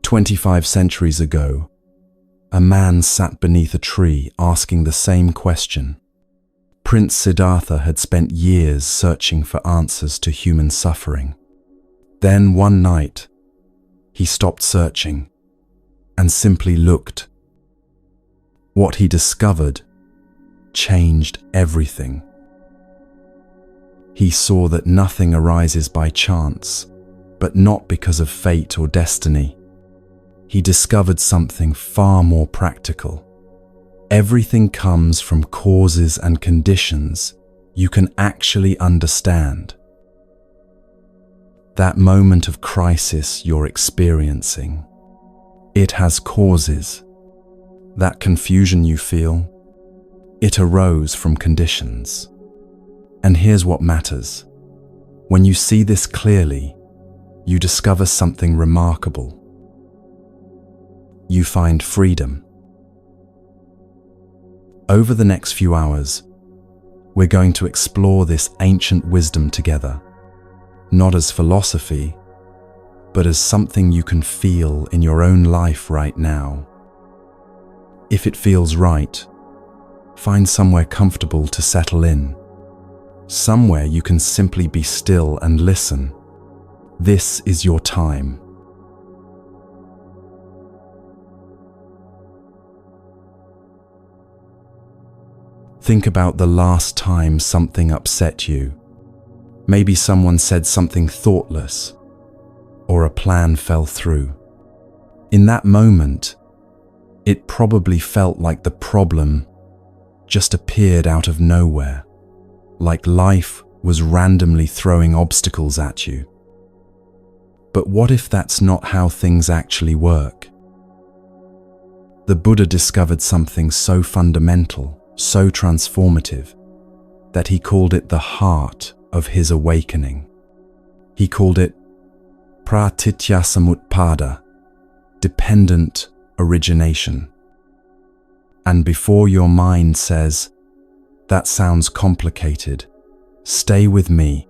25 centuries ago, a man sat beneath a tree asking the same question. Prince Siddhartha had spent years searching for answers to human suffering. Then one night, he stopped searching and simply looked. What he discovered changed everything. He saw that nothing arises by chance, but not because of fate or destiny. He discovered something far more practical. Everything comes from causes and conditions you can actually understand. That moment of crisis you're experiencing, it has causes. That confusion you feel, it arose from conditions. And here's what matters. When you see this clearly, you discover something remarkable. You find freedom. Over the next few hours, we're going to explore this ancient wisdom together, not as philosophy, but as something you can feel in your own life right now. If it feels right, find somewhere comfortable to settle in, somewhere you can simply be still and listen. This is your time. Think about the last time something upset you. Maybe someone said something thoughtless, or a plan fell through. In that moment, it probably felt like the problem just appeared out of nowhere, like life was randomly throwing obstacles at you. But what if that's not how things actually work? The Buddha discovered something so fundamental, so transformative, that he called it the heart of his awakening. He called it pratitya samutpada, dependent origination. And before your mind says, "That sounds complicated," stay with me,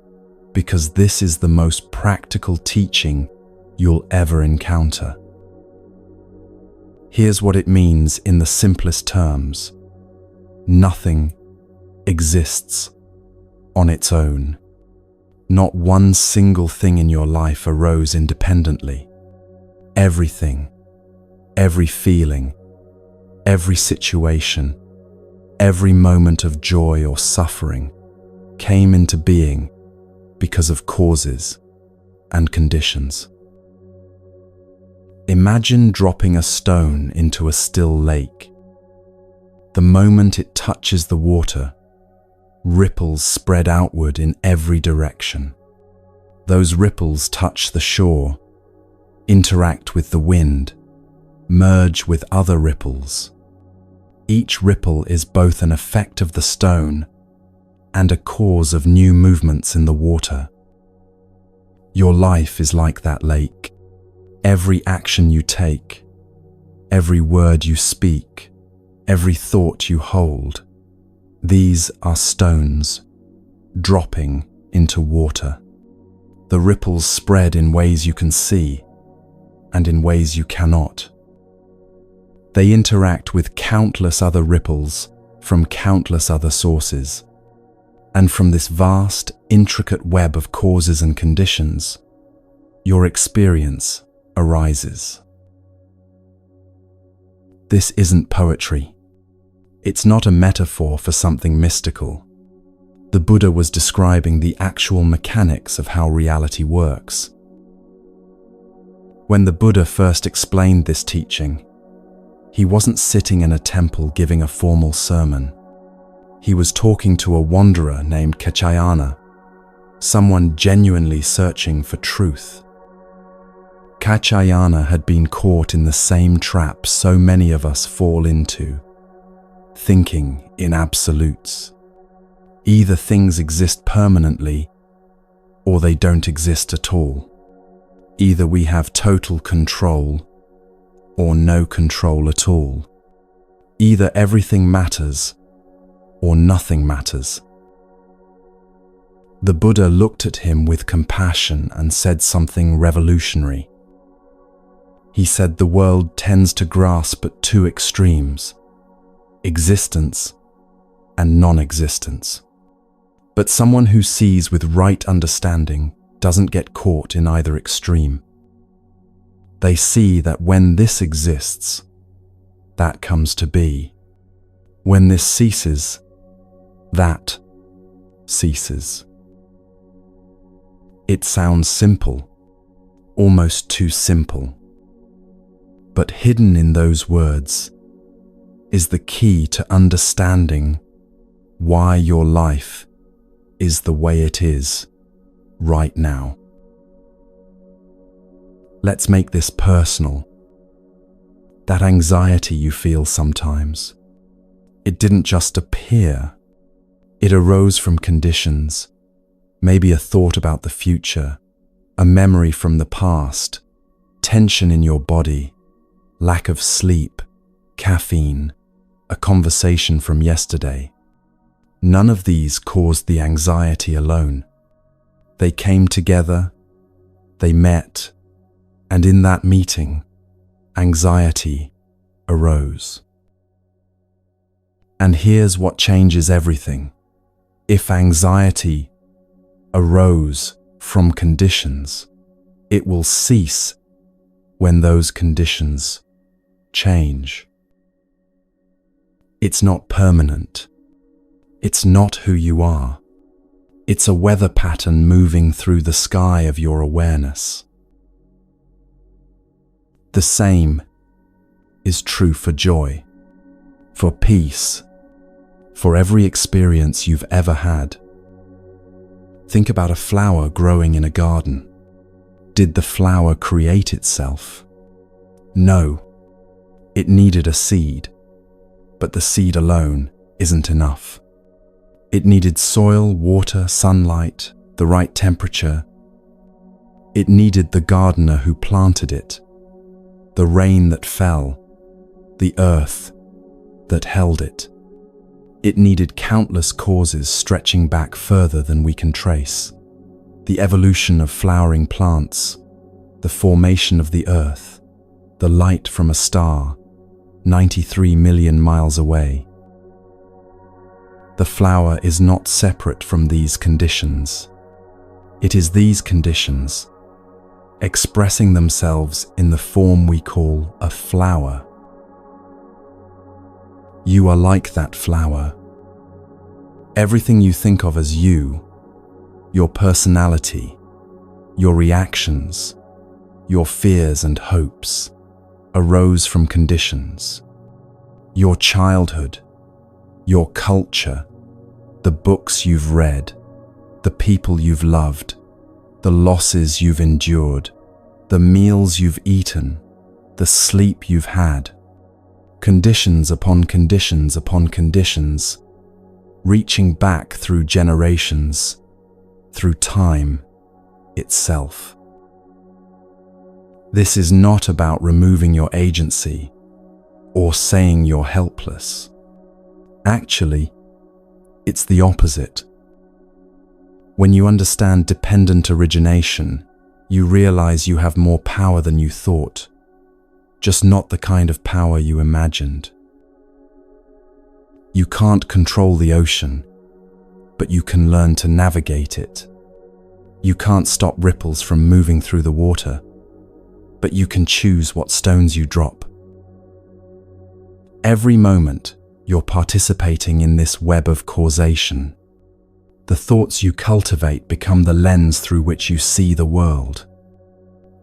because this is the most practical teaching you'll ever encounter. Here's what it means in the simplest terms. Nothing exists on its own. Not one single thing in your life arose independently. Everything, every feeling, every situation, every moment of joy or suffering came into being because of causes and conditions. Imagine dropping a stone into a still lake. The moment it touches the water, ripples spread outward in every direction. Those ripples touch the shore, interact with the wind, merge with other ripples. Each ripple is both an effect of the stone and a cause of new movements in the water. Your life is like that lake. Every action you take, every word you speak, every thought you hold, these are stones dropping into water. The ripples spread in ways you can see and in ways you cannot. They interact with countless other ripples from countless other sources. And from this vast, intricate web of causes and conditions, your experience arises. This isn't poetry. It's not a metaphor for something mystical. The Buddha was describing the actual mechanics of how reality works. When the Buddha first explained this teaching, he wasn't sitting in a temple giving a formal sermon. He was talking to a wanderer named Kachayana, someone genuinely searching for truth. Kachayana had been caught in the same trap so many of us fall into, thinking in absolutes. Either things exist permanently, or they don't exist at all. Either we have total control, or no control at all. Either everything matters, or nothing matters. The Buddha looked at him with compassion and said something revolutionary. He said the world tends to grasp at two extremes: existence and non-existence. But someone who sees with right understanding doesn't get caught in either extreme. They see that when this exists, that comes to be. When this ceases, that ceases. It sounds simple, almost too simple. But hidden in those words is the key to understanding why your life is the way it is right now. Let's make this personal. That anxiety you feel sometimes, it didn't just appear. It arose from conditions, maybe a thought about the future, a memory from the past, tension in your body, lack of sleep, caffeine, a conversation from yesterday. None of these caused the anxiety alone. They came together, they met, and in that meeting, anxiety arose. And here's what changes everything. If anxiety arose from conditions, it will cease when those conditions change. It's not permanent. It's not who you are. It's a weather pattern moving through the sky of your awareness. The same is true for joy, for peace, for every experience you've ever had. Think about a flower growing in a garden. Did the flower create itself? No. It needed a seed, but the seed alone isn't enough. It needed soil, water, sunlight, the right temperature. It needed the gardener who planted it, the rain that fell, the earth that held it. It needed countless causes stretching back further than we can trace. The evolution of flowering plants, the formation of the earth, the light from a star, 93 million miles away. The flower is not separate from these conditions. It is these conditions, expressing themselves in the form we call a flower. You are like that flower. Everything you think of as you, your personality, your reactions, your fears and hopes, arose from conditions. Your childhood, your culture, the books you've read, the people you've loved, the losses you've endured, the meals you've eaten, the sleep you've had. Conditions upon conditions upon conditions, reaching back through generations, through time itself. This is not about removing your agency or saying you're helpless. Actually, it's the opposite. When you understand dependent origination, you realize you have more power than you thought, just not the kind of power you imagined. You can't control the ocean, but you can learn to navigate it. You can't stop ripples from moving through the water, but you can choose what stones you drop. Every moment, you're participating in this web of causation. The thoughts you cultivate become the lens through which you see the world.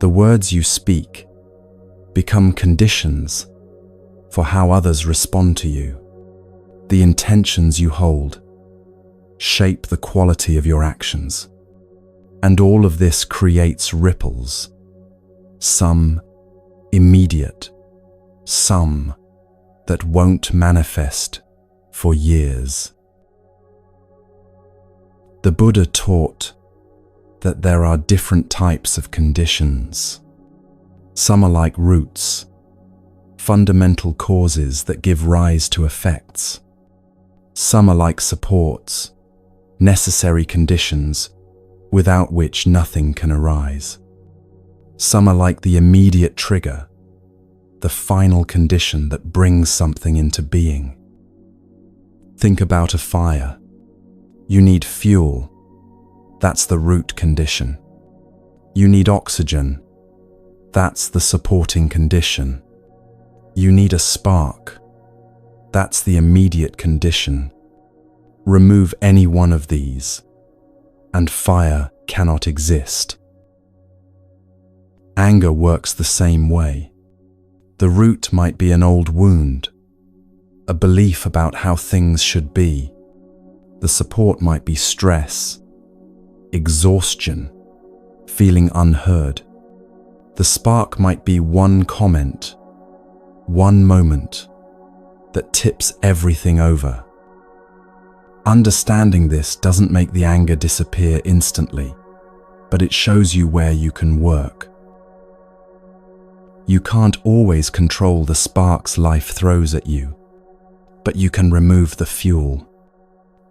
The words you speak become conditions for how others respond to you. The intentions you hold shape the quality of your actions. And all of this creates ripples. Some immediate, some that won't manifest for years. The Buddha taught that there are different types of conditions. Some are like roots, fundamental causes that give rise to effects. Some are like supports, necessary conditions without which nothing can arise. Some are like the immediate trigger, the final condition that brings something into being. Think about a fire. You need fuel. That's the root condition. You need oxygen. That's the supporting condition. You need a spark. That's the immediate condition. Remove any one of these, and fire cannot exist. Anger works the same way. The root might be an old wound, a belief about how things should be. The support might be stress, exhaustion, feeling unheard. The spark might be one comment, one moment that tips everything over. Understanding this doesn't make the anger disappear instantly, but it shows you where you can work. You can't always control the sparks life throws at you, but you can remove the fuel.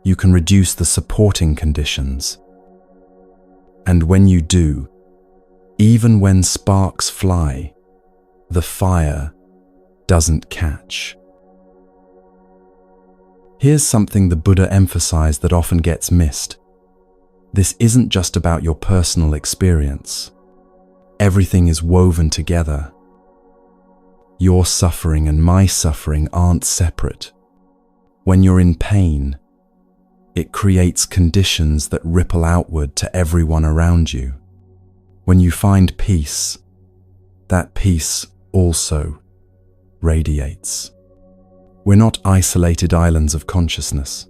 You can reduce the supporting conditions. And when you do, even when sparks fly, the fire doesn't catch. Here's something the Buddha emphasized that often gets missed. This isn't just about your personal experience. Everything is woven together. Your suffering and my suffering aren't separate. When you're in pain, it creates conditions that ripple outward to everyone around you. When you find peace, that peace also radiates. We're not isolated islands of consciousness.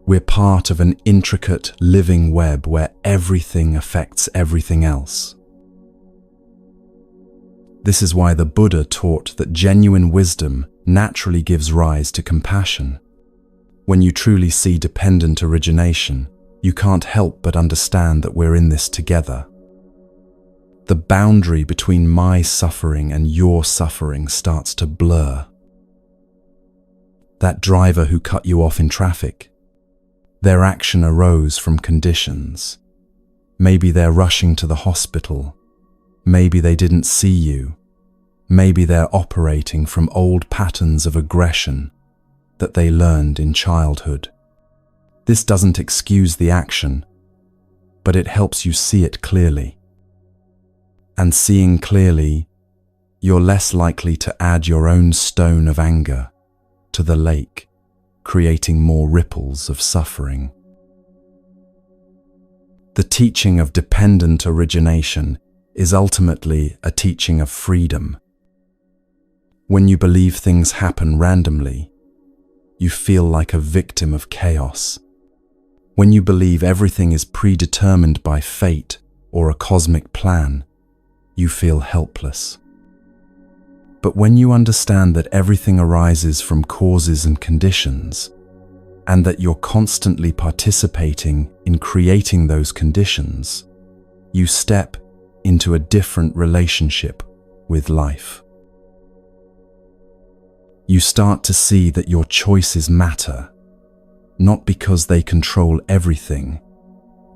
We're part of an intricate living web where everything affects everything else. This is why the Buddha taught that genuine wisdom naturally gives rise to compassion. When you truly see dependent origination, you can't help but understand that we're in this together. The boundary between my suffering and your suffering starts to blur. That driver who cut you off in traffic, their action arose from conditions. Maybe they're rushing to the hospital. Maybe they didn't see you. Maybe they're operating from old patterns of aggression that they learned in childhood. This doesn't excuse the action, but it helps you see it clearly. And seeing clearly, you're less likely to add your own stone of anger to the lake, creating more ripples of suffering. The teaching of dependent origination is ultimately a teaching of freedom. When you believe things happen randomly, you feel like a victim of chaos. When you believe everything is predetermined by fate or a cosmic plan, you feel helpless. But when you understand that everything arises from causes and conditions, and that you're constantly participating in creating those conditions, you step into a different relationship with life. You start to see that your choices matter, not because they control everything,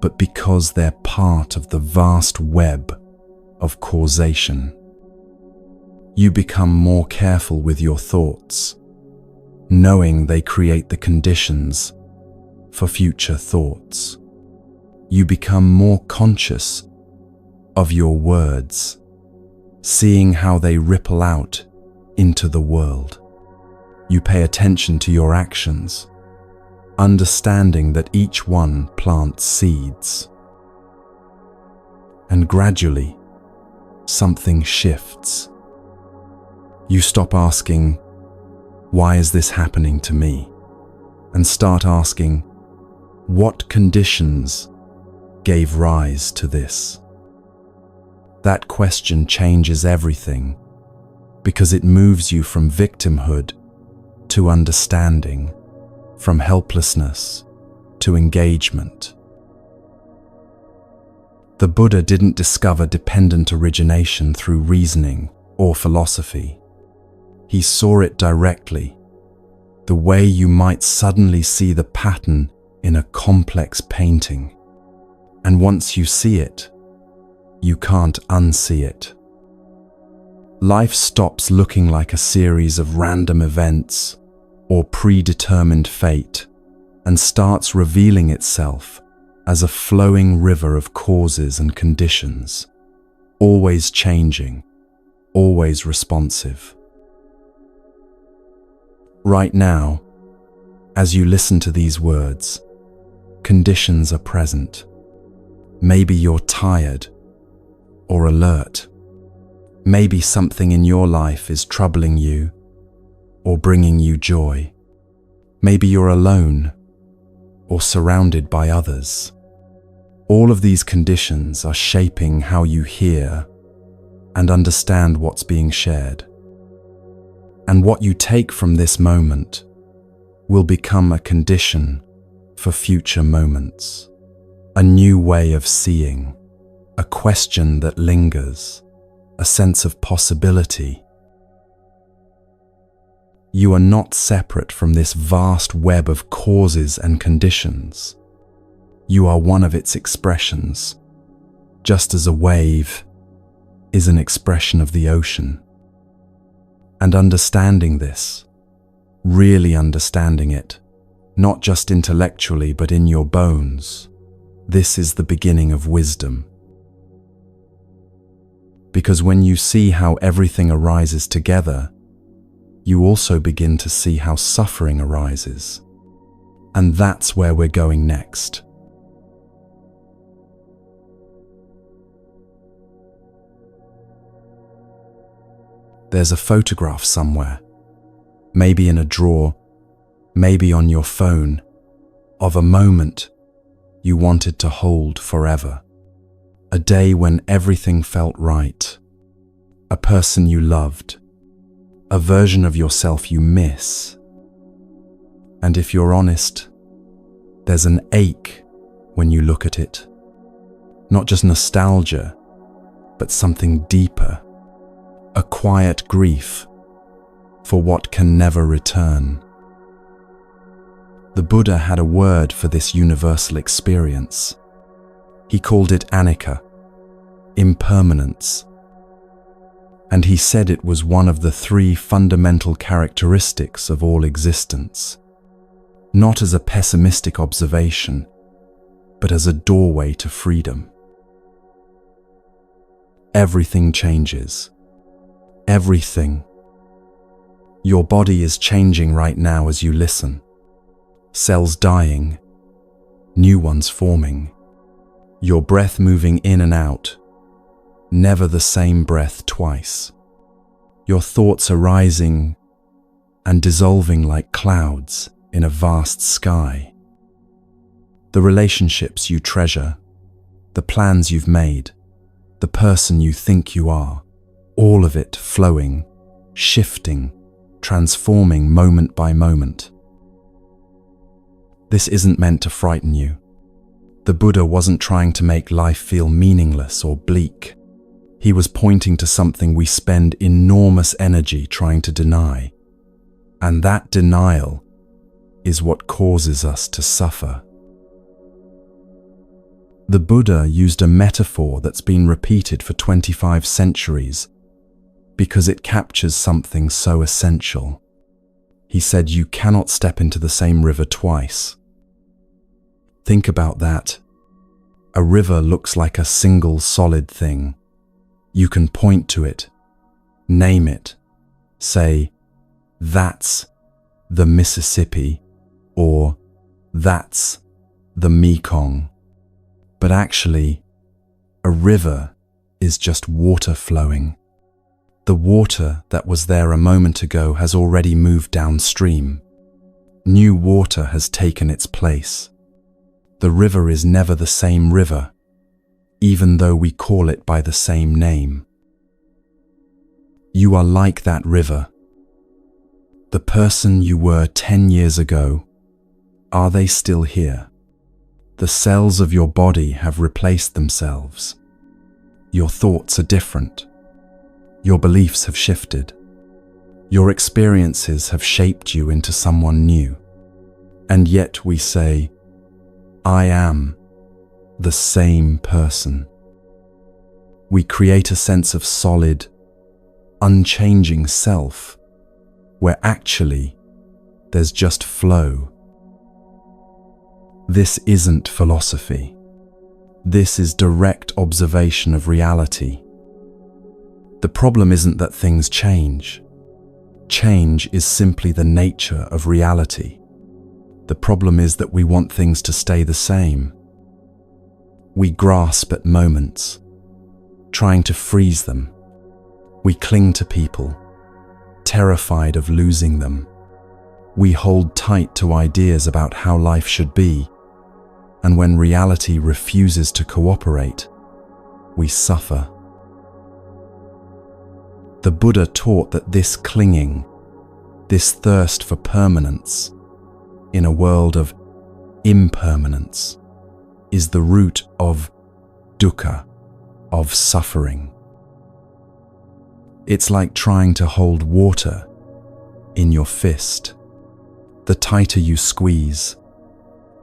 but because they're part of the vast web of causation. You become more careful with your thoughts, knowing they create the conditions for future thoughts. You become more conscious of your words, seeing how they ripple out into the world. You pay attention to your actions, understanding that each one plants seeds. And gradually, something shifts. You stop asking, "Why is this happening to me?" and start asking, "What conditions gave rise to this?" That question changes everything because it moves you from victimhood to understanding, from helplessness to engagement. The Buddha didn't discover dependent origination through reasoning or philosophy. He saw it directly, the way you might suddenly see the pattern in a complex painting. And once you see it, you can't unsee it. Life stops looking like a series of random events or predetermined fate and starts revealing itself as a flowing river of causes and conditions, always changing, always responsive. Right now, as you listen to these words, conditions are present. Maybe you're tired or alert. Maybe something in your life is troubling you or bringing you joy. Maybe you're alone or surrounded by others. All of these conditions are shaping how you hear and understand what's being shared. And what you take from this moment will become a condition for future moments, a new way of seeing, a question that lingers, a sense of possibility. You are not separate from this vast web of causes and conditions. You are one of its expressions, just as a wave is an expression of the ocean. And understanding this, really understanding it, not just intellectually but in your bones, this is the beginning of wisdom. Because when you see how everything arises together, you also begin to see how suffering arises. And that's where we're going next. There's a photograph somewhere, maybe in a drawer, maybe on your phone, of a moment you wanted to hold forever. A day when everything felt right. A person you loved. A version of yourself you miss. And if you're honest, there's an ache when you look at it. Not just nostalgia, but something deeper. A quiet grief for what can never return. The Buddha had a word for this universal experience. He called it anicca, impermanence. And he said it was one of the 3 fundamental characteristics of all existence, not as a pessimistic observation, but as a doorway to freedom. Everything changes. Everything. Your body is changing right now as you listen. Cells dying, new ones forming. Your breath moving in and out, never the same breath twice. Your thoughts arising and dissolving like clouds in a vast sky. The relationships you treasure, the plans you've made, the person you think you are, all of it flowing, shifting, transforming moment by moment. This isn't meant to frighten you. The Buddha wasn't trying to make life feel meaningless or bleak. He was pointing to something we spend enormous energy trying to deny. And that denial is what causes us to suffer. The Buddha used a metaphor that's been repeated for 25 centuries because it captures something so essential. He said you cannot step into the same river twice. Think about that. A river looks like a single solid thing. You can point to it, name it, say, that's the Mississippi, or that's the Mekong. But actually, a river is just water flowing. The water that was there a moment ago has already moved downstream. New water has taken its place. The river is never the same river, even though we call it by the same name. You are like that river. The person you were 10 years ago, are they still here? The cells of your body have replaced themselves. Your thoughts are different. Your beliefs have shifted. Your experiences have shaped you into someone new. And yet we say, I am the same person. We create a sense of solid, unchanging self, where actually there's just flow. This isn't philosophy. This is direct observation of reality. The problem isn't that things change. Change is simply the nature of reality. The problem is that we want things to stay the same. We grasp at moments, trying to freeze them. We cling to people, terrified of losing them. We hold tight to ideas about how life should be, and when reality refuses to cooperate, we suffer. The Buddha taught that this clinging, this thirst for permanence, in a world of impermanence, is the root of dukkha, of suffering. It's like trying to hold water in your fist. The tighter you squeeze,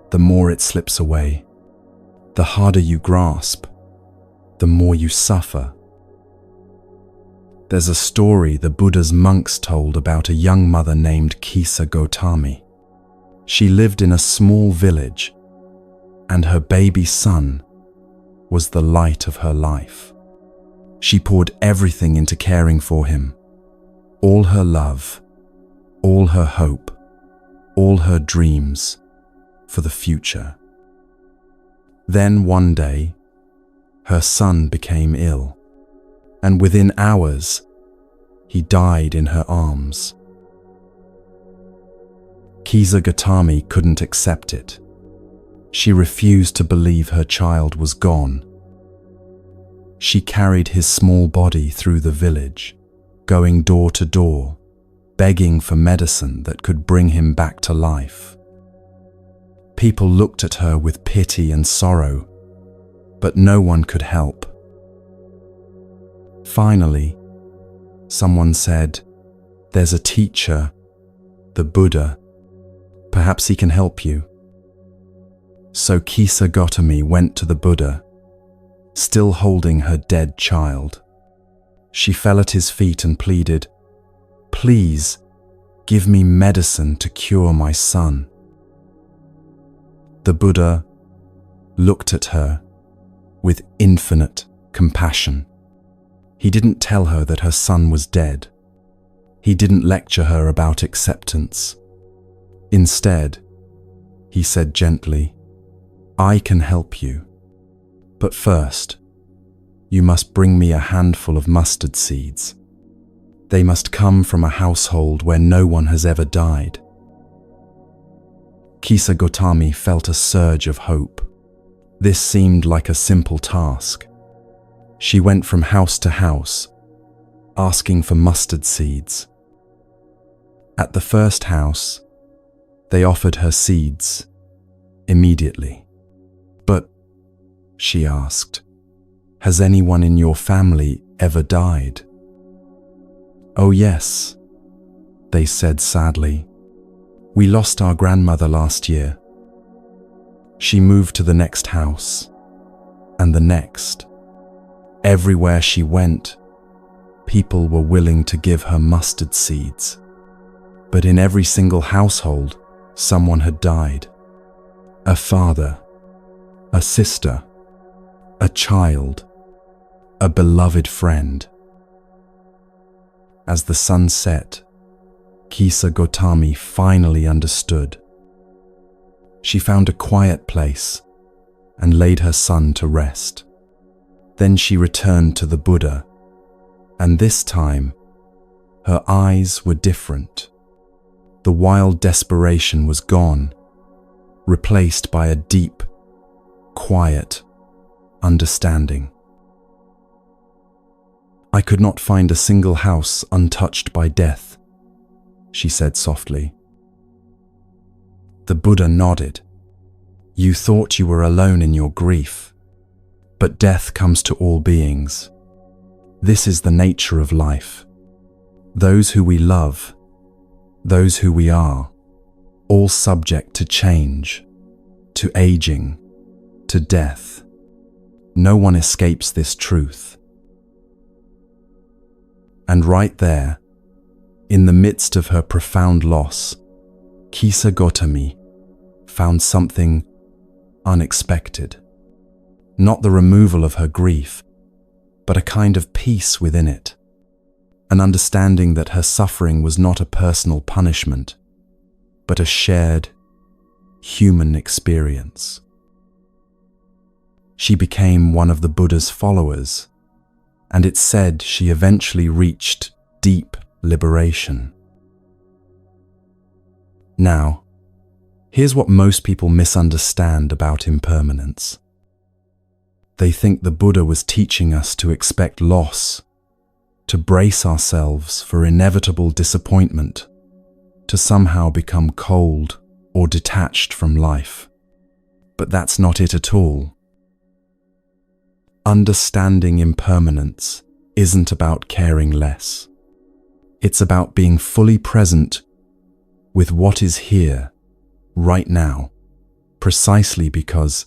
the more it slips away. The harder you grasp, the more you suffer. There's a story the Buddha's monks told about a young mother named Kisa Gotami. She lived in a small village, and her baby son was the light of her life. She poured everything into caring for him, all her love, all her hope, all her dreams for the future. Then one day, her son became ill, and within hours, he died in her arms. Kisa Gotami couldn't accept it. She refused to believe her child was gone. She carried his small body through the village, going door to door, begging for medicine that could bring him back to life. People looked at her with pity and sorrow, but no one could help. Finally, someone said, "There's a teacher, the Buddha. Perhaps he can help you." So Kisa Gotami went to the Buddha, still holding her dead child. She fell at his feet and pleaded, "Please, give me medicine to cure my son." The Buddha looked at her with infinite compassion. He didn't tell her that her son was dead. He didn't lecture her about acceptance. Instead, he said gently, "I can help you. But first, you must bring me a handful of mustard seeds. They must come from a household where no one has ever died." Kisa Gotami felt a surge of hope. This seemed like a simple task. She went from house to house, asking for mustard seeds. At the first house, they offered her seeds immediately. "But," she asked, "has anyone in your family ever died?" "Oh yes," they said sadly. "We lost our grandmother last year." She moved to the next house, and the next. Everywhere she went, people were willing to give her mustard seeds. But in every single household, someone had died. A father, a sister, a child, a beloved friend. As the sun set, Kisa Gotami finally understood. She found a quiet place and laid her son to rest. Then she returned to the Buddha, and this time, her eyes were different. The wild desperation was gone, replaced by a deep, quiet understanding. "I could not find a single house untouched by death," she said softly. The Buddha nodded. "You thought you were alone in your grief, but death comes to all beings. This is the nature of life. Those who we love, those who we are, all subject to change, to aging, to death. No one escapes this truth." And right there, in the midst of her profound loss, Kisa Gotami found something unexpected. Not the removal of her grief, but a kind of peace within it. An understanding that her suffering was not a personal punishment, but a shared human experience. She became one of the Buddha's followers, and it's said she eventually reached deep liberation. Now, here's what most people misunderstand about impermanence. They think the Buddha was teaching us to expect loss, to brace ourselves for inevitable disappointment, to somehow become cold or detached from life. But that's not it at all. Understanding impermanence isn't about caring less. It's about being fully present with what is here, right now, precisely because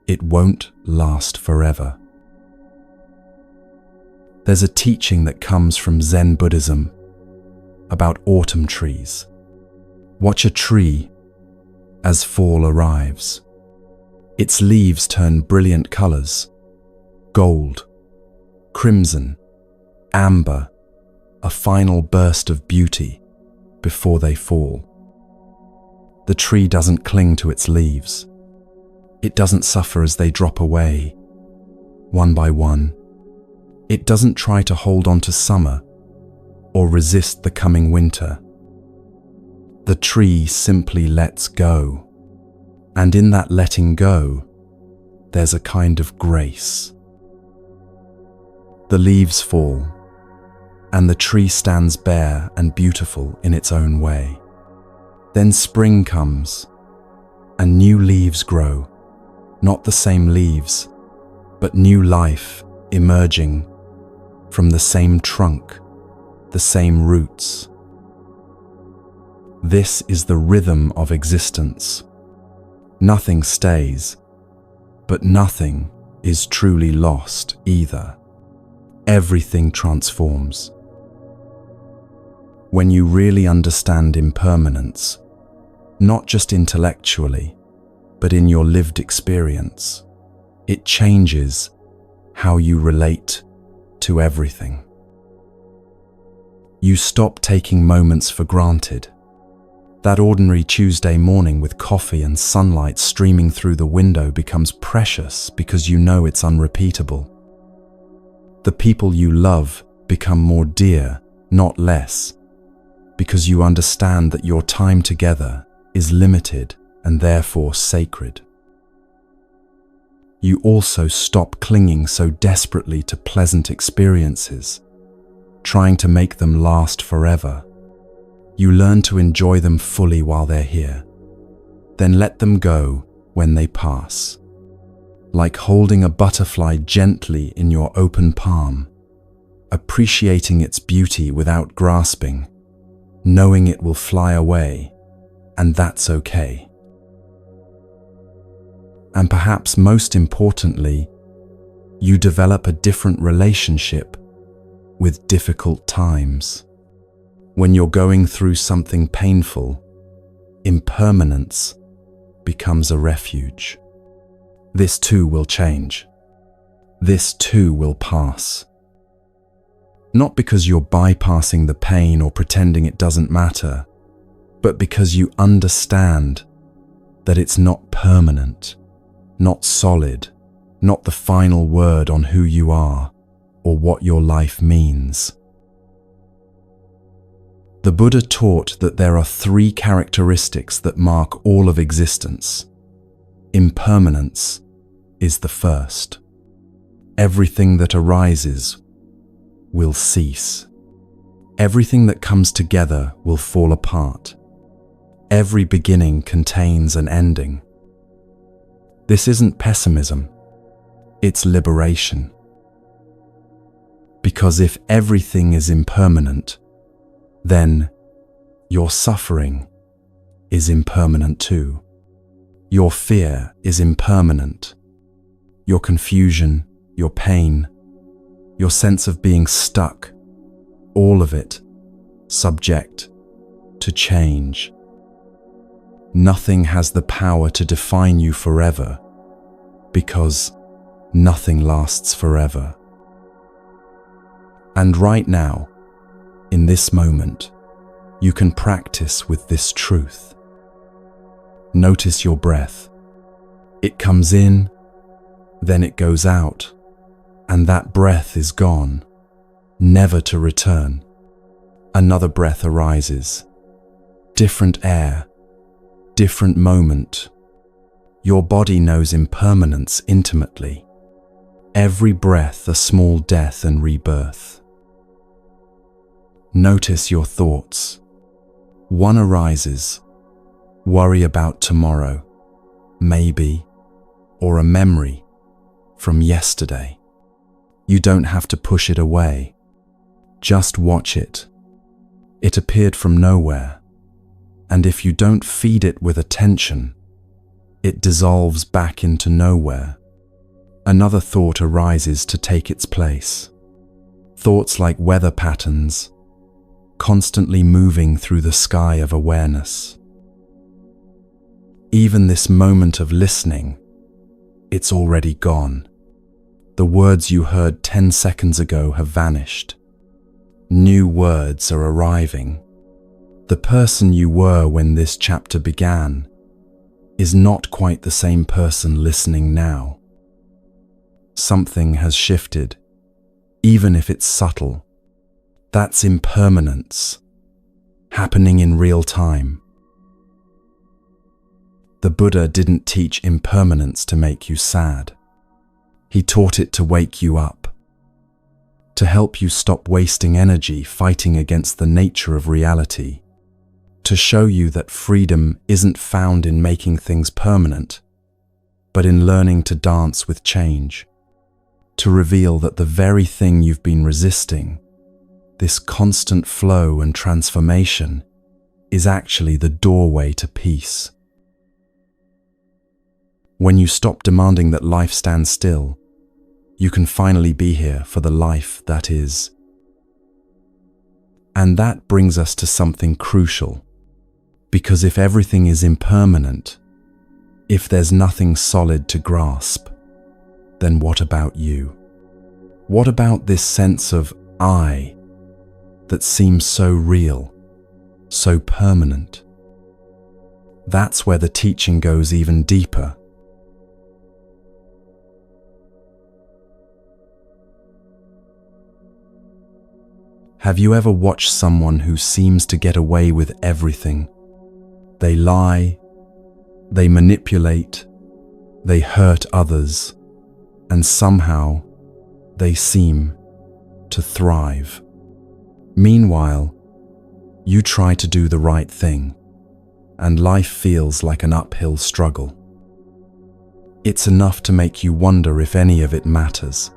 it won't last forever. There's a teaching that comes from Zen Buddhism about autumn trees. Watch a tree as fall arrives. Its leaves turn brilliant colors: gold, crimson, amber, a final burst of beauty before they fall. The tree doesn't cling to its leaves. It doesn't suffer as they drop away, one by one. It doesn't try to hold on to summer or resist the coming winter. The tree simply lets go. And in that letting go, there's a kind of grace. The leaves fall, and the tree stands bare and beautiful in its own way. Then spring comes, and new leaves grow. Not the same leaves, but new life emerging from the same trunk, the same roots. This is the rhythm of existence. Nothing stays, but nothing is truly lost either. Everything transforms. When you really understand impermanence, not just intellectually, but in your lived experience, it changes how you relate to everything. You stop taking moments for granted. That ordinary Tuesday morning with coffee and sunlight streaming through the window becomes precious because you know it's unrepeatable. The people you love become more dear, not less, because you understand that your time together is limited and therefore sacred. You also stop clinging so desperately to pleasant experiences, trying to make them last forever. You learn to enjoy them fully while they're here, then let them go when they pass. Like holding a butterfly gently in your open palm, appreciating its beauty without grasping, knowing it will fly away, and that's okay. And perhaps most importantly, you develop a different relationship with difficult times. When you're going through something painful, impermanence becomes a refuge. This too will change. This too will pass. Not because you're bypassing the pain or pretending it doesn't matter, but because you understand that it's not permanent, not solid, not the final word on who you are or what your life means. The Buddha taught that there are 3 characteristics that mark all of existence. Impermanence is the first. Everything that arises will cease. Everything that comes together will fall apart. Every beginning contains an ending. This isn't pessimism, it's liberation. Because if everything is impermanent, then your suffering is impermanent too. Your fear is impermanent. Your confusion, your pain, your sense of being stuck all of it subject to change. Nothing has the power to define you forever, because nothing lasts forever. And right now, in this moment, you can practice with this truth. Notice your breath. It comes in, then it goes out, and that breath is gone, never to return. Another breath arises. Different air, different moment. Your body knows impermanence intimately. Every breath a small death and rebirth. Notice your thoughts. One arises. Worry about tomorrow, maybe, or a memory from yesterday. You don't have to push it away. Just watch it. It appeared from nowhere, and if you don't feed it with attention, it dissolves back into nowhere. Another thought arises to take its place. Thoughts like weather patterns, constantly moving through the sky of awareness. Even this moment of listening, it's already gone. The words you heard 10 seconds ago have vanished. New words are arriving. The person you were when this chapter began is not quite the same person listening now. Something has shifted, even if it's subtle. That's impermanence, happening in real time. The Buddha didn't teach impermanence to make you sad. He taught it to wake you up, to help you stop wasting energy fighting against the nature of reality, to show you that freedom isn't found in making things permanent, but in learning to dance with change, to reveal that the very thing you've been resisting, this constant flow and transformation, is actually the doorway to peace. When you stop demanding that life stand still, you can finally be here for the life that is. And that brings us to something crucial, because if everything is impermanent, if there's nothing solid to grasp, then what about you? What about this sense of I that seems so real, so permanent? That's where the teaching goes even deeper. Have you ever watched someone who seems to get away with everything? They lie, they manipulate, they hurt others, and somehow they seem to thrive. Meanwhile, you try to do the right thing, and life feels like an uphill struggle. It's enough to make you wonder if any of it matters.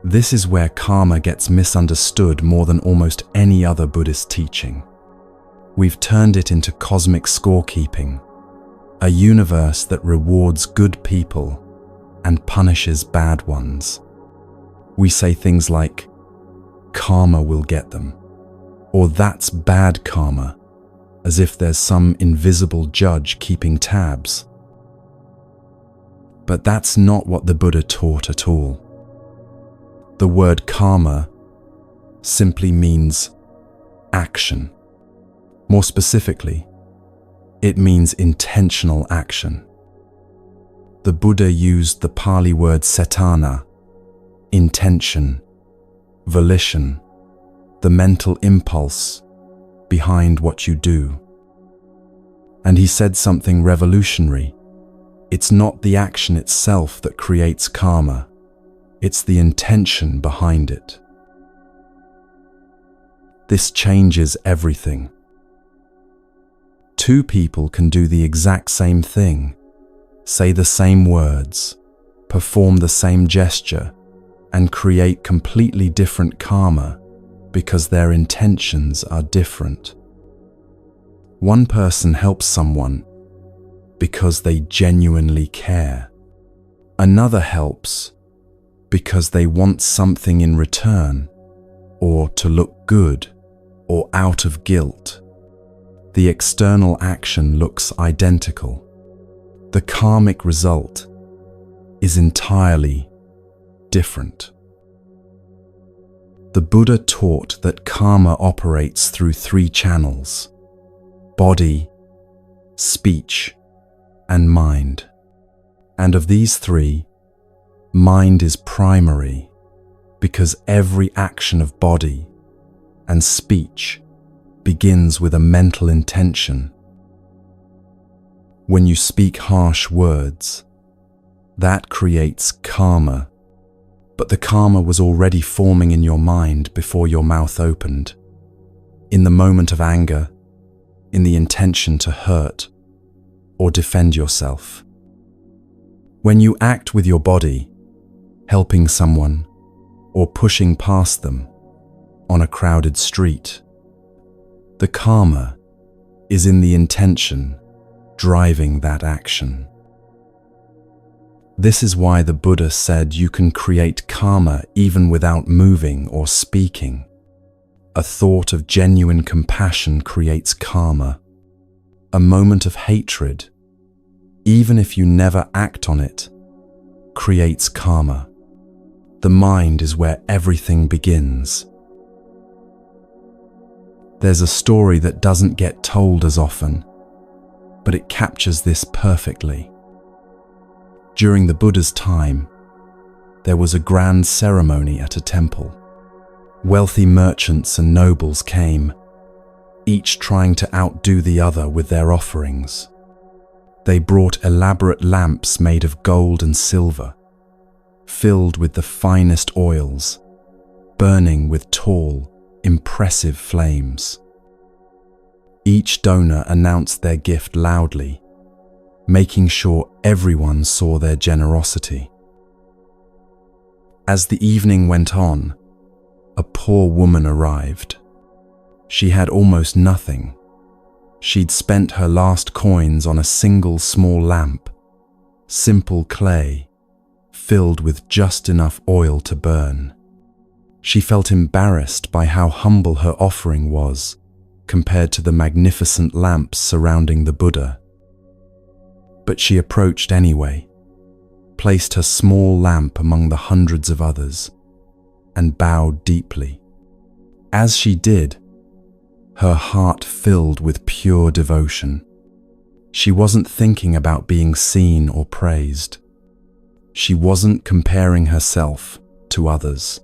This is where karma gets misunderstood more than almost any other Buddhist teaching. We've turned it into cosmic scorekeeping, a universe that rewards good people and punishes bad ones. We say things like, karma will get them, or that's bad karma, as if there's some invisible judge keeping tabs. But that's not what the Buddha taught at all. The word karma simply means action. More specifically, it means intentional action. The Buddha used the Pali word cetana, intention, volition, the mental impulse behind what you do. And he said something revolutionary. It's not the action itself that creates karma. It's the intention behind it. This changes everything. Two people can do the exact same thing, say the same words, perform the same gesture, and create completely different karma because their intentions are different. One person helps someone because they genuinely care. Another helps because they want something in return, or to look good, or out of guilt. The external action looks identical. The karmic result is entirely different. The Buddha taught that karma operates through three channels: body, speech, and mind. And of these three, mind is primary because every action of body and speech begins with a mental intention. When you speak harsh words, that creates karma, but the karma was already forming in your mind before your mouth opened, in the moment of anger, in the intention to hurt or defend yourself. When you act with your body, helping someone or pushing past them on a crowded street, the karma is in the intention driving that action. This is why the Buddha said you can create karma even without moving or speaking. A thought of genuine compassion creates karma. A moment of hatred, even if you never act on it, creates karma. The mind is where everything begins. There's a story that doesn't get told as often, but it captures this perfectly. During the Buddha's time, there was a grand ceremony at a temple. Wealthy merchants and nobles came, each trying to outdo the other with their offerings. They brought elaborate lamps made of gold and silver, filled with the finest oils, burning with tall, impressive flames. Each donor announced their gift loudly, making sure everyone saw their generosity. As the evening went on, a poor woman arrived. She had almost nothing. She'd spent her last coins on a single small lamp, simple clay, filled with just enough oil to burn. She felt embarrassed by how humble her offering was compared to the magnificent lamps surrounding the Buddha. But she approached anyway, placed her small lamp among the hundreds of others, and bowed deeply. As she did, her heart filled with pure devotion. She wasn't thinking about being seen or praised. She wasn't comparing herself to others.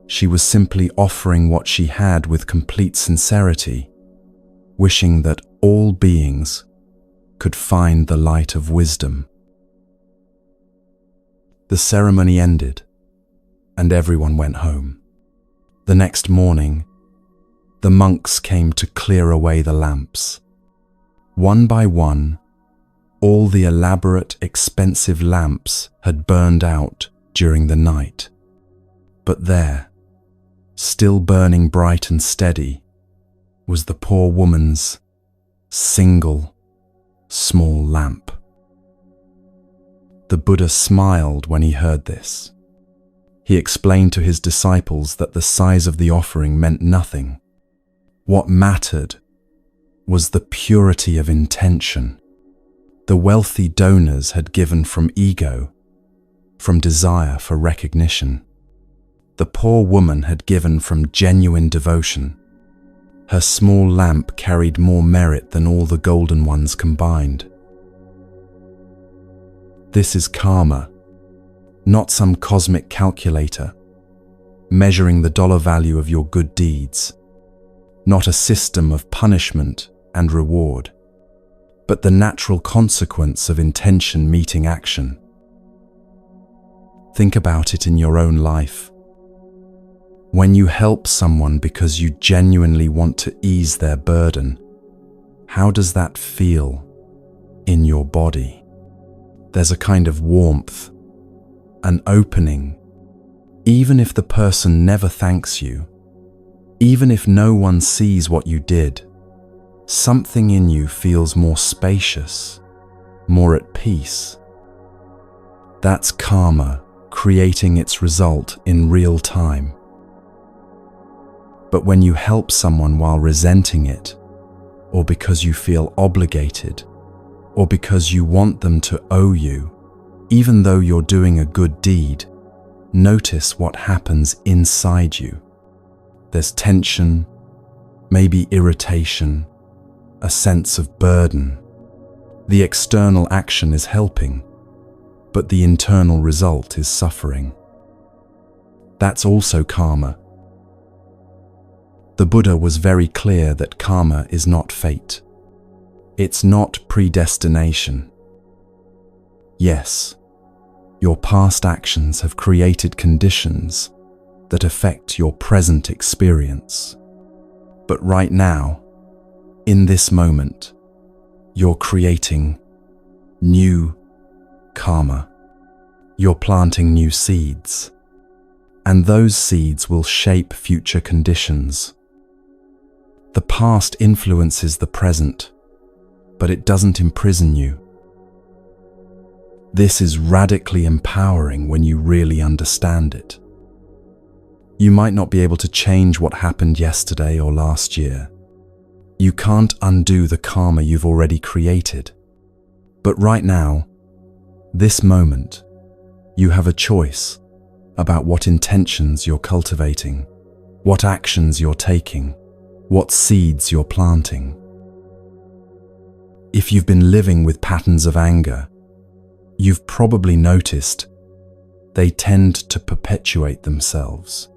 She was simply offering what she had with complete sincerity, wishing that all beings could find the light of wisdom. The ceremony ended, and everyone went home. The next morning, the monks came to clear away the lamps. One by one, all the elaborate, expensive lamps had burned out during the night. But there, still burning bright and steady, was the poor woman's single, small lamp. The Buddha smiled when he heard this. He explained to his disciples that the size of the offering meant nothing. What mattered was the purity of intention. The wealthy donors had given from ego, from desire for recognition. The poor woman had given from genuine devotion. Her small lamp carried more merit than all the golden ones combined. This is karma, not some cosmic calculator, measuring the dollar value of your good deeds, not a system of punishment and reward, but the natural consequence of intention meeting action. Think about it in your own life. When you help someone because you genuinely want to ease their burden, how does that feel in your body? There's a kind of warmth, an opening, even if the person never thanks you, even if no one sees what you did. Something in you feels more spacious, more at peace. That's karma creating its result in real time. But when you help someone while resenting it, or because you feel obligated, or because you want them to owe you, even though you're doing a good deed, notice what happens inside you. There's tension, maybe irritation, a sense of burden. The external action is helping, but the internal result is suffering. That's also karma. The Buddha was very clear that karma is not fate. It's not predestination. Yes, your past actions have created conditions that affect your present experience. But right now, in this moment, you're creating new karma. You're planting new seeds, and those seeds will shape future conditions. The past influences the present, but it doesn't imprison you. This is radically empowering when you really understand it. You might not be able to change what happened yesterday or last year. You can't undo the karma you've already created. But right now, this moment, you have a choice about what intentions you're cultivating, what actions you're taking, what seeds you're planting. If you've been living with patterns of anger, you've probably noticed they tend to perpetuate themselves.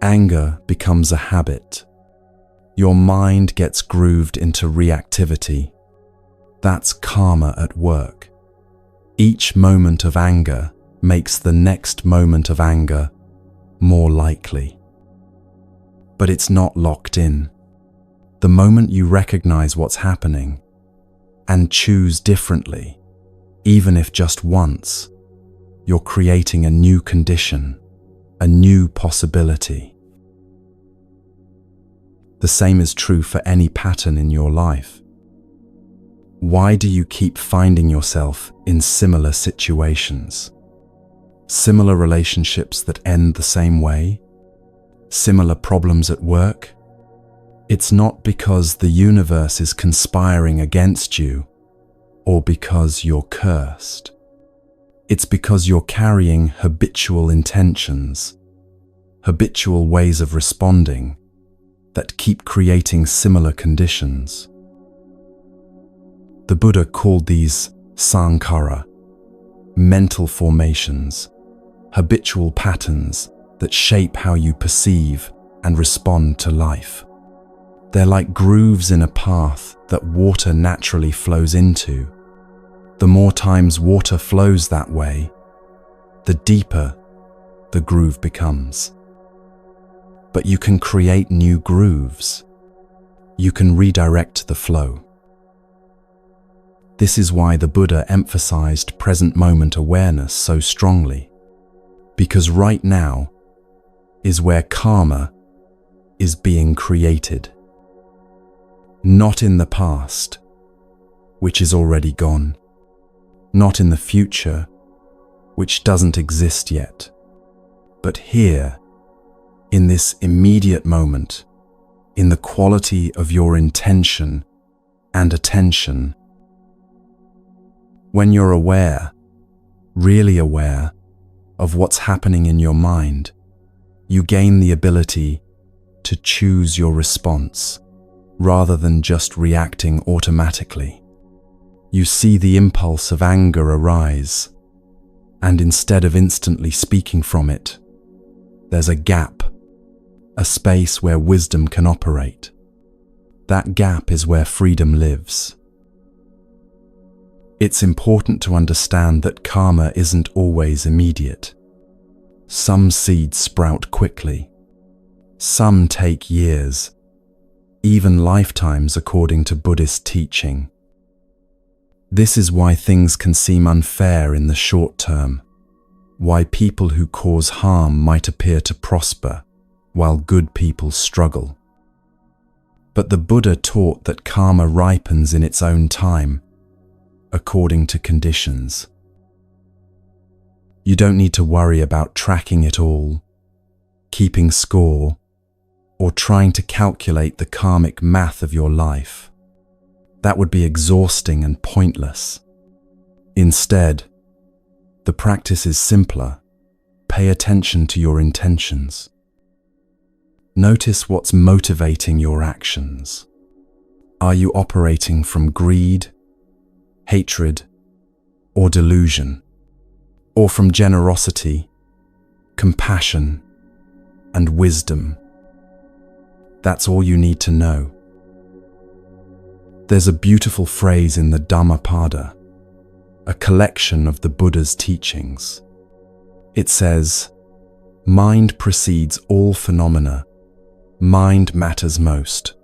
Anger becomes a habit. Your mind gets grooved into reactivity. That's karma at work. Each moment of anger makes the next moment of anger more likely. But it's not locked in. The moment you recognize what's happening and choose differently, even if just once, you're creating a new condition, a new possibility. The same is true for any pattern in your life. Why do you keep finding yourself in similar situations? Similar relationships that end the same way? Similar problems at work? It's not because the universe is conspiring against you or because you're cursed. It's because you're carrying habitual intentions, habitual ways of responding that keep creating similar conditions. The Buddha called these sankhara, mental formations, habitual patterns that shape how you perceive and respond to life. They're like grooves in a path that water naturally flows into. The more times water flows that way, the deeper the groove becomes. But you can create new grooves. You can redirect the flow. This is why the Buddha emphasized present moment awareness so strongly, because right now is where karma is being created. Not in the past, which is already gone. Not in the future, which doesn't exist yet. But here, in this immediate moment, in the quality of your intention and attention. When you're aware, really aware, of what's happening in your mind, you gain the ability to choose your response rather than just reacting automatically. You see the impulse of anger arise, and instead of instantly speaking from it, there's a gap, a space where wisdom can operate. That gap is where freedom lives. It's important to understand that karma isn't always immediate. Some seeds sprout quickly. Some take years, even lifetimes according to Buddhist teaching. This is why things can seem unfair in the short term, why people who cause harm might appear to prosper, while good people struggle. But the Buddha taught that karma ripens in its own time, according to conditions. You don't need to worry about tracking it all, keeping score, or trying to calculate the karmic math of your life. That would be exhausting and pointless. Instead, the practice is simpler. Pay attention to your intentions. Notice what's motivating your actions. Are you operating from greed, hatred, or delusion? Or from generosity, compassion, and wisdom? That's all you need to know. There's a beautiful phrase in the Dhammapada, a collection of the Buddha's teachings. It says, "Mind precedes all phenomena. Mind matters most.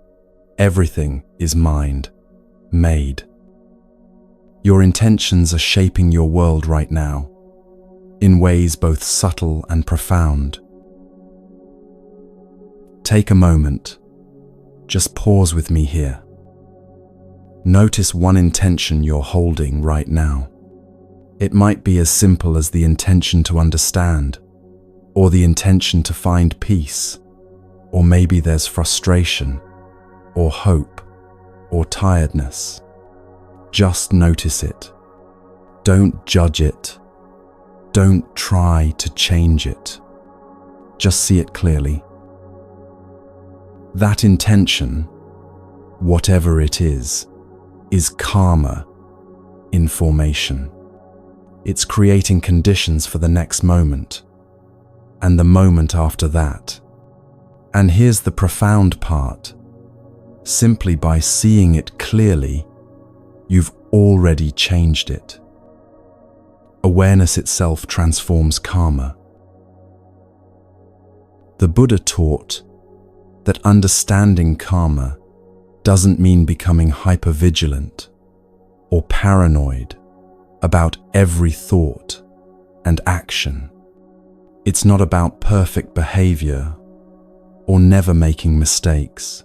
Everything is mind, made." Your intentions are shaping your world right now, in ways both subtle and profound. Take a moment. Just pause with me here. Notice one intention you're holding right now. It might be as simple as the intention to understand, or the intention to find peace, or maybe there's frustration, or hope, or tiredness. Just notice it. Don't judge it. Don't try to change it. Just see it clearly. That intention, whatever it is karma in formation. It's creating conditions for the next moment, and the moment after that. And here's the profound part. Simply by seeing it clearly, you've already changed it. Awareness itself transforms karma. The Buddha taught that understanding karma doesn't mean becoming hypervigilant or paranoid about every thought and action. It's not about perfect behavior or never making mistakes.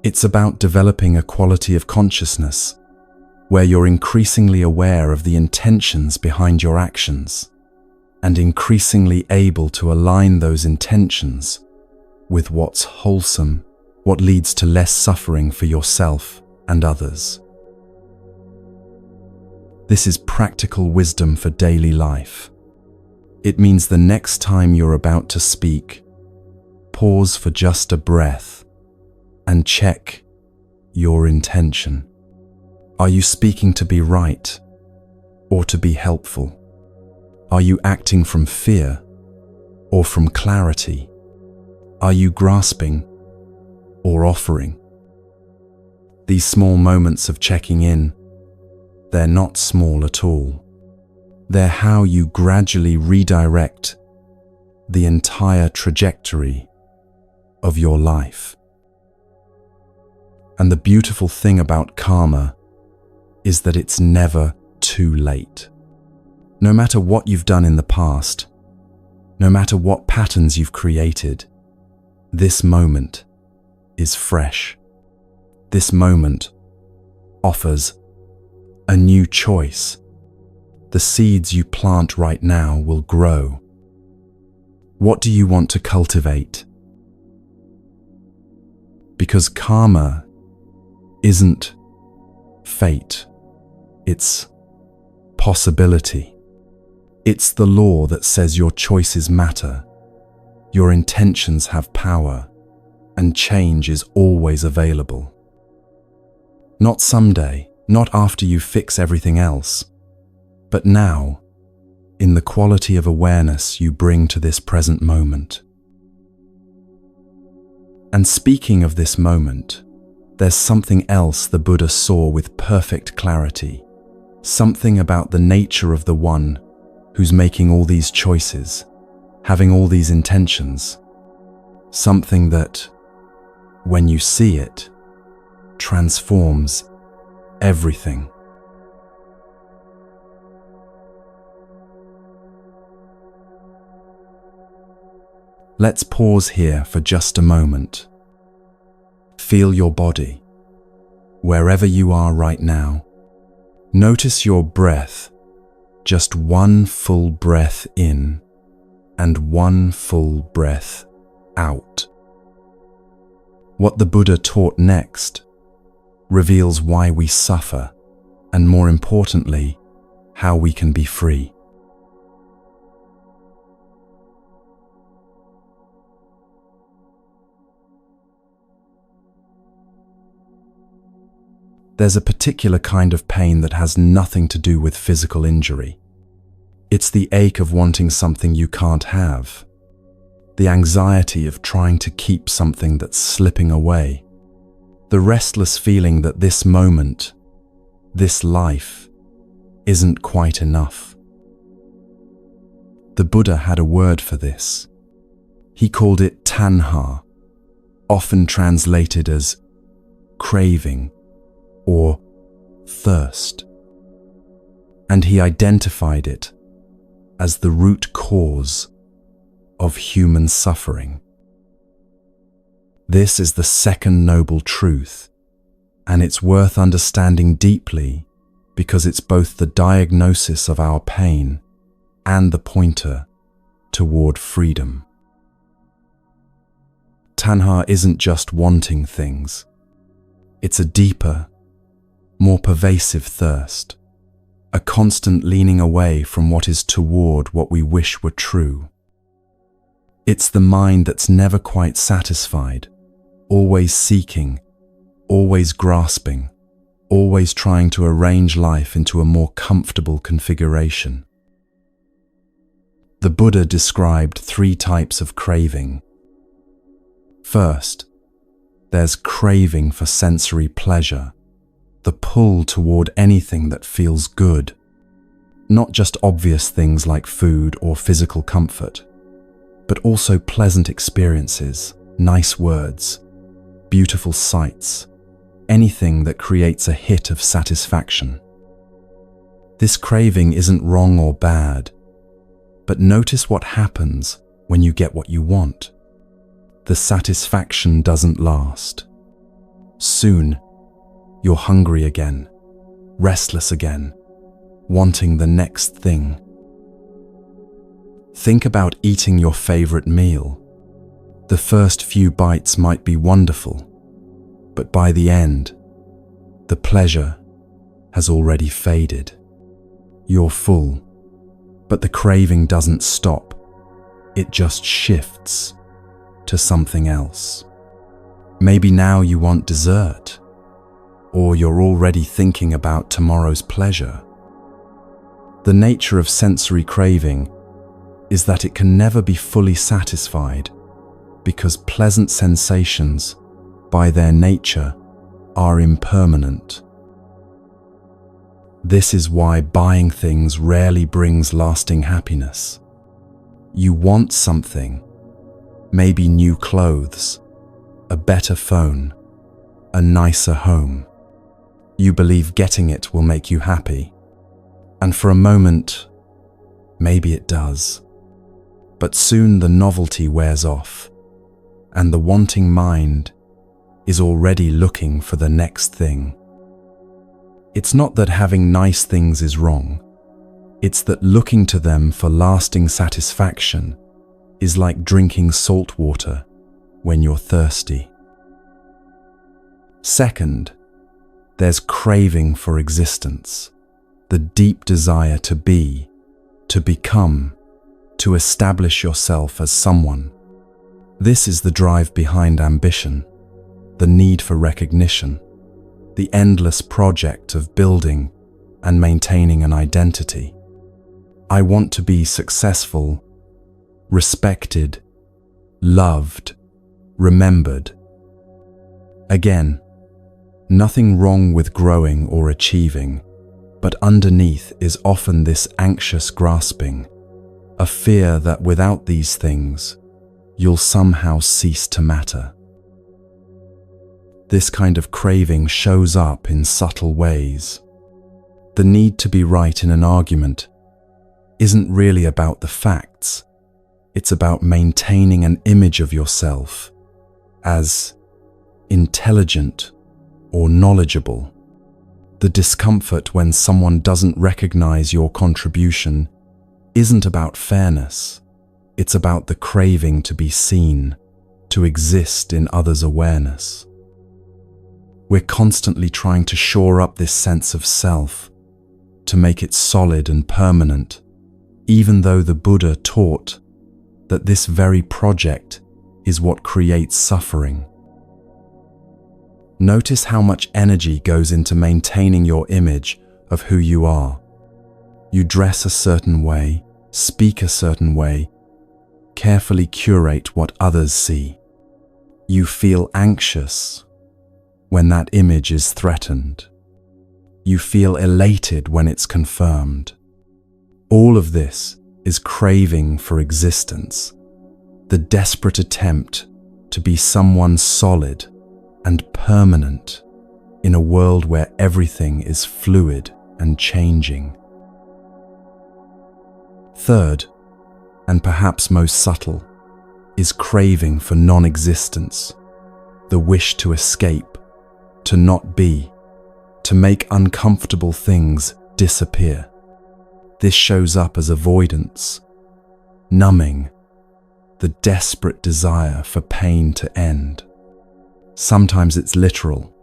It's about developing a quality of consciousness where you're increasingly aware of the intentions behind your actions and increasingly able to align those intentions with what's wholesome, what leads to less suffering for yourself and others. This is practical wisdom for daily life. It means the next time you're about to speak, pause for just a breath and check your intention. Are you speaking to be right or to be helpful? Are you acting from fear or from clarity? Are you grasping or offering? These small moments of checking in, they're not small at all. They're how you gradually redirect the entire trajectory of your life. And the beautiful thing about karma is that it's never too late. No matter what you've done in the past, no matter what patterns you've created, this moment is fresh. This moment offers a new choice. The seeds you plant right now will grow. What do you want to cultivate? Because karma isn't fate, it's possibility. It's the law that says your choices matter, your intentions have power, and change is always available. Not someday, not after you fix everything else, but now, in the quality of awareness you bring to this present moment. And speaking of this moment, there's something else the Buddha saw with perfect clarity, something about the nature of the one who's making all these choices, having all these intentions, something that, when you see it, transforms everything. Let's pause here for just a moment. Feel your body, wherever you are right now. Notice your breath, just one full breath in and one full breath out. What the Buddha taught next reveals why we suffer, and more importantly, how we can be free. There's a particular kind of pain that has nothing to do with physical injury. It's the ache of wanting something you can't have, the anxiety of trying to keep something that's slipping away, the restless feeling that this moment, this life, isn't quite enough. The Buddha had a word for this. He called it tanha, often translated as craving or thirst. And he identified it as the root cause of human suffering. This is the second noble truth, and it's worth understanding deeply because it's both the diagnosis of our pain and the pointer toward freedom. Tanha isn't just wanting things. It's a deeper, more pervasive thirst, a constant leaning away from what is toward what we wish were true. It's the mind that's never quite satisfied, always seeking, always grasping, always trying to arrange life into a more comfortable configuration. The Buddha described 3 types of craving. First, there's craving for sensory pleasure, the pull toward anything that feels good, not just obvious things like food or physical comfort, but also pleasant experiences, nice words, beautiful sights, anything that creates a hit of satisfaction. This craving isn't wrong or bad, but notice what happens when you get what you want. The satisfaction doesn't last. Soon, you're hungry again, restless again, wanting the next thing. Think about eating your favorite meal. The first few bites might be wonderful, but by the end, the pleasure has already faded. You're full, but the craving doesn't stop. It just shifts to something else. Maybe now you want dessert, or you're already thinking about tomorrow's pleasure. The nature of sensory craving is that it can never be fully satisfied because pleasant sensations, by their nature, are impermanent. This is why buying things rarely brings lasting happiness. You want something, maybe new clothes, a better phone, a nicer home. You believe getting it will make you happy. And for a moment, maybe it does. But soon the novelty wears off, and the wanting mind is already looking for the next thing. It's not that having nice things is wrong. It's that looking to them for lasting satisfaction is like drinking salt water when you're thirsty. Second, there's craving for existence, the deep desire to be, to become, to establish yourself as someone. This is the drive behind ambition, the need for recognition, the endless project of building and maintaining an identity. I want to be successful, respected, loved, remembered. Again, nothing wrong with growing or achieving, but underneath is often this anxious grasping, a fear that without these things, you'll somehow cease to matter. This kind of craving shows up in subtle ways. The need to be right in an argument isn't really about the facts. It's about maintaining an image of yourself as intelligent or knowledgeable. The discomfort when someone doesn't recognize your contribution isn't about fairness. It's about the craving to be seen, to exist in others' awareness. We're constantly trying to shore up this sense of self, to make it solid and permanent, even though the Buddha taught that this very project is what creates suffering. Notice how much energy goes into maintaining your image of who you are. You dress a certain way, speak a certain way, carefully curate what others see. You feel anxious when that image is threatened. You feel elated when it's confirmed. All of this is craving for existence, the desperate attempt to be someone solid and permanent in a world where everything is fluid and changing. Third, and perhaps most subtle, is craving for non-existence, the wish to escape, to not be, to make uncomfortable things disappear. This shows up as avoidance, numbing, the desperate desire for pain to end. Sometimes it's literal,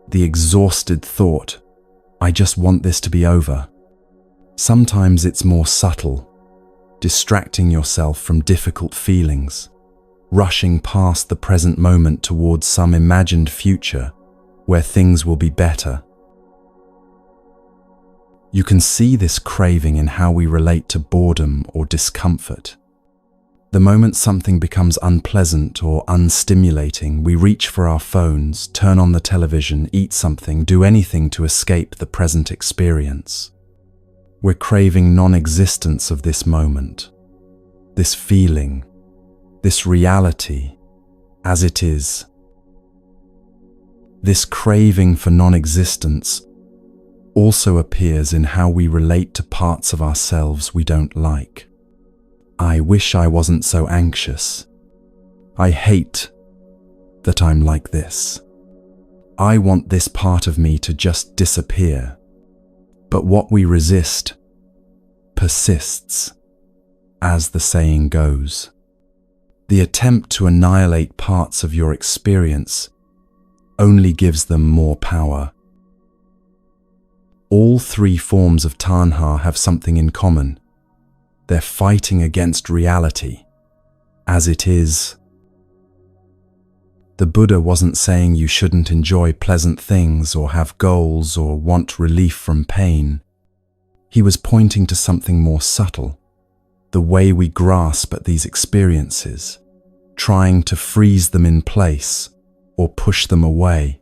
the exhausted thought, I just want this to be over. Sometimes it's more subtle, distracting yourself from difficult feelings, rushing past the present moment towards some imagined future where things will be better. You can see this craving in how we relate to boredom or discomfort. The moment something becomes unpleasant or unstimulating, we reach for our phones, turn on the television, eat something, do anything to escape the present experience. We're craving non-existence of this moment, this feeling, this reality as it is. This craving for non-existence also appears in how we relate to parts of ourselves we don't like. I wish I wasn't so anxious. I hate that I'm like this. I want this part of me to just disappear. But what we resist persists, as the saying goes. The attempt to annihilate parts of your experience only gives them more power. All three forms of tanha have something in common. They're fighting against reality, as it is. The Buddha wasn't saying you shouldn't enjoy pleasant things or have goals or want relief from pain. He was pointing to something more subtle, the way we grasp at these experiences, trying to freeze them in place or push them away,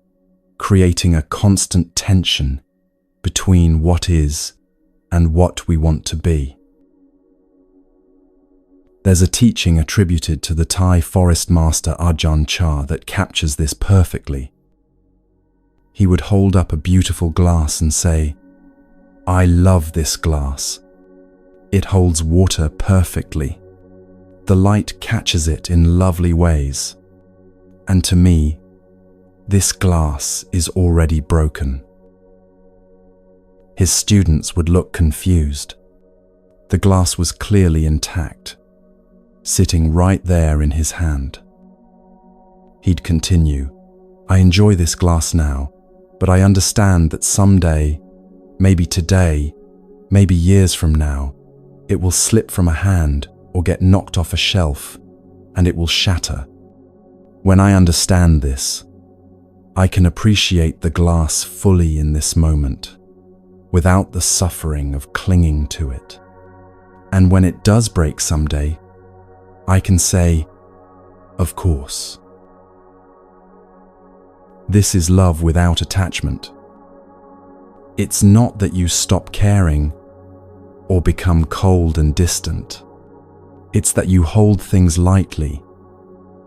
creating a constant tension between what is and what we want to be. There's a teaching attributed to the Thai forest master Ajahn Chah that captures this perfectly. He would hold up a beautiful glass and say, "I love this glass. It holds water perfectly. The light catches it in lovely ways. And to me, this glass is already broken." His students would look confused. The glass was clearly intact, sitting right there in his hand. He'd continue, "I enjoy this glass now, but I understand that someday, maybe today, maybe years from now, it will slip from a hand or get knocked off a shelf, and it will shatter. When I understand this, I can appreciate the glass fully in this moment, without the suffering of clinging to it. And when it does break someday, I can say, of course." This is love without attachment. It's not that you stop caring or become cold and distant. It's that you hold things lightly,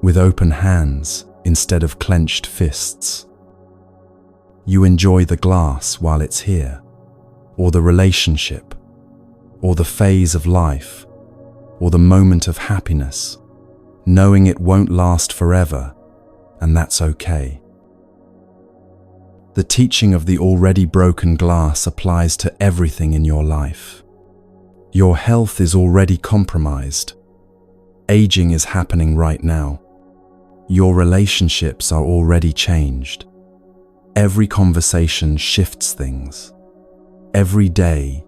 with open hands instead of clenched fists. You enjoy the glass while it's here, or the relationship, or the phase of life, or the moment of happiness, knowing it won't last forever, and that's okay. The teaching of the already broken glass applies to everything in your life. Your health is already compromised. Aging is happening right now. Your relationships are already changed. Every conversation shifts things. Every day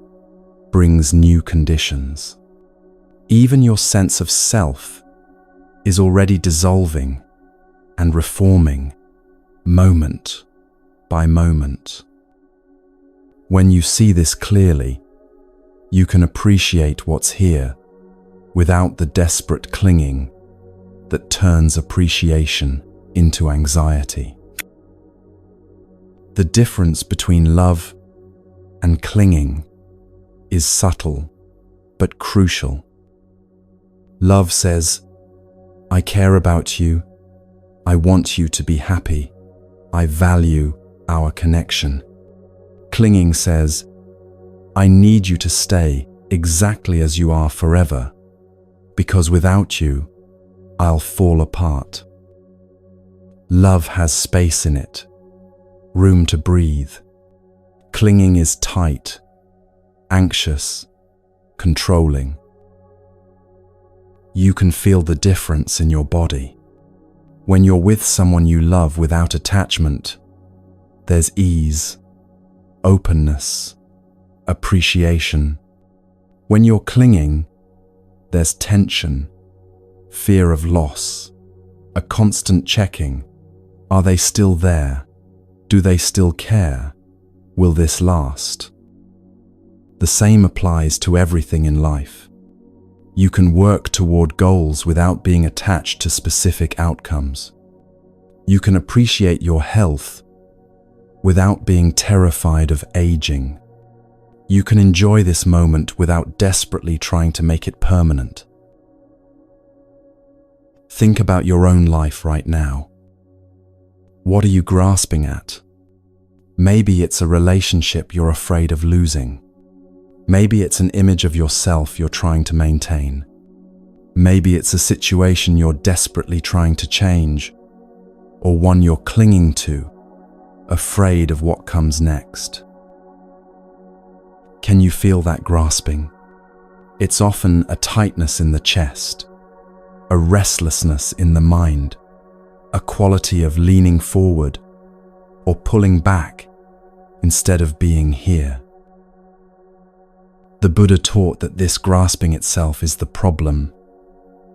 brings new conditions. Even your sense of self is already dissolving and reforming moment by moment. When you see this clearly, you can appreciate what's here without the desperate clinging that turns appreciation into anxiety. The difference between love and clinging is subtle but crucial. Love says, I care about you, I want you to be happy, I value our connection. Clinging says, I need you to stay exactly as you are forever, because without you, I'll fall apart. Love has space in it, room to breathe. Clinging is tight, anxious, controlling. You can feel the difference in your body. When you're with someone you love without attachment, there's ease, openness, appreciation. When you're clinging, there's tension, fear of loss, a constant checking. Are they still there? Do they still care? Will this last? The same applies to everything in life. You can work toward goals without being attached to specific outcomes. You can appreciate your health without being terrified of aging. You can enjoy this moment without desperately trying to make it permanent. Think about your own life right now. What are you grasping at? Maybe it's a relationship you're afraid of losing. Maybe it's an image of yourself you're trying to maintain. Maybe it's a situation you're desperately trying to change, or one you're clinging to, afraid of what comes next. Can you feel that grasping? It's often a tightness in the chest, a restlessness in the mind, a quality of leaning forward or pulling back instead of being here. The Buddha taught that this grasping itself is the problem,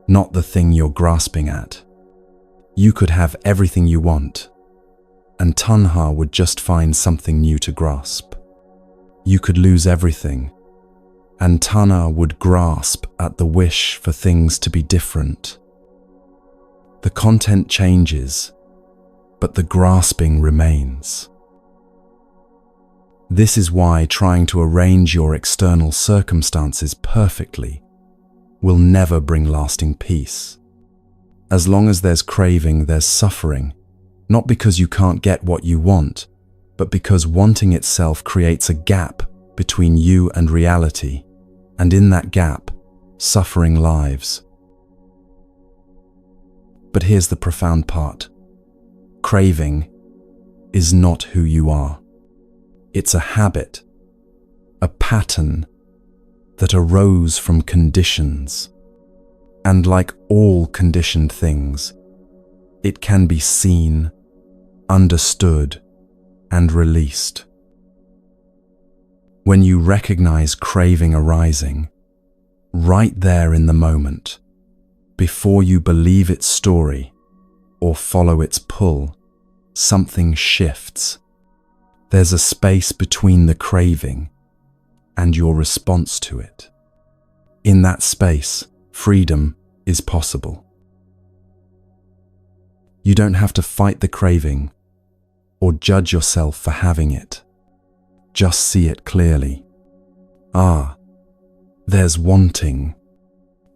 not the thing you're grasping at. You could have everything you want, and tanha would just find something new to grasp. You could lose everything, and tanha would grasp at the wish for things to be different. The content changes, but the grasping remains. This is why trying to arrange your external circumstances perfectly will never bring lasting peace. As long as there's craving, there's suffering, not because you can't get what you want, but because wanting itself creates a gap between you and reality, and in that gap, suffering lives. But here's the profound part. Craving is not who you are. It's a habit, a pattern that arose from conditions. And like all conditioned things, it can be seen, understood, and released. When you recognize craving arising, right there in the moment, before you believe its story or follow its pull, something shifts. There's a space between the craving and your response to it. In that space, freedom is possible. You don't have to fight the craving or judge yourself for having it. Just see it clearly. There's wanting.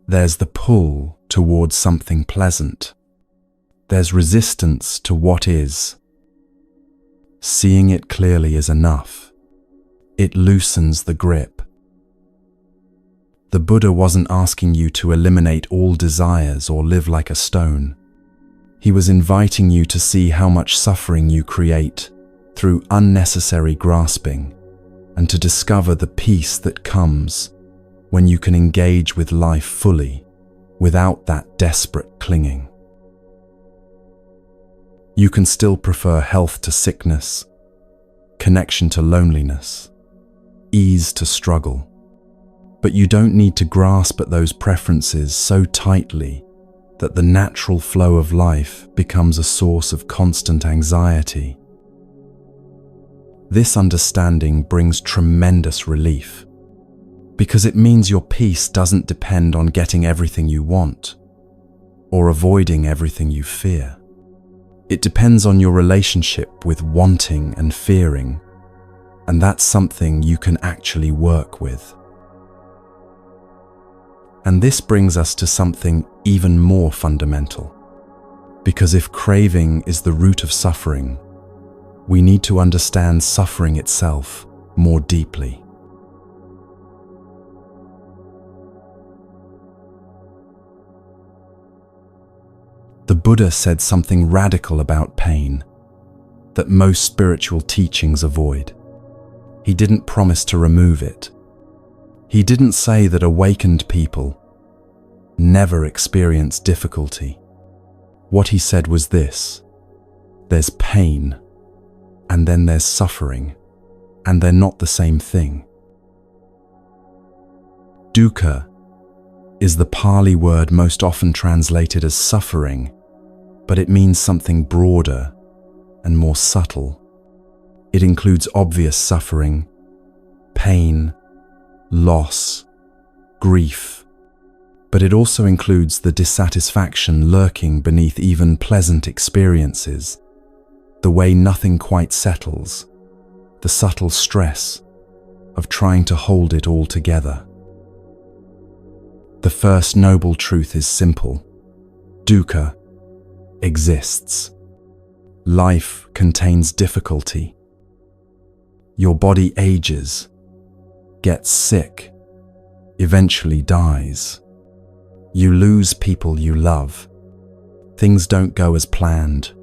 There's the pull towards something pleasant. There's resistance to what is. Seeing it clearly is enough. It loosens the grip. The Buddha wasn't asking you to eliminate all desires or live like a stone. He was inviting you to see how much suffering you create through unnecessary grasping, and to discover the peace that comes when you can engage with life fully without that desperate clinging. You can still prefer health to sickness, connection to loneliness, ease to struggle. But you don't need to grasp at those preferences so tightly that the natural flow of life becomes a source of constant anxiety. This understanding brings tremendous relief, because it means your peace doesn't depend on getting everything you want or avoiding everything you fear. It depends on your relationship with wanting and fearing, and that's something you can actually work with. And this brings us to something even more fundamental, because if craving is the root of suffering, we need to understand suffering itself more deeply. The Buddha said something radical about pain that most spiritual teachings avoid. He didn't promise to remove it. He didn't say that awakened people never experience difficulty. What he said was this: there's pain, and then there's suffering, and they're not the same thing. Dukkha is the Pali word most often translated as suffering, but it means something broader and more subtle. It includes obvious suffering, pain, loss, grief, but it also includes the dissatisfaction lurking beneath even pleasant experiences, the way nothing quite settles, the subtle stress of trying to hold it all together. The first noble truth is simple: dukkha exists. Life contains difficulty. Your body ages, gets sick, eventually dies. You lose people you love. Things don't go as planned.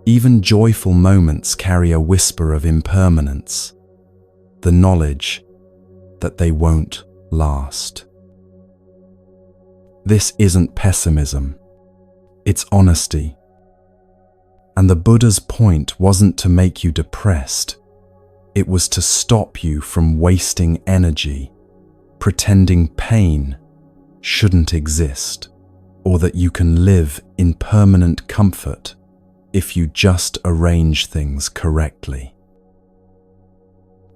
Even joyful moments carry a whisper of impermanence, the knowledge that they won't last. This isn't pessimism, it's honesty. And the Buddha's point wasn't to make you depressed. It was to stop you from wasting energy, pretending pain shouldn't exist, or that you can live in permanent comfort if you just arrange things correctly.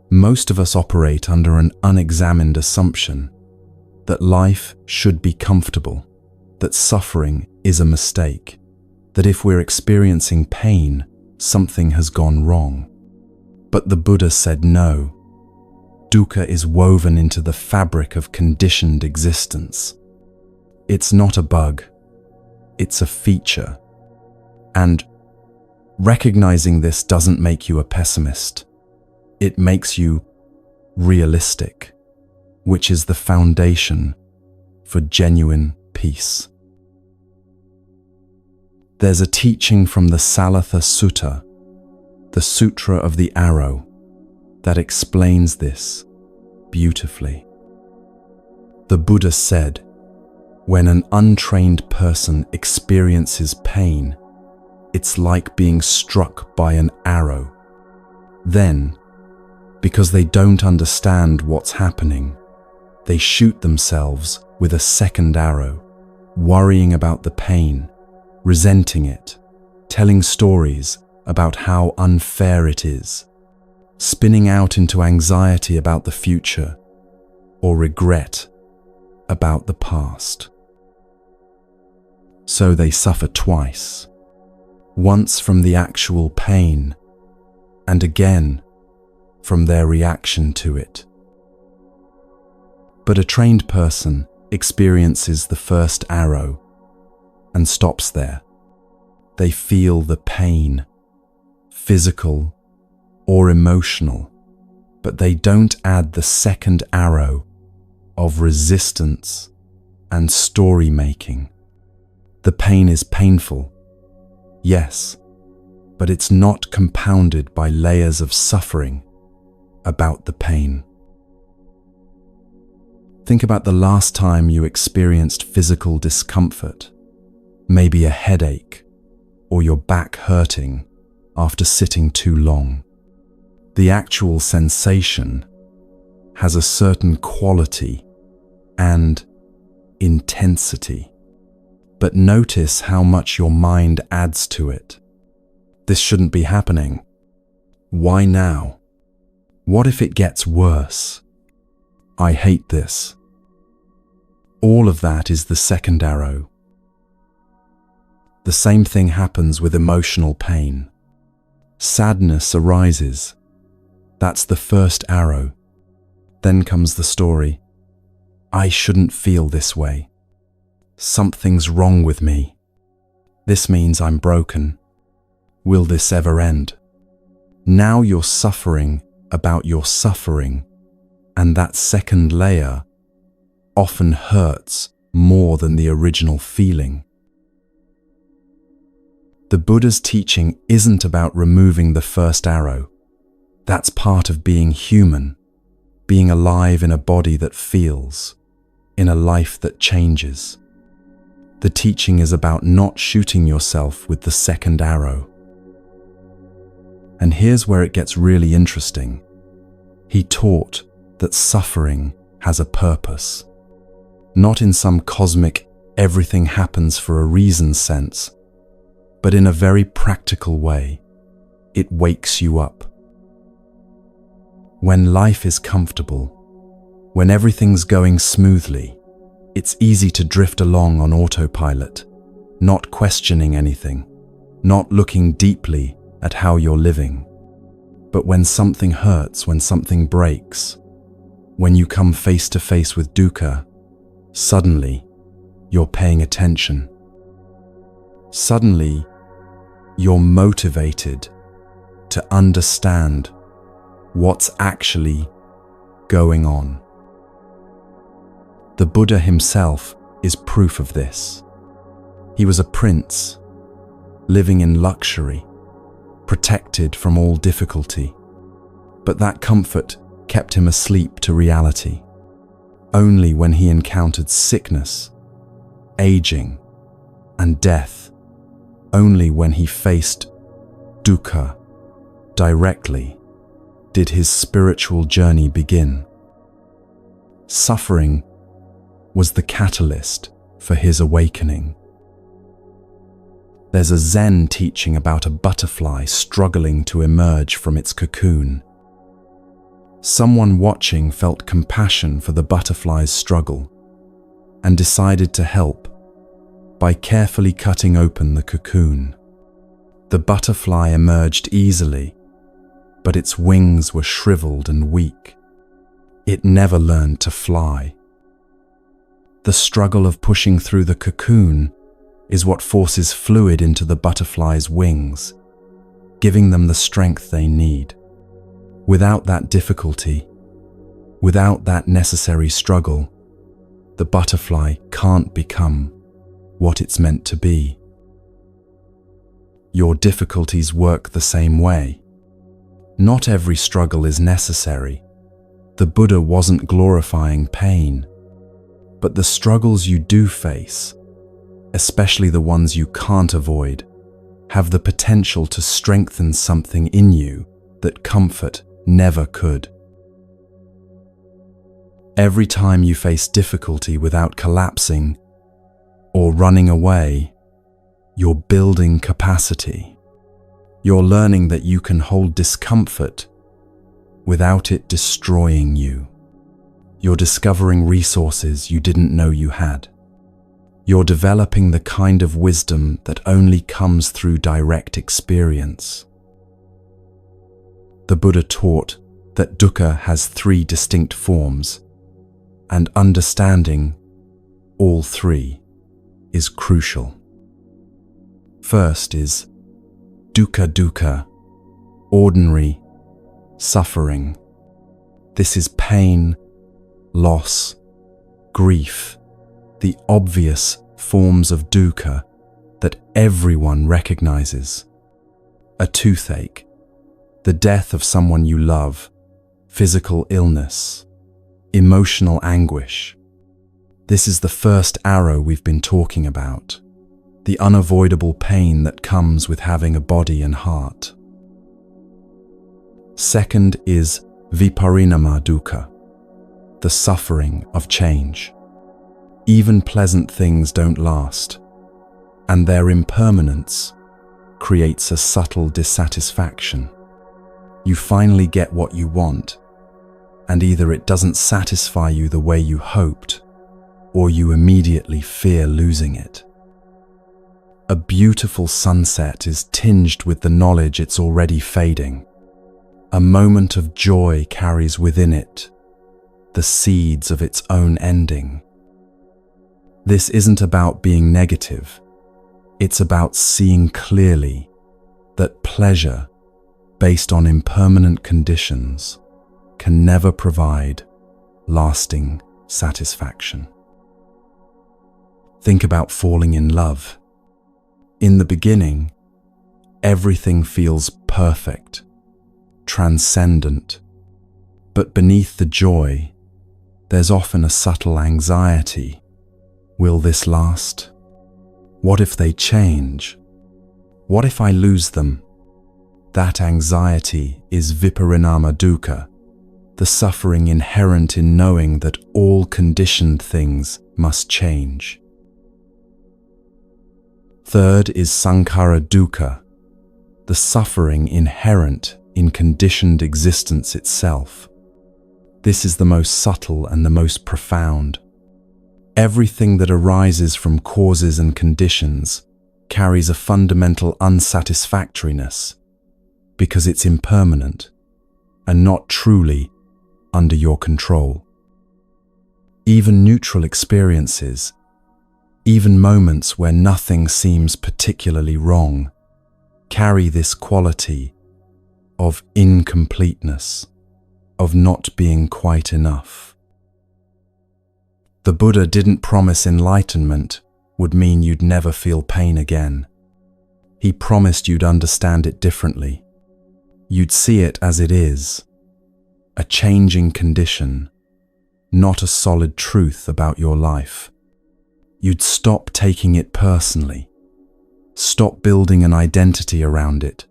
Most of us operate under an unexamined assumption that life should be comfortable, that suffering is a mistake, that if we're experiencing pain, something has gone wrong. But the Buddha said no. Dukkha is woven into the fabric of conditioned existence. It's not a bug, it's a feature. And recognizing this doesn't make you a pessimist. It makes you realistic, which is the foundation for genuine peace. There's a teaching from the Salatha Sutta, the Sutra of the Arrow, that explains this beautifully. The Buddha said, when an untrained person experiences pain, it's like being struck by an arrow. Then, because they don't understand what's happening, they shoot themselves with a second arrow, worrying about the pain, resenting it, telling stories about how unfair it is, spinning out into anxiety about the future, or regret about the past. So they suffer twice, once from the actual pain, and again from their reaction to it. But a trained person experiences the first arrow and stops there. They feel the pain, physical or emotional, but they don't add the second arrow of resistance and story making. The pain is painful, yes, but it's not compounded by layers of suffering about the pain. Think about the last time you experienced physical discomfort, maybe a headache or your back hurting after sitting too long. The actual sensation has a certain quality and intensity, but notice how much your mind adds to it. This shouldn't be happening. Why now? What if it gets worse? I hate this. All of that is the second arrow. The same thing happens with emotional pain. Sadness arises. That's the first arrow. Then comes the story. I shouldn't feel this way. Something's wrong with me. This means I'm broken. Will this ever end? Now you're suffering about your suffering, and that second layer often hurts more than the original feeling. The Buddha's teaching isn't about removing the first arrow. That's part of being human, being alive in a body that feels, in a life that changes. The teaching is about not shooting yourself with the second arrow. And here's where it gets really interesting. He taught that suffering has a purpose, not in some cosmic everything happens for a reason sense, but in a very practical way. It wakes you up. When life is comfortable, when everything's going smoothly, it's easy to drift along on autopilot, not questioning anything, not looking deeply at how you're living. But when something hurts, when something breaks, when you come face to face with dukkha, suddenly you're paying attention. Suddenly you're motivated to understand what's actually going on. The Buddha himself is proof of this. He was a prince, living in luxury, protected from all difficulty. But that comfort kept him asleep to reality. Only when he encountered sickness, aging, and death, only when he faced dukkha directly, did his spiritual journey begin. Suffering was the catalyst for his awakening. There's a Zen teaching about a butterfly struggling to emerge from its cocoon. Someone watching felt compassion for the butterfly's struggle and decided to help by carefully cutting open the cocoon. The butterfly emerged easily, but its wings were shriveled and weak. It never learned to fly. The struggle of pushing through the cocoon is what forces fluid into the butterfly's wings, giving them the strength they need. Without that difficulty, without that necessary struggle, the butterfly can't become what it's meant to be. Your difficulties work the same way. Not every struggle is necessary. The Buddha wasn't glorifying pain, but the struggles you do face, especially the ones you can't avoid, have the potential to strengthen something in you that comfort never could. Every time you face difficulty without collapsing or running away, you're building capacity. You're learning that you can hold discomfort without it destroying you. You're discovering resources you didn't know you had. You're developing the kind of wisdom that only comes through direct experience. The Buddha taught that dukkha has 3 distinct forms, and understanding all 3 is crucial. First is dukkha, ordinary suffering. This is pain, loss, grief, the obvious forms of dukkha that everyone recognizes. A toothache, the death of someone you love, physical illness, emotional anguish. This is the first arrow we've been talking about. the unavoidable pain that comes with having a body and heart. Second is viparinama dukkha, the suffering of change. Even pleasant things don't last, and their impermanence creates a subtle dissatisfaction. You finally get what you want, and either it doesn't satisfy you the way you hoped, or you immediately fear losing it. A beautiful sunset is tinged with the knowledge it's already fading. A moment of joy carries within it the seeds of its own ending. This isn't about being negative. It's about seeing clearly that pleasure based on impermanent conditions can never provide lasting satisfaction. Think about falling in love. In the beginning, everything feels perfect, transcendent, but beneath the joy, there's often a subtle anxiety. Will this last? What if they change? What if I lose them? That anxiety is viparinama dukkha, the suffering inherent in knowing that all conditioned things must change. Third is sankhara dukkha, the suffering inherent in conditioned existence itself. This is the most subtle and the most profound. Everything that arises from causes and conditions carries a fundamental unsatisfactoriness because it's impermanent and not truly under your control. Even neutral experiences, even moments where nothing seems particularly wrong, carry this quality of incompleteness, of not being quite enough. The Buddha didn't promise enlightenment would mean you'd never feel pain again. He promised you'd understand it differently. You'd see it as it is, a changing condition, not a solid truth about your life. You'd stop taking it personally, stop building an identity around it,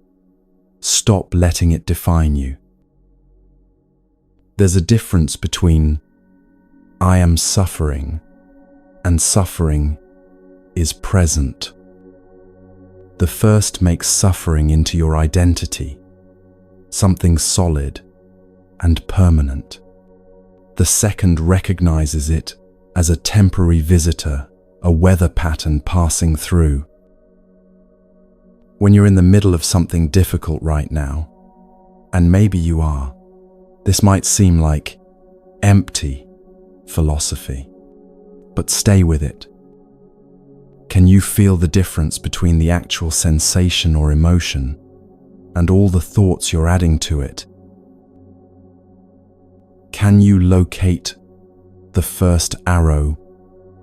stop letting it define you. There's a difference between I am suffering and suffering is present. The first makes suffering into your identity, something solid and permanent. The second recognizes it as a temporary visitor, a weather pattern passing through. When you're in the middle of something difficult right now, and maybe you are, this might seem like empty philosophy, but stay with it. Can you feel the difference between the actual sensation or emotion and all the thoughts you're adding to it? Can you locate the first arrow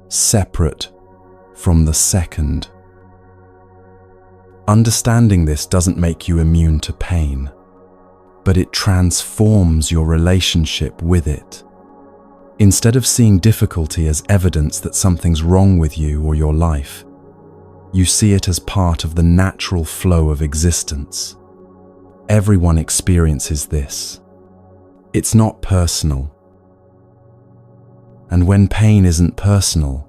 separate from the second? Understanding this doesn't make you immune to pain, but it transforms your relationship with it. Instead of seeing difficulty as evidence that something's wrong with you or your life, you see it as part of the natural flow of existence. Everyone experiences this. It's not personal. And when pain isn't personal,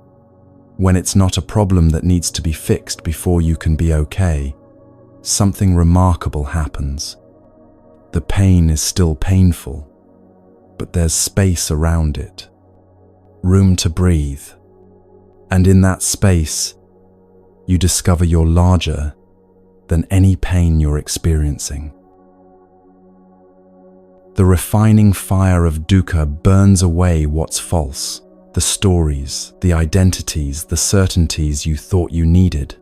when it's not a problem that needs to be fixed before you can be okay, something remarkable happens. The pain is still painful, but there's space around it, room to breathe. And in that space, you discover you're larger than any pain you're experiencing. The refining fire of dukkha burns away what's false, the stories, the identities, the certainties you thought you needed.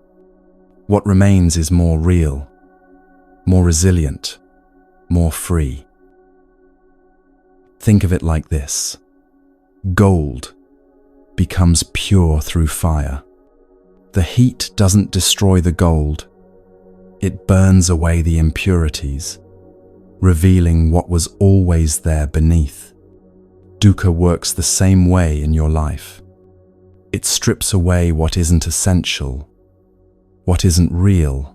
What remains is more real, more resilient, more free. Think of it like this. Gold becomes pure through fire. The heat doesn't destroy the gold. It burns away the impurities, revealing what was always there beneath. Dukkha works the same way in your life. It strips away what isn't essential, what isn't real,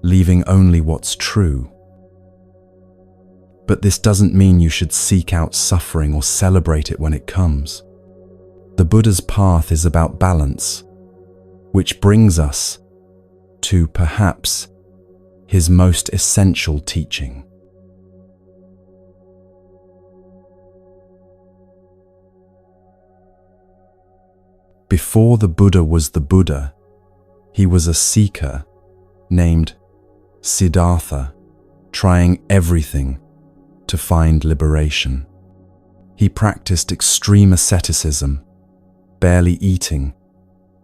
leaving only what's true. But this doesn't mean you should seek out suffering or celebrate it when it comes. The Buddha's path is about balance, which brings us to perhaps his most essential teaching. Before the Buddha was the Buddha, he was a seeker named Siddhartha, trying everything to find liberation. He practiced extreme asceticism, barely eating,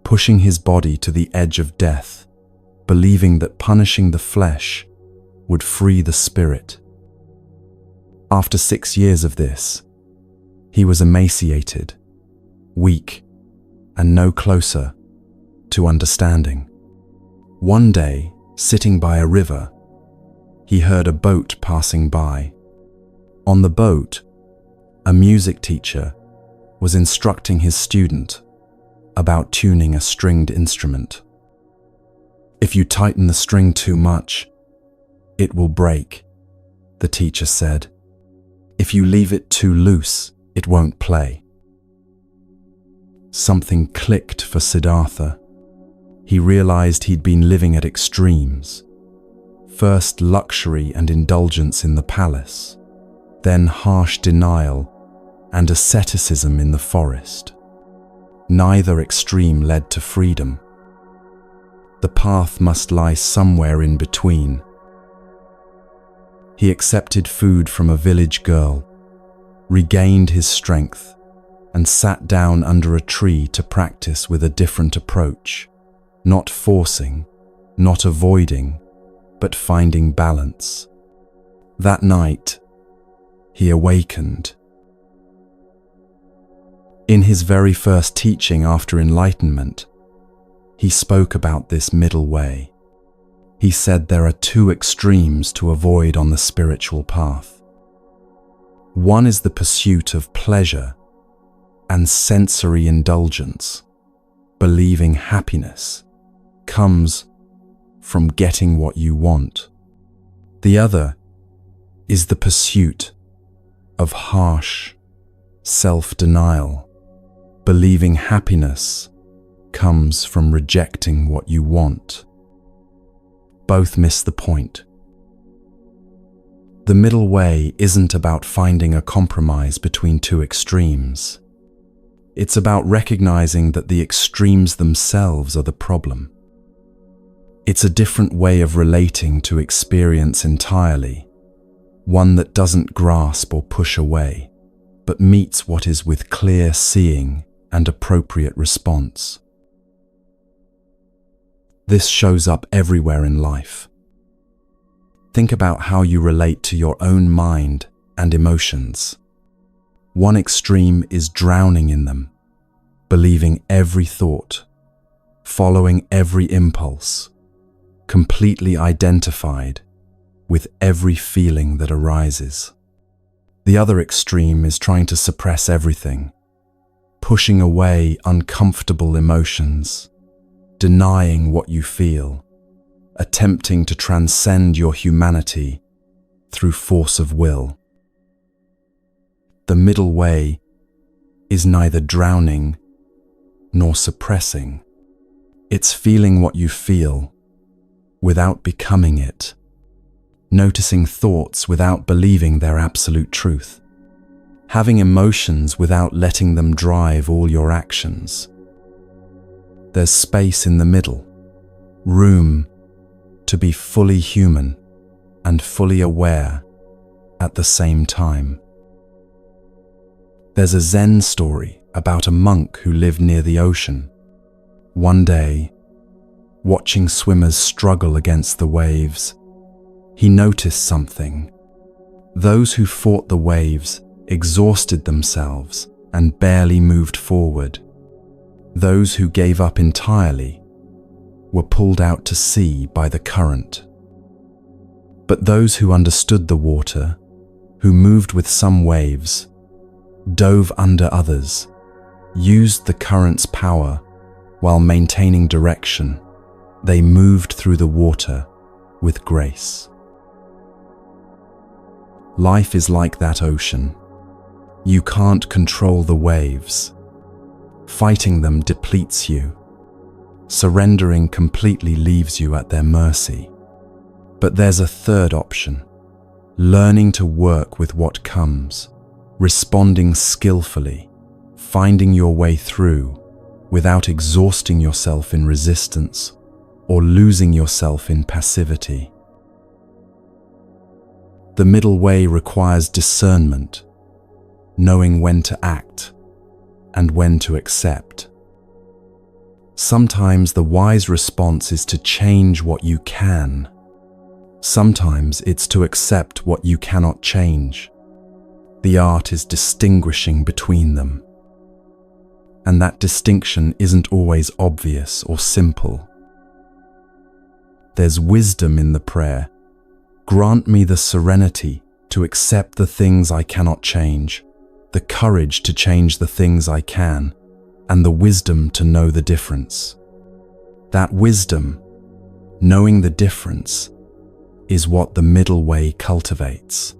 pushing his body to the edge of death, believing that punishing the flesh would free the spirit. After 6 years of this, he was emaciated, weak, and no closer to understanding. One day, sitting by a river, he heard a boat passing by. On the boat, a music teacher was instructing his student about tuning a stringed instrument. If you tighten the string too much, it will break, the teacher said. If you leave it too loose, it won't play. Something clicked for Siddhartha. He realized he'd been living at extremes. First luxury and indulgence in the palace, then harsh denial and asceticism in the forest. Neither extreme led to freedom. The path must lie somewhere in between. He accepted food from a village girl, regained his strength, and sat down under a tree to practice with a different approach, not forcing, not avoiding, but finding balance. That night, he awakened. In his very first teaching after enlightenment, he spoke about this middle way. He said there are 2 extremes to avoid on the spiritual path. One is the pursuit of pleasure and sensory indulgence, believing happiness comes from getting what you want. The other is the pursuit of harsh self-denial, believing happiness comes from rejecting what you want. Both miss the point. The middle way isn't about finding a compromise between 2 extremes. It's about recognizing that the extremes themselves are the problem. It's a different way of relating to experience entirely, one that doesn't grasp or push away, but meets what is with clear seeing and appropriate response. This shows up everywhere in life. Think about how you relate to your own mind and emotions. One extreme is drowning in them, believing every thought, following every impulse, completely identified with every feeling that arises. The other extreme is trying to suppress everything, pushing away uncomfortable emotions, denying what you feel, attempting to transcend your humanity through force of will. The middle way is neither drowning nor suppressing. It's feeling what you feel without becoming it, noticing thoughts without believing their absolute truth, having emotions without letting them drive all your actions. There's space in the middle, room to be fully human and fully aware at the same time. There's a Zen story about a monk who lived near the ocean. One day, watching swimmers struggle against the waves, he noticed something. Those who fought the waves exhausted themselves and barely moved forward. Those who gave up entirely were pulled out to sea by the current. But those who understood the water, who moved with some waves, dove under others, used the current's power while maintaining direction, They moved through the water with grace. Life is like that ocean. You can't control the waves. Fighting them depletes you. Surrendering completely leaves you at their mercy. But there's a third option: learning to work with what comes, responding skillfully, finding your way through without exhausting yourself in resistance or losing yourself in passivity. The middle way requires discernment, knowing when to act and when to accept. Sometimes the wise response is to change what you can. Sometimes it's to accept what you cannot change. The art is distinguishing between them. And that distinction isn't always obvious or simple. There's wisdom in the prayer. Grant me the serenity to accept the things I cannot change, the courage to change the things I can, and the wisdom to know the difference. That wisdom, knowing the difference, is what the middle way cultivates.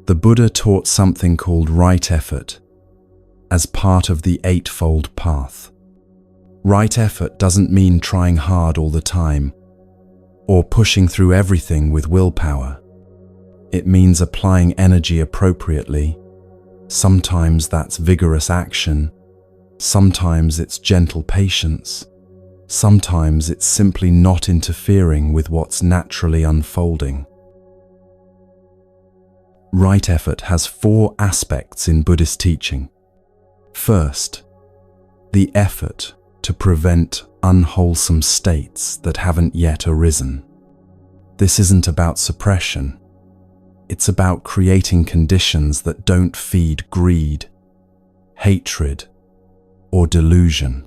The Buddha taught something called right effort as part of the Eightfold Path. Right effort doesn't mean trying hard all the time or pushing through everything with willpower. It means applying energy appropriately. Sometimes that's vigorous action. Sometimes it's gentle patience. Sometimes it's simply not interfering with what's naturally unfolding. Right effort has 4 aspects in Buddhist teaching. First, the effort to prevent unwholesome states that haven't yet arisen. This isn't about suppression. It's about creating conditions that don't feed greed, hatred, or delusion.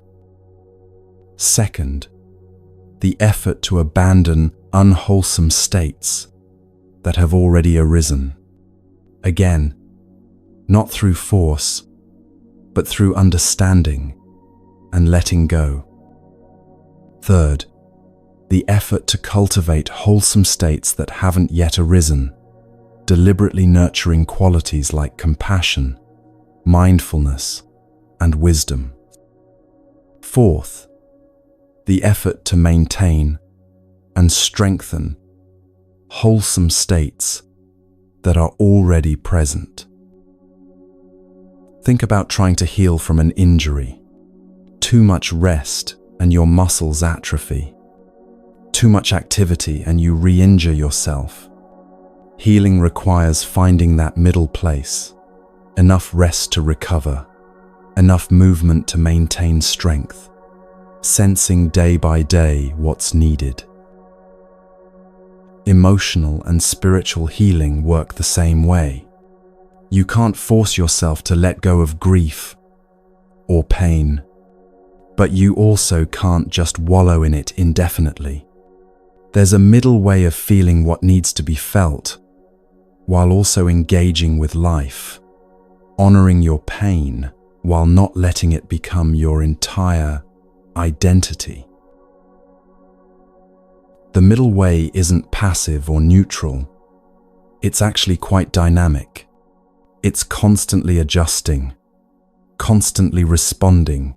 Second, the effort to abandon unwholesome states that have already arisen. Again, not through force, but through understanding and letting go. Third, the effort to cultivate wholesome states that haven't yet arisen, deliberately nurturing qualities like compassion, mindfulness, and wisdom. Fourth, the effort to maintain and strengthen wholesome states that are already present. Think about trying to heal from an injury. Too much rest and your muscles atrophy. Too much activity and you re-injure yourself. Healing requires finding that middle place. Enough rest to recover. Enough movement to maintain strength. Sensing day by day what's needed. Emotional and spiritual healing work the same way. You can't force yourself to let go of grief or pain, but you also can't just wallow in it indefinitely. There's a middle way of feeling what needs to be felt, while also engaging with life, honoring your pain while not letting it become your entire identity. The middle way isn't passive or neutral. It's actually quite dynamic. It's constantly adjusting, constantly responding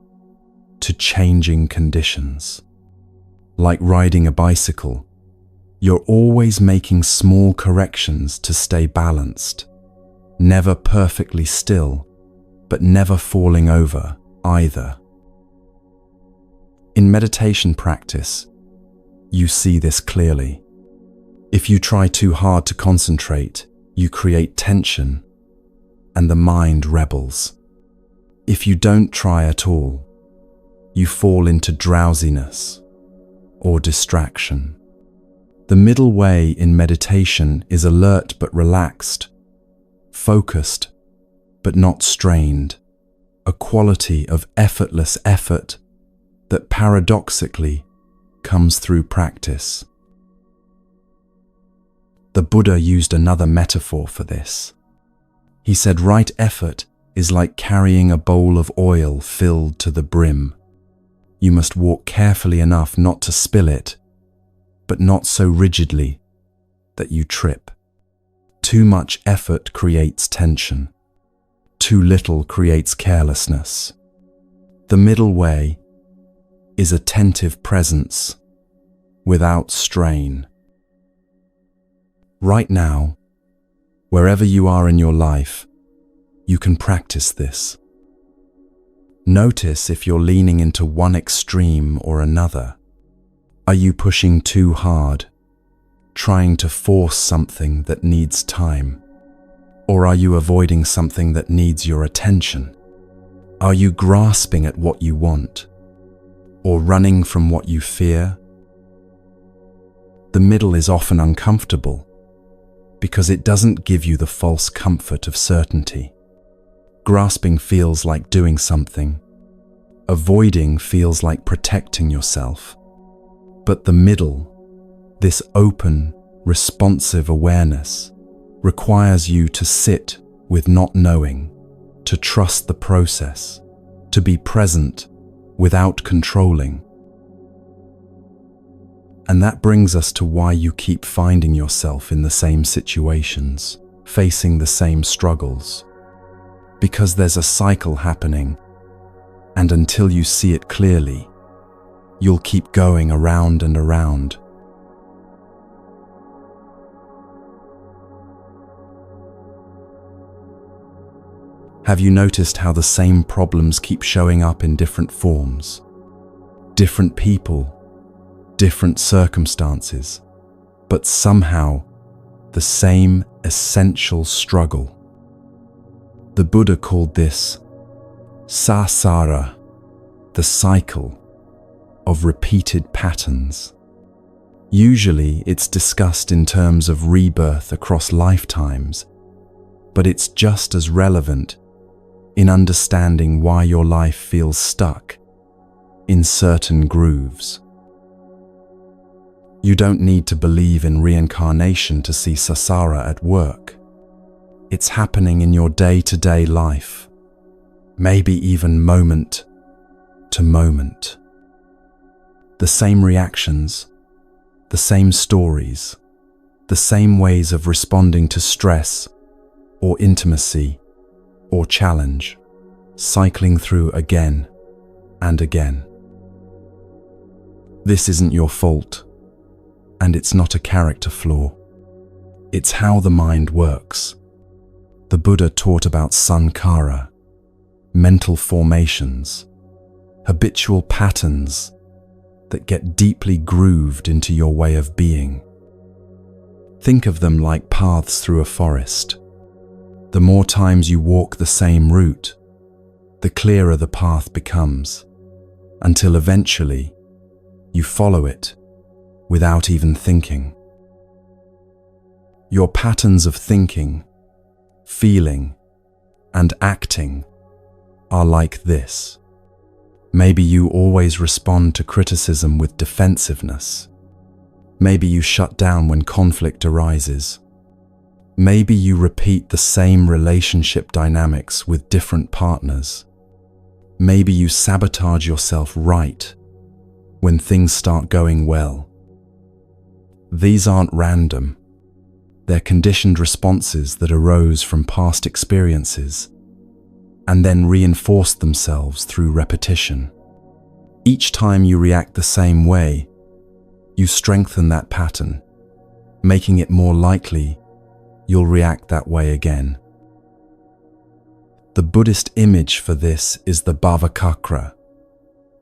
to changing conditions. Like riding a bicycle, you're always making small corrections to stay balanced, never perfectly still, but never falling over either. In meditation practice, you see this clearly. If you try too hard to concentrate, you create tension, and the mind rebels. If you don't try at all, you fall into drowsiness or distraction. The middle way in meditation is alert but relaxed, focused but not strained, a quality of effortless effort that paradoxically comes through practice. The Buddha used another metaphor for this. He said right effort is like carrying a bowl of oil filled to the brim. You must walk carefully enough not to spill it, but not so rigidly that you trip. Too much effort creates tension. Too little creates carelessness. The middle way is attentive presence without strain. Right now, wherever you are in your life, you can practice this. Notice if you're leaning into one extreme or another. Are you pushing too hard, trying to force something that needs time? Or are you avoiding something that needs your attention? Are you grasping at what you want, or running from what you fear? The middle is often uncomfortable because it doesn't give you the false comfort of certainty. Grasping feels like doing something. Avoiding feels like protecting yourself. But the middle, this open, responsive awareness, requires you to sit with not knowing, to trust the process, to be present without controlling. And that brings us to why you keep finding yourself in the same situations, facing the same struggles. Because there's a cycle happening, and until you see it clearly, you'll keep going around and around. Have you noticed how the same problems keep showing up in different forms? Different people, different circumstances, but somehow the same essential struggle. The Buddha called this samsara, the cycle of repeated patterns. Usually it's discussed in terms of rebirth across lifetimes, but it's just as relevant in understanding why your life feels stuck in certain grooves. You don't need to believe in reincarnation to see samsara at work. It's happening in your day-to-day life, maybe even moment to moment. The same reactions, the same stories, the same ways of responding to stress or intimacy or challenge, cycling through again and again. This isn't your fault, and it's not a character flaw. It's how the mind works. The Buddha taught about sankhara, mental formations, habitual patterns that get deeply grooved into your way of being. Think of them like paths through a forest. The more times you walk the same route, the clearer the path becomes, until eventually you follow it without even thinking. Your patterns of thinking, feeling, and acting are like this. Maybe you always respond to criticism with defensiveness. Maybe you shut down when conflict arises. Maybe you repeat the same relationship dynamics with different partners. Maybe you sabotage yourself right when things start going well. These aren't random. They're conditioned responses that arose from past experiences and then reinforced themselves through repetition. Each time you react the same way, you strengthen that pattern, making it more likely you'll react that way again. The Buddhist image for this is the bhavacakra,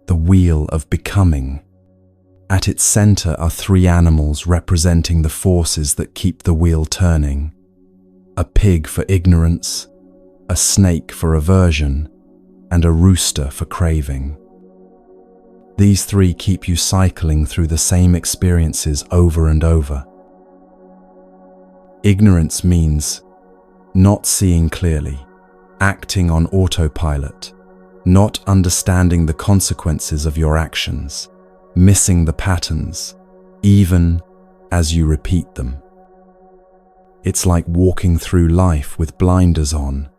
the wheel of becoming. At its center are three animals representing the forces that keep the wheel turning: a pig for ignorance, a snake for aversion, and a rooster for craving. These three keep you cycling through the same experiences over and over. Ignorance means not seeing clearly, acting on autopilot, not understanding the consequences of your actions, missing the patterns, even as you repeat them. It's like walking through life with blinders on,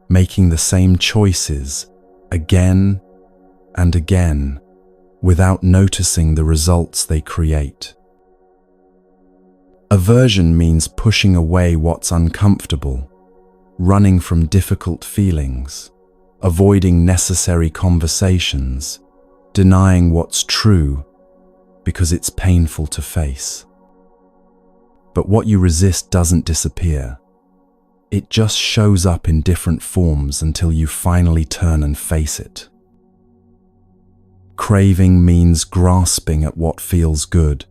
making the same choices again and again without noticing the results they create. Aversion means pushing away what's uncomfortable, running from difficult feelings, avoiding necessary conversations, denying what's true because it's painful to face. But what you resist doesn't disappear. It just shows up in different forms until you finally turn and face it. Craving means grasping at what feels good,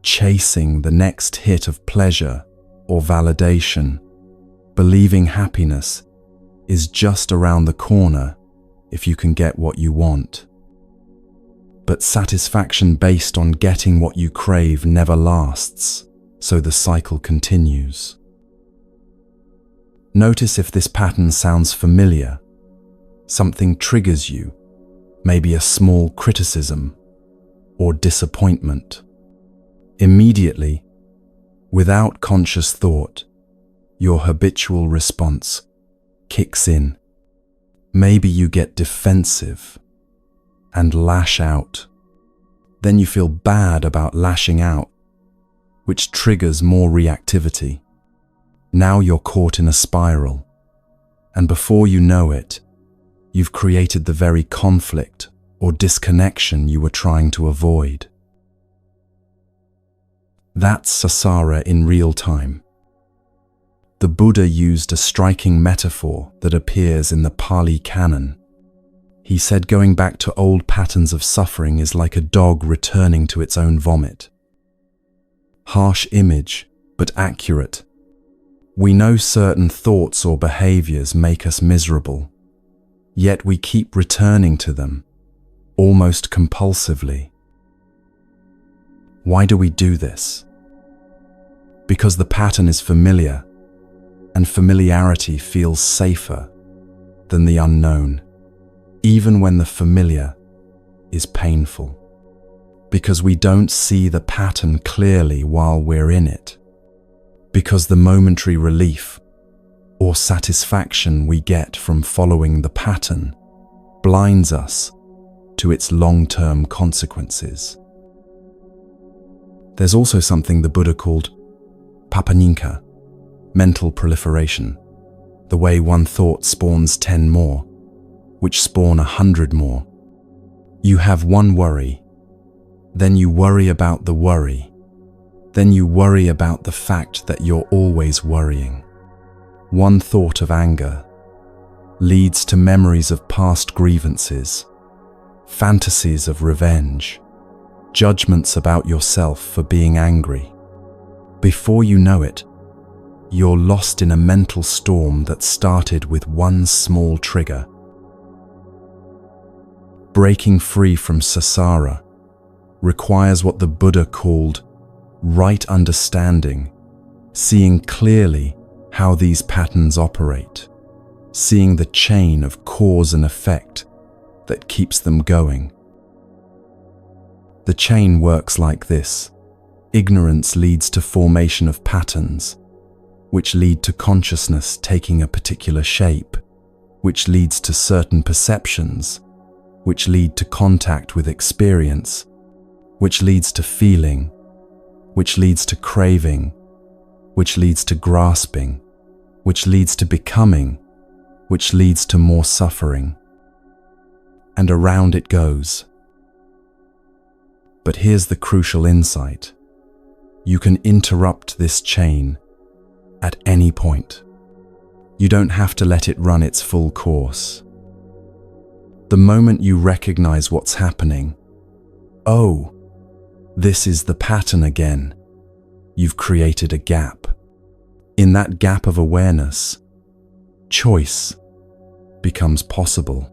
chasing the next hit of pleasure or validation, believing happiness is just around the corner if you can get what you want. But satisfaction based on getting what you crave never lasts, so the cycle continues. Notice if this pattern sounds familiar. Something triggers you, maybe a small criticism or disappointment. Immediately, without conscious thought, your habitual response kicks in. Maybe you get defensive and lash out. Then you feel bad about lashing out, which triggers more reactivity. Now you're caught in a spiral, and before you know it, you've created the very conflict or disconnection you were trying to avoid. That's samsara in real time. The Buddha used a striking metaphor that appears in the Pali Canon. He said going back to old patterns of suffering is like a dog returning to its own vomit. Harsh image, but accurate. We know certain thoughts or behaviors make us miserable, yet we keep returning to them, almost compulsively. Why do we do this? Because the pattern is familiar, and familiarity feels safer than the unknown, even when the familiar is painful. Because we don't see the pattern clearly while we're in it. Because the momentary relief or satisfaction we get from following the pattern blinds us to its long-term consequences. There's also something the Buddha called papaninka, mental proliferation, the way one thought spawns 10 more, which spawn 100 more. You have one worry, then you worry about the worry, then you worry about the fact that you're always worrying. One thought of anger leads to memories of past grievances, fantasies of revenge, judgments about yourself for being angry. Before you know it, you're lost in a mental storm that started with one small trigger. Breaking free from samsara requires what the Buddha called right understanding, seeing clearly how these patterns operate, seeing the chain of cause and effect that keeps them going. The chain works like this. Ignorance leads to formation of patterns, which lead to consciousness taking a particular shape, which leads to certain perceptions, which lead to contact with experience, which leads to feeling, which leads to craving, which leads to grasping, which leads to becoming, which leads to more suffering. And around it goes. But here's the crucial insight. You can interrupt this chain at any point. You don't have to let it run its full course. The moment you recognize what's happening, oh, this is the pattern again, you've created a gap. In that gap of awareness, choice becomes possible.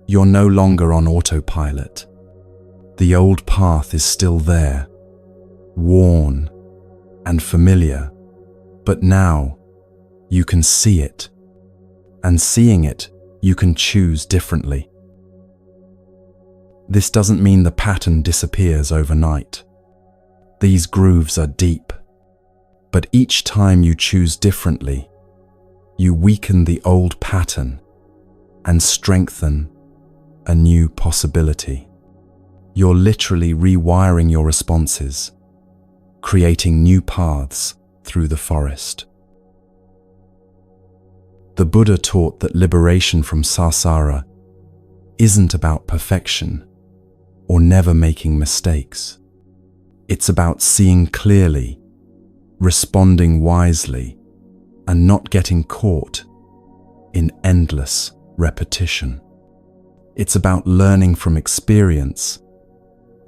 You're no longer on autopilot. The old path is still there, worn and familiar, but now you can see it, and seeing it, you can choose differently. This doesn't mean the pattern disappears overnight. These grooves are deep, but each time you choose differently, you weaken the old pattern and strengthen a new possibility. You're literally rewiring your responses, creating new paths through the forest. The Buddha taught that liberation from samsara isn't about perfection or never making mistakes. It's about seeing clearly, responding wisely, and not getting caught in endless repetition. It's about learning from experience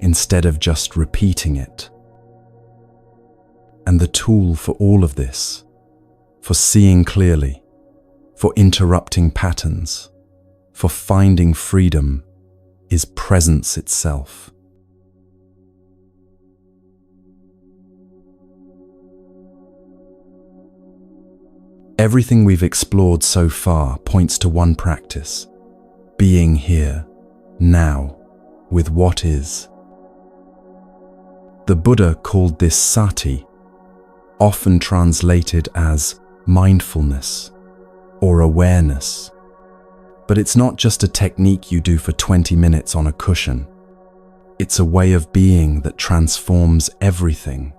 instead of just repeating it. And the tool for all of this, for seeing clearly, for interrupting patterns, for finding freedom, is presence itself. Everything we've explored so far points to one practice: being here, now, with what is. The Buddha called this sati, often translated as mindfulness or awareness. But it's not just a technique you do for 20 minutes on a cushion. It's a way of being that transforms everything.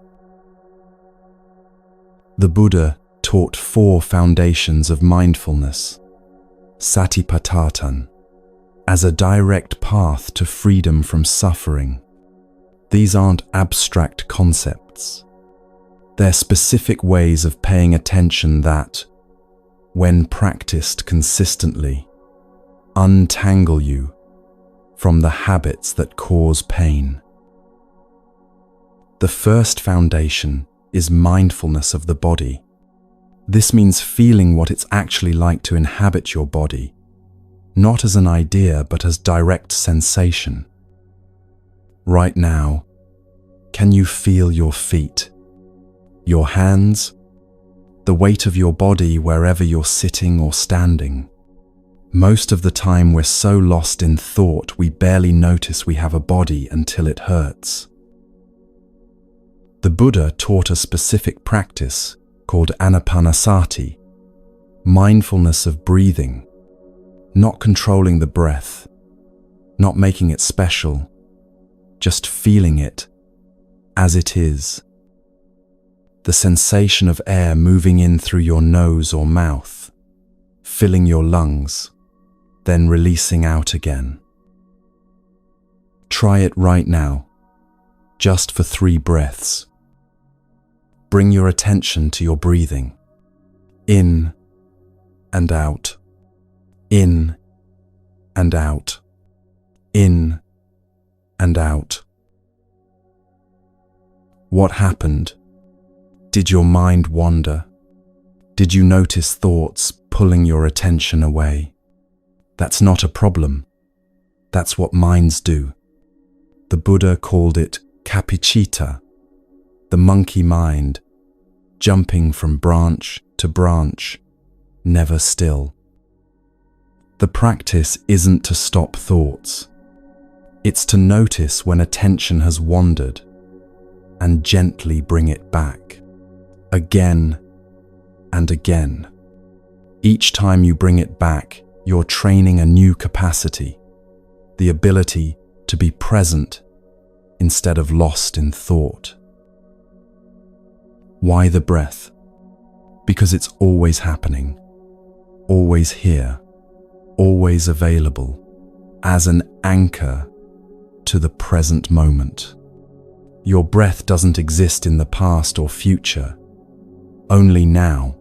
The Buddha taught 4 foundations of mindfulness, satipatthana, as a direct path to freedom from suffering. These aren't abstract concepts. They're specific ways of paying attention that, when practiced consistently, untangle you from the habits that cause pain. The first foundation is mindfulness of the body. This means feeling what it's actually like to inhabit your body, not as an idea but as direct sensation. Right now, can you feel your feet, your hands, the weight of your body wherever you're sitting or standing? Most of the time we're so lost in thought we barely notice we have a body until it hurts. The Buddha taught a specific practice called anapanasati, mindfulness of breathing, not controlling the breath, not making it special, just feeling it as it is. The sensation of air moving in through your nose or mouth, filling your lungs, then releasing out again. Try it right now, just for 3 breaths. Bring your attention to your breathing. In and out. In and out. In and out. What happened? Did your mind wander? Did you notice thoughts pulling your attention away? That's not a problem. That's what minds do. The Buddha called it capicita, the monkey mind, jumping from branch to branch, never still. The practice isn't to stop thoughts. It's to notice when attention has wandered and gently bring it back, again and again. Each time you bring it back, you're training a new capacity, the ability to be present instead of lost in thought. Why the breath? Because it's always happening, always here, always available, as an anchor to the present moment. Your breath doesn't exist in the past or future, only now.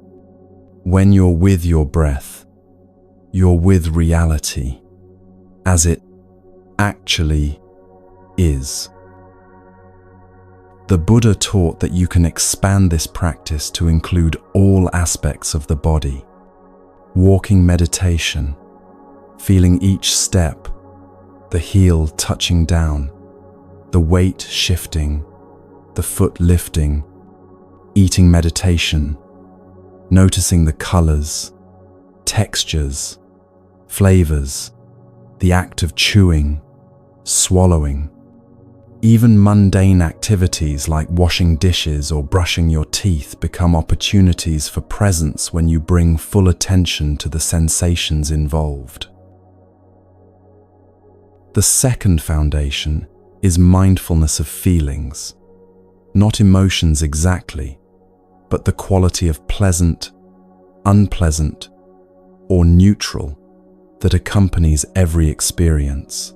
When you're with your breath, you're with reality, as it actually is. The Buddha taught that you can expand this practice to include all aspects of the body. Walking meditation, feeling each step, the heel touching down, the weight shifting, the foot lifting. Eating meditation, noticing the colors, textures, flavors, the act of chewing, swallowing. Even mundane activities like washing dishes or brushing your teeth become opportunities for presence when you bring full attention to the sensations involved. The second foundation is mindfulness of feelings, not emotions exactly, but the quality of pleasant, unpleasant, or neutral that accompanies every experience.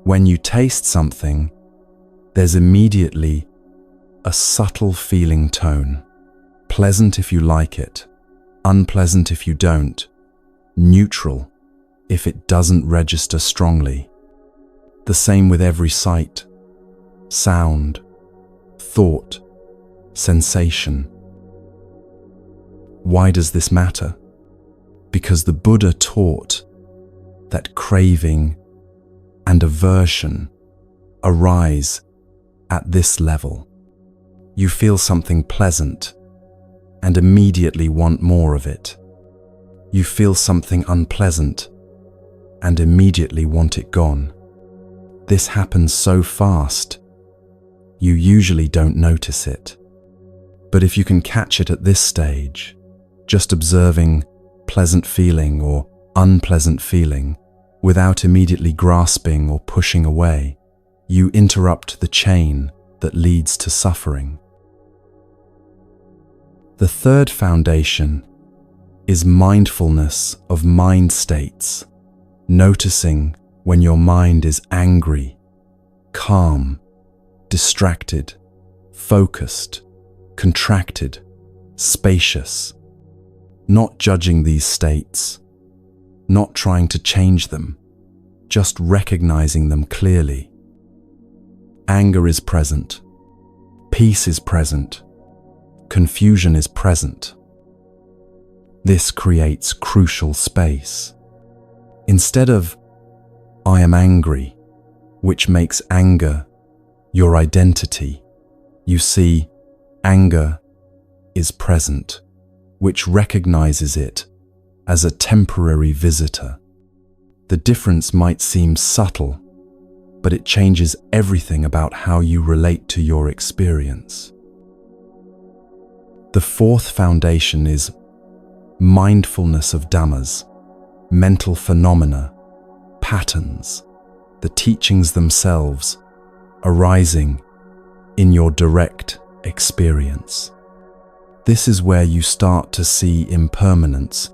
When you taste something, there's immediately a subtle feeling tone. Pleasant if you like it, unpleasant if you don't, neutral if it doesn't register strongly. The same with every sight, sound, thought, sensation. Why does this matter? Because the Buddha taught that craving and aversion arise at this level. You feel something pleasant and immediately want more of it. You feel something unpleasant and immediately want it gone. This happens so fast, you usually don't notice it. But if you can catch it at this stage, just observing pleasant feeling or unpleasant feeling without immediately grasping or pushing away, you interrupt the chain that leads to suffering. The third foundation is mindfulness of mind states, noticing when your mind is angry, calm, distracted, focused, contracted, spacious. Not judging these states, not trying to change them, just recognizing them clearly. Anger is present, peace is present, confusion is present. This creates crucial space. Instead of, I am angry, which makes anger your identity, you see, anger is present, which recognizes it as a temporary visitor. The difference might seem subtle, but it changes everything about how you relate to your experience. The fourth foundation is mindfulness of dhammas, mental phenomena, patterns, the teachings themselves arising in your direct experience. This is where you start to see impermanence,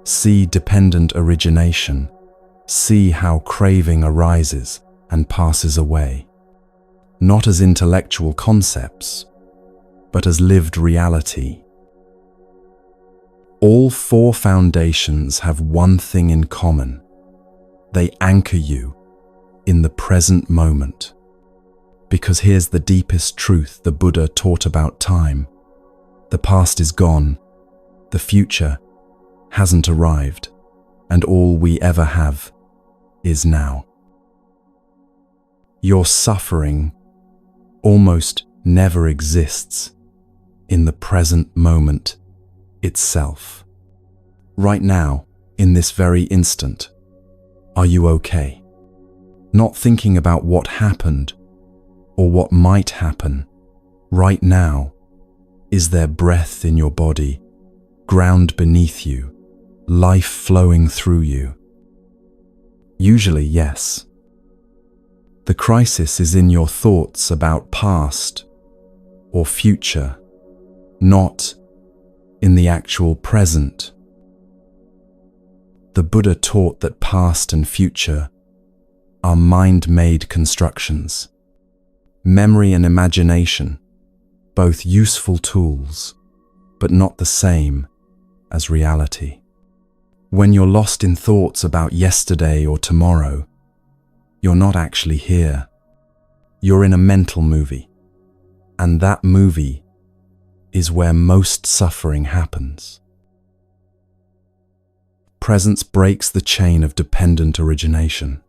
see dependent origination, see how craving arises and passes away, not as intellectual concepts, but as lived reality. All four foundations have one thing in common. They anchor you in the present moment. Because here's the deepest truth the Buddha taught about time. The past is gone, the future hasn't arrived, and all we ever have is now. Your suffering almost never exists in the present moment itself. Right now, in this very instant, are you okay? Not thinking about what happened or what might happen. Right now, is there breath in your body, ground beneath you, life flowing through you? Usually, yes. The crisis is in your thoughts about past or future, not in the actual present. The Buddha taught that past and future are mind-made constructions. Memory and imagination, both useful tools, but not the same as reality. When you're lost in thoughts about yesterday or tomorrow, you're not actually here. You're in a mental movie, and that movie is where most suffering happens. Presence breaks the chain of dependent origination.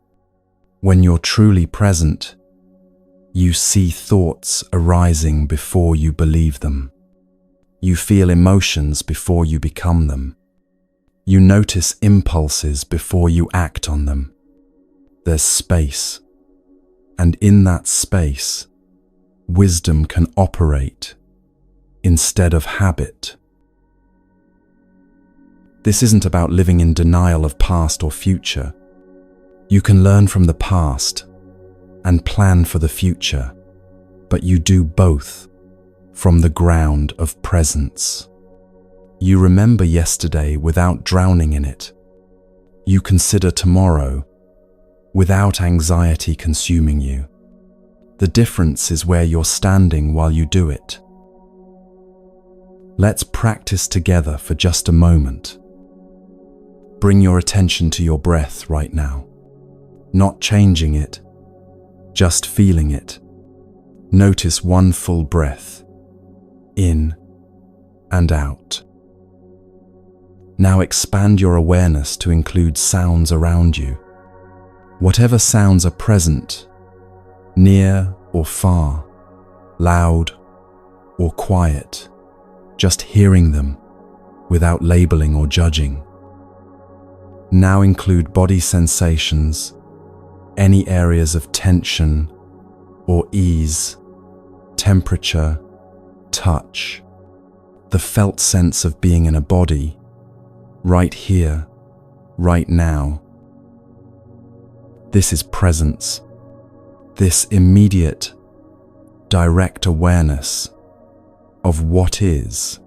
When you're truly present, you see thoughts arising before you believe them. You feel emotions before you become them. You notice impulses before you act on them. There's space, and in that space, wisdom can operate instead of habit. This isn't about living in denial of past or future. You can learn from the past, and plan for the future, but you do both from the ground of presence. You remember yesterday without drowning in it. You consider tomorrow without anxiety consuming you. The difference is where you're standing while you do it. Let's practice together for just a moment. Bring your attention to your breath right now. Not changing it, just feeling it. Notice one full breath, in and out. Now expand your awareness to include sounds around you. Whatever sounds are present, near or far, loud or quiet, just hearing them without labeling or judging. Now include body sensations, any areas of tension or ease, temperature, touch, the felt sense of being in a body, right here, right now. This is presence, this immediate, direct awareness of what is.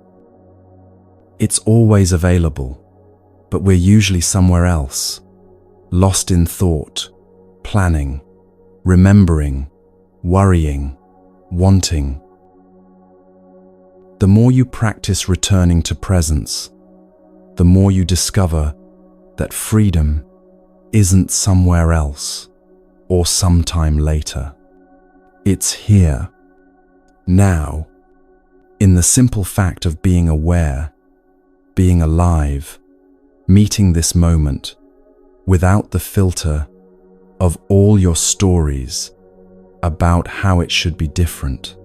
It's always available, but we're usually somewhere else, lost in thought, planning, remembering, worrying, wanting. The more you practice returning to presence, the more you discover that freedom isn't somewhere else or sometime later. It's here, now, in the simple fact of being aware, being alive, meeting this moment without the filter of all your stories about how it should be different.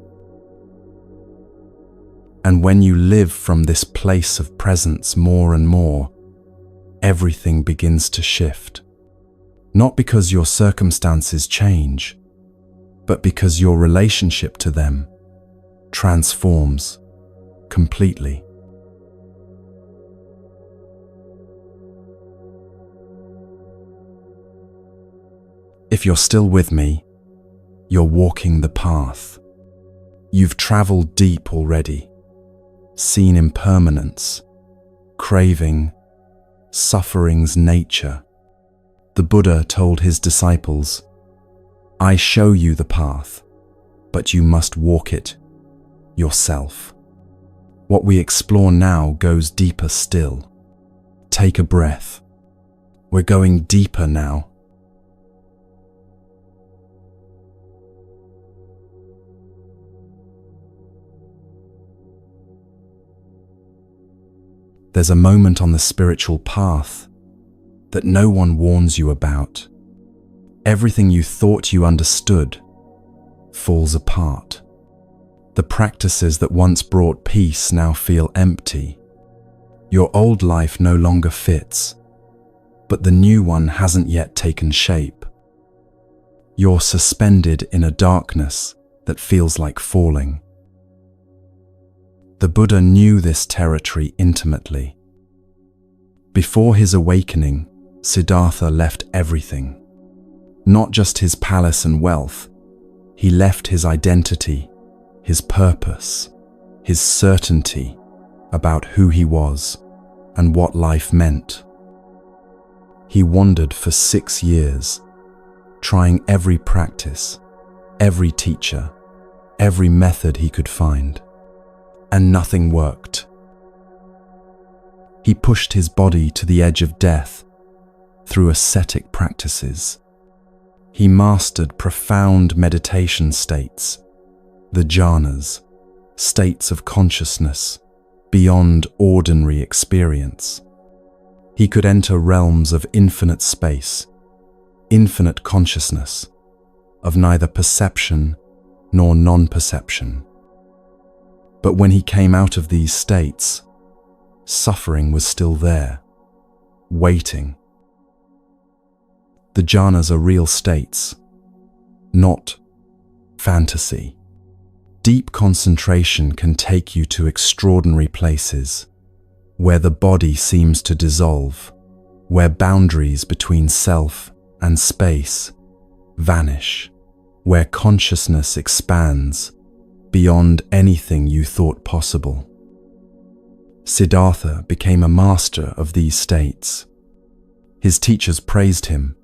And when you live from this place of presence more and more, everything begins to shift. Not because your circumstances change, but because your relationship to them transforms completely. If you're still with me, you're walking the path. You've traveled deep already, seen impermanence, craving, suffering's nature. The Buddha told his disciples, "I show you the path, but you must walk it yourself." What we explore now goes deeper still. Take a breath. We're going deeper now. There's a moment on the spiritual path that no one warns you about. Everything you thought you understood falls apart. The practices that once brought peace now feel empty. Your old life no longer fits, but the new one hasn't yet taken shape. You're suspended in a darkness that feels like falling. The Buddha knew this territory intimately. Before his awakening, Siddhartha left everything. Not just his palace and wealth, he left his identity, his purpose, his certainty about who he was and what life meant. He wandered for 6 years, trying every practice, every teacher, every method he could find. And nothing worked. He pushed his body to the edge of death through ascetic practices. He mastered profound meditation states, the jhanas, states of consciousness beyond ordinary experience. He could enter realms of infinite space, infinite consciousness, of neither perception nor non-perception. But when he came out of these states, suffering was still there, waiting. The jhanas are real states, not fantasy. Deep concentration can take you to extraordinary places, where the body seems to dissolve, where boundaries between self and space vanish, where consciousness expands beyond anything you thought possible. Siddhartha became a master of these states. His teachers praised him,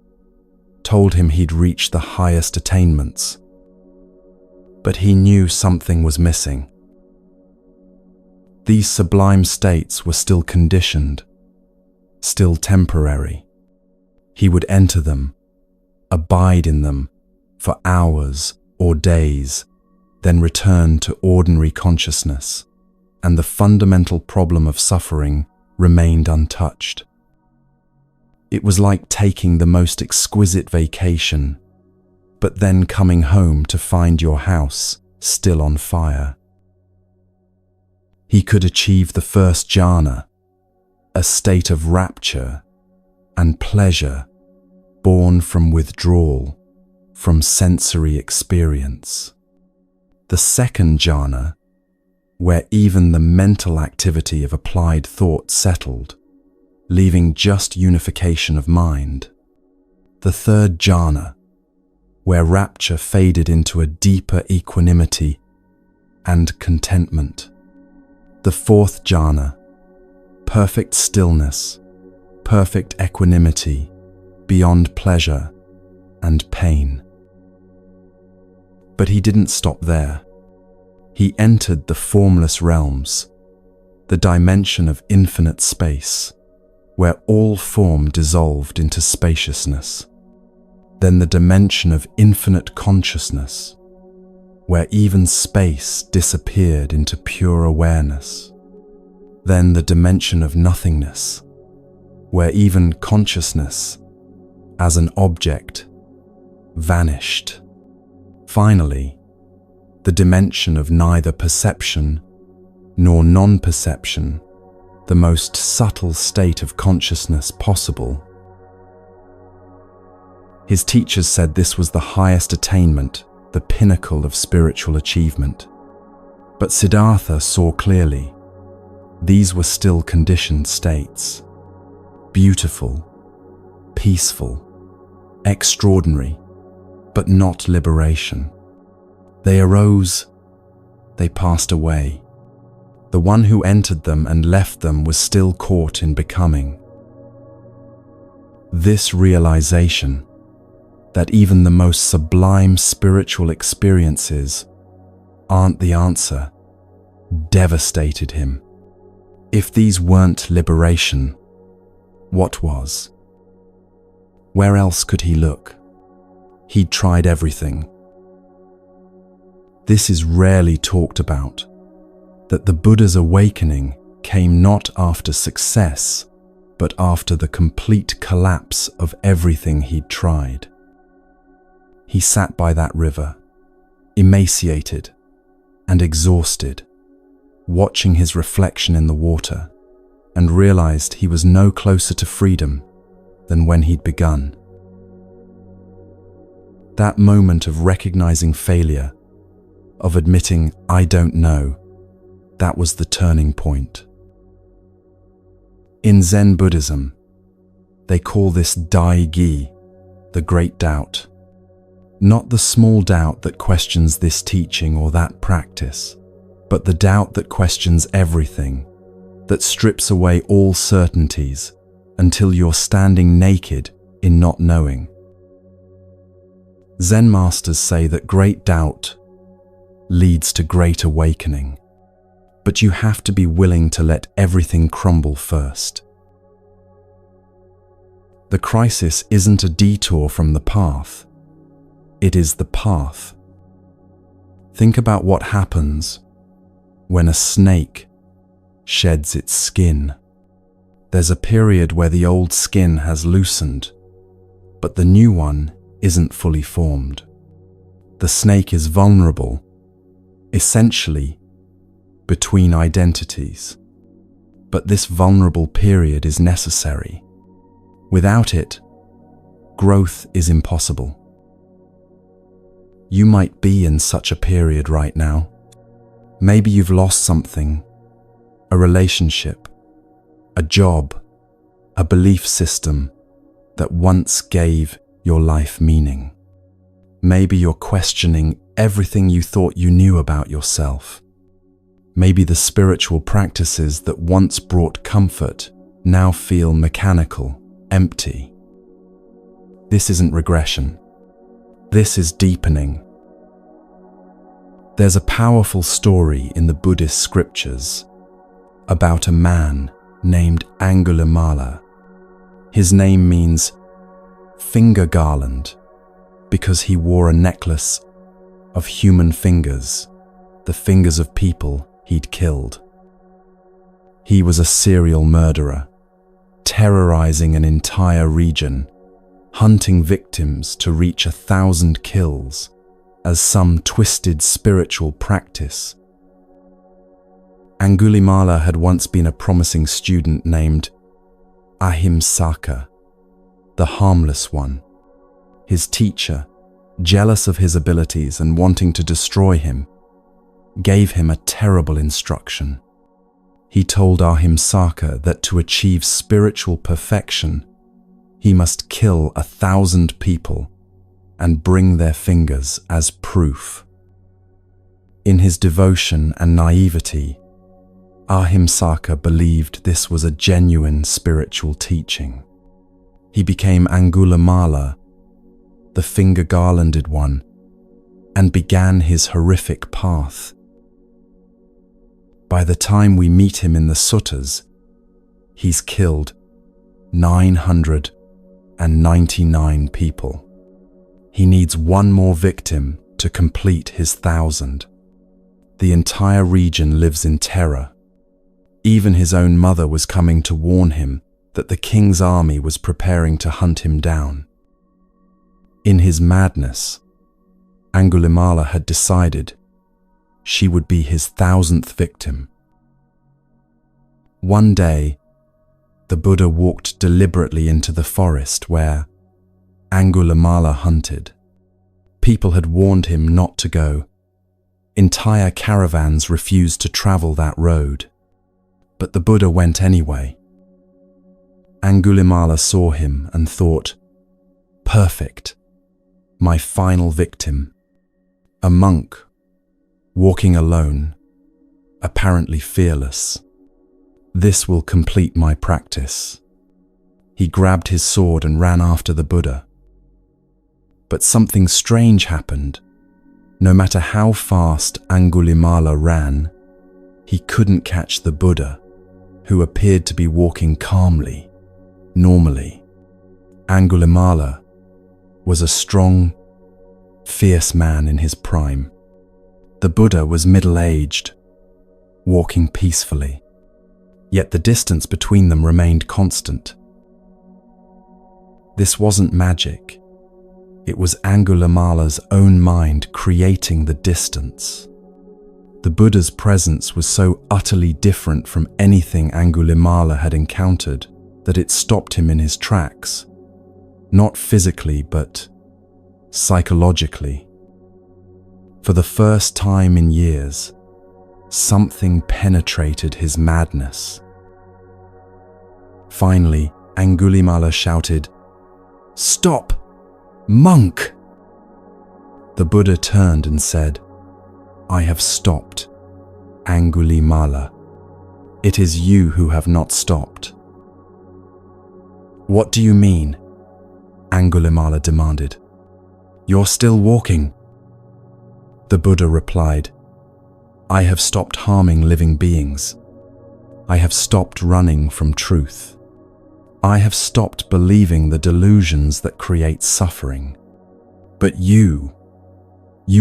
told him he'd reached the highest attainments. But he knew something was missing. These sublime states were still conditioned, still temporary. He would enter them, abide in them for hours or days, then return to ordinary consciousness, and the fundamental problem of suffering remained untouched. It was like taking the most exquisite vacation, but then coming home to find your house still on fire. He could achieve the first jhana, a state of rapture and pleasure born from withdrawal from sensory experience. The second jhana, where even the mental activity of applied thought settled, leaving just unification of mind. The third jhana, where rapture faded into a deeper equanimity and contentment. The fourth jhana, perfect stillness, perfect equanimity, beyond pleasure and pain. But he didn't stop there. He entered the formless realms, the dimension of infinite space, where all form dissolved into spaciousness. Then the dimension of infinite consciousness, where even space disappeared into pure awareness. Then the dimension of nothingness, where even consciousness, as an object, vanished. Finally, the dimension of neither perception nor non-perception, the most subtle state of consciousness possible. His teachers said this was the highest attainment, the pinnacle of spiritual achievement. But Siddhartha saw clearly, these were still conditioned states. Beautiful, peaceful, extraordinary, but not liberation. They arose, they passed away. The one who entered them and left them was still caught in becoming. This realization, that even the most sublime spiritual experiences aren't the answer, devastated him. If these weren't liberation, what was? Where else could he look? He'd tried everything. This is rarely talked about, that the Buddha's awakening came not after success, but after the complete collapse of everything he'd tried. He sat by that river, emaciated and exhausted, watching his reflection in the water, and realized he was no closer to freedom than when he'd begun. That moment of recognizing failure, of admitting, "I don't know," that was the turning point. In Zen Buddhism, they call this Dai-gi, the great doubt. Not the small doubt that questions this teaching or that practice, but the doubt that questions everything, that strips away all certainties until you're standing naked in not knowing. Zen masters say that great doubt leads to great awakening, but you have to be willing to let everything crumble first. The crisis isn't a detour from the path, it is the path. Think about what happens when a snake sheds its skin. There's a period where the old skin has loosened, but the new one isn't fully formed. The snake is vulnerable, essentially between identities. But this vulnerable period is necessary. Without it, growth is impossible. You might be in such a period right now. Maybe you've lost something, a relationship, a job, a belief system that once gave your life meaning. Maybe you're questioning everything you thought you knew about yourself. Maybe the spiritual practices that once brought comfort now feel mechanical, empty. This isn't regression. This is deepening. There's a powerful story in the Buddhist scriptures about a man named Angulimala. His name means finger garland because he wore a necklace of human fingers, the fingers of people he'd killed. He was a serial murderer, terrorizing an entire region, hunting victims to reach 1,000 kills as some twisted spiritual practice. Angulimala had once been a promising student named Ahimsaka, the harmless one. His teacher, jealous of his abilities and wanting to destroy him, gave him a terrible instruction. He told Ahimsaka that to achieve spiritual perfection, he must kill 1,000 people and bring their fingers as proof. In his devotion and naivety, Ahimsaka believed this was a genuine spiritual teaching. He became Angulimala, the finger-garlanded one, and began his horrific path. By the time we meet him in the suttas, he's killed 999 people. He needs one more victim to complete his 1,000. The entire region lives in terror. Even his own mother was coming to warn him that the king's army was preparing to hunt him down. In his madness, Angulimala had decided she would be his 1,000th victim. One day, the Buddha walked deliberately into the forest where Angulimala hunted. People had warned him not to go. Entire caravans refused to travel that road. But the Buddha went anyway. Angulimala saw him and thought, "Perfect, my final victim. A monk, walking alone, apparently fearless. This will complete my practice." He grabbed his sword and ran after the Buddha. But something strange happened. No matter how fast Angulimala ran, he couldn't catch the Buddha, who appeared to be walking calmly, normally. Angulimala was a strong, fierce man in his prime. The Buddha was middle-aged, walking peacefully, yet the distance between them remained constant. This wasn't magic. It was Angulimala's own mind creating the distance. The Buddha's presence was so utterly different from anything Angulimala had encountered that it stopped him in his tracks, not physically but psychologically. For the first time in years, something penetrated his madness. Finally, Angulimala shouted, "Stop, monk!" The Buddha turned and said, "I have stopped, Angulimala. It is you who have not stopped." "What do you mean?" Angulimala demanded. "You're still walking." The Buddha replied, "I have stopped harming living beings. I have stopped running from truth. I have stopped believing the delusions that create suffering. But you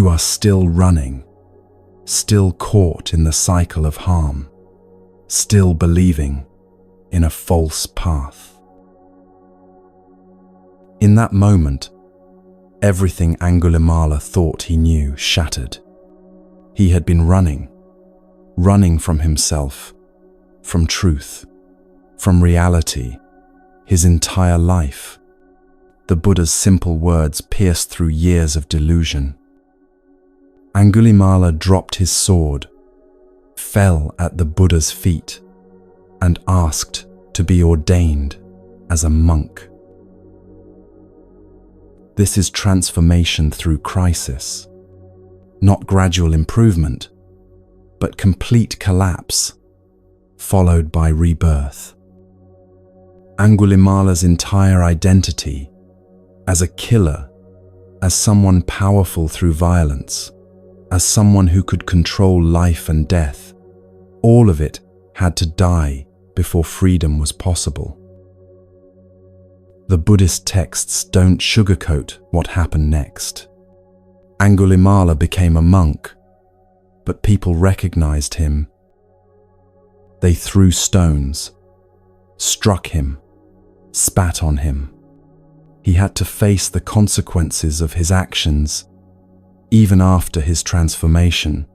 are still running, still caught in the cycle of harm, still believing in a false path." In that moment, everything Angulimala thought he knew shattered. He had been running from himself, from truth, from reality, his entire life. The Buddha's simple words pierced through years of delusion. Angulimala dropped his sword, fell at the Buddha's feet, and asked to be ordained as a monk. This is transformation through crisis. Not gradual improvement, but complete collapse, followed by rebirth. Angulimala's entire identity as a killer, as someone powerful through violence, as someone who could control life and death, all of it had to die before freedom was possible. The Buddhist texts don't sugarcoat what happened next. Angulimala became a monk, but people recognized him. They threw stones, struck him, spat on him. He had to face the consequences of his actions, even after his transformation.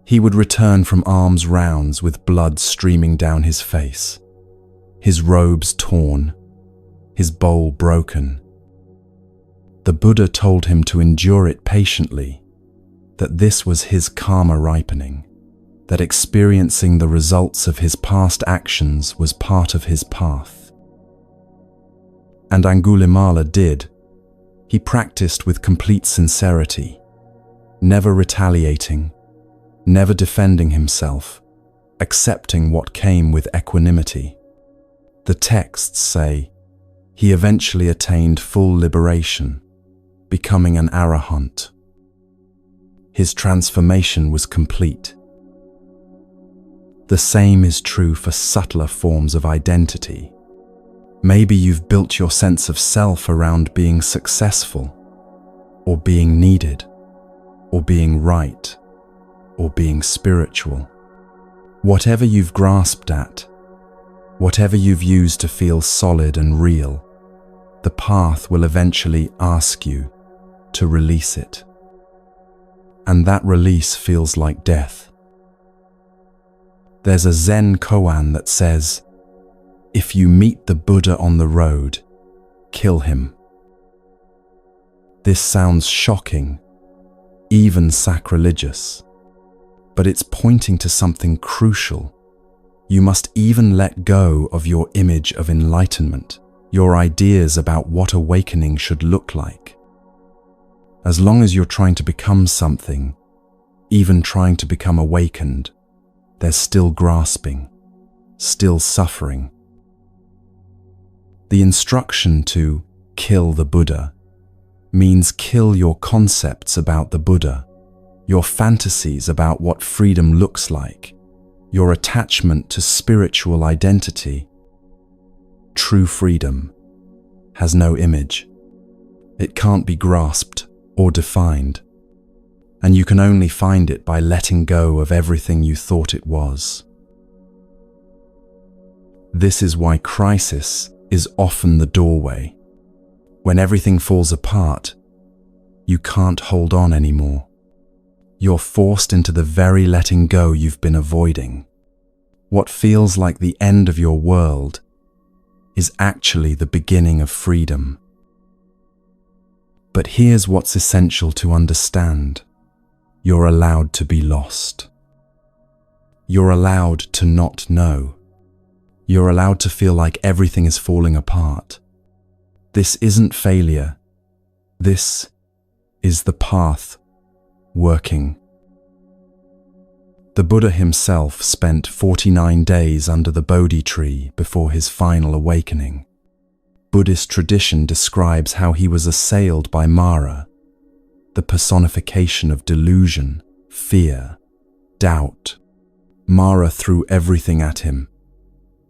He would return from alms rounds with blood streaming down his face, his robes torn, his bowl broken. The Buddha told him to endure it patiently, that this was his karma ripening, that experiencing the results of his past actions was part of his path. And Angulimala did. He practiced with complete sincerity, never retaliating, never defending himself, accepting what came with equanimity. The texts say he eventually attained full liberation, becoming an arahant. His transformation was complete. The same is true for subtler forms of identity. Maybe you've built your sense of self around being successful, or being needed, or being right, or being spiritual. Whatever you've grasped at, whatever you've used to feel solid and real, the path will eventually ask you to release it. And that release feels like death. There's a Zen koan that says, "If you meet the Buddha on the road, kill him." This sounds shocking, even sacrilegious, but it's pointing to something crucial. You must even let go of your image of enlightenment, your ideas about what awakening should look like. As long as you're trying to become something, even trying to become awakened, there's still grasping, still suffering. The instruction to kill the Buddha means kill your concepts about the Buddha, your fantasies about what freedom looks like, your attachment to spiritual identity. True freedom has no image. It can't be grasped or defined, and you can only find it by letting go of everything you thought it was. This is why crisis is often the doorway. When everything falls apart, you can't hold on anymore. You're forced into the very letting go you've been avoiding. What feels like the end of your world is actually the beginning of freedom. But here's what's essential to understand. You're allowed to be lost. You're allowed to not know. You're allowed to feel like everything is falling apart. This isn't failure. This is the path working. The Buddha himself spent 49 days under the Bodhi tree before his final awakening. Buddhist tradition describes how he was assailed by Mara, the personification of delusion, fear, doubt. Mara threw everything at him: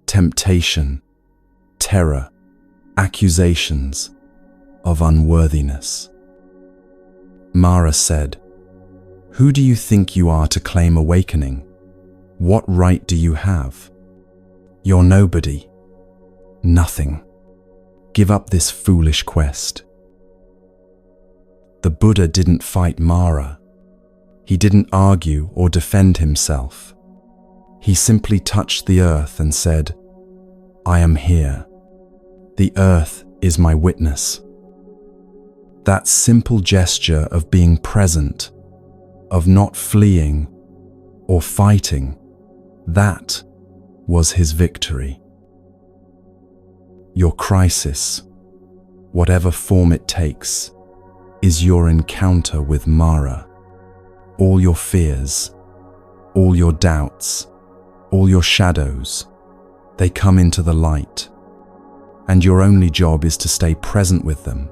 temptation, terror, accusations of unworthiness. Mara said, "Who do you think you are to claim awakening? What right do you have? You're nobody. Nothing. Give up this foolish quest." The Buddha didn't fight Mara. He didn't argue or defend himself. He simply touched the earth and said, "I am here. The earth is my witness." That simple gesture of being present, of not fleeing or fighting, that was his victory. Your crisis, whatever form it takes, is your encounter with Mara. All your fears, all your doubts, all your shadows, they come into the light. And your only job is to stay present with them,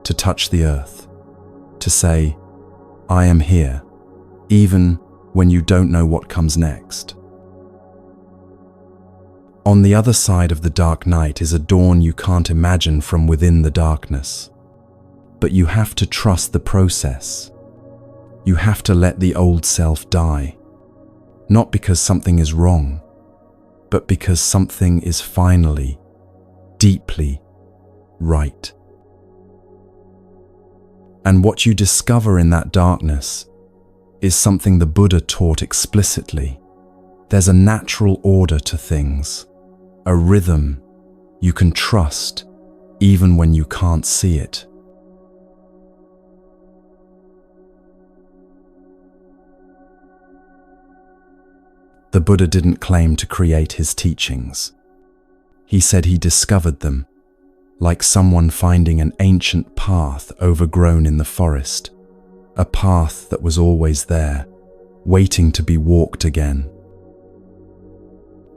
to touch the earth, to say, I am here, even when you don't know what comes next. On the other side of the dark night is a dawn you can't imagine from within the darkness. But you have to trust the process. You have to let the old self die, not because something is wrong, but because something is finally, deeply right. And what you discover in that darkness is something the Buddha taught explicitly. There's a natural order to things, a rhythm you can trust even when you can't see it. The Buddha didn't claim to create his teachings. He said he discovered them, like someone finding an ancient path overgrown in the forest, a path that was always there, waiting to be walked again.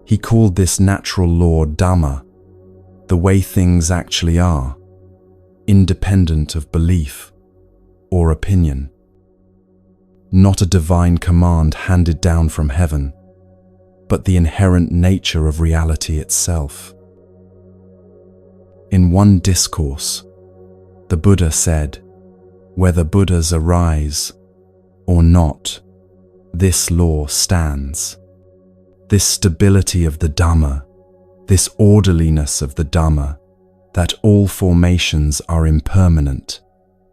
He called this natural law Dhamma, the way things actually are, independent of belief or opinion. Not a divine command handed down from heaven, but the inherent nature of reality itself. In one discourse, the Buddha said, whether Buddhas arise or not, this law stands. This stability of the Dhamma, this orderliness of the Dhamma, that all formations are impermanent,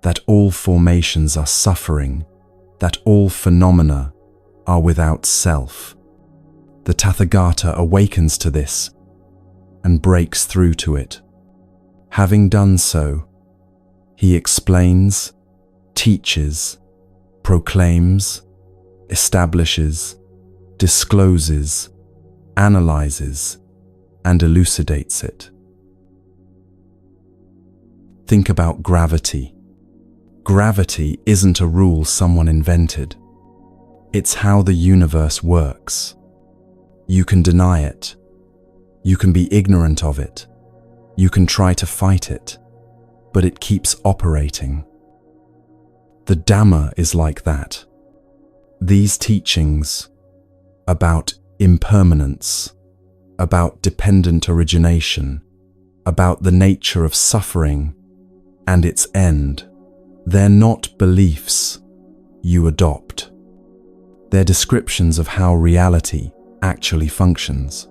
that all formations are suffering, that all phenomena are without self. The Tathagata awakens to this and breaks through to it. Having done so, he explains, teaches, proclaims, establishes, discloses, analyzes, and elucidates it. Think about gravity. Gravity isn't a rule someone invented. It's how the universe works. You can deny it. You can be ignorant of it. You can try to fight it, but it keeps operating. The Dhamma is like that. These teachings about impermanence, about dependent origination, about the nature of suffering and its end, they're not beliefs you adopt. They're descriptions of how reality actually functions.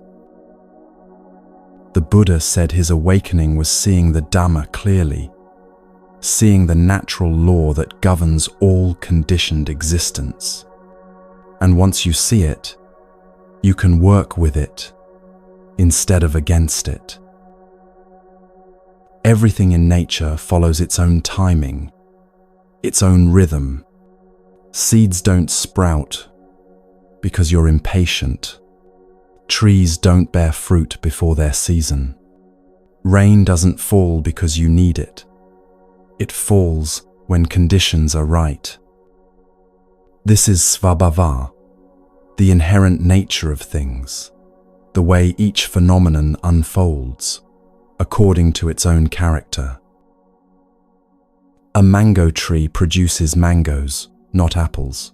The Buddha said his awakening was seeing the Dhamma clearly, seeing the natural law that governs all conditioned existence. And once you see it, you can work with it instead of against it. Everything in nature follows its own timing, its own rhythm. Seeds don't sprout because you're impatient. Trees don't bear fruit before their season. Rain doesn't fall because you need it. It falls when conditions are right. This is svabhava, the inherent nature of things, the way each phenomenon unfolds, according to its own character. A mango tree produces mangoes, not apples.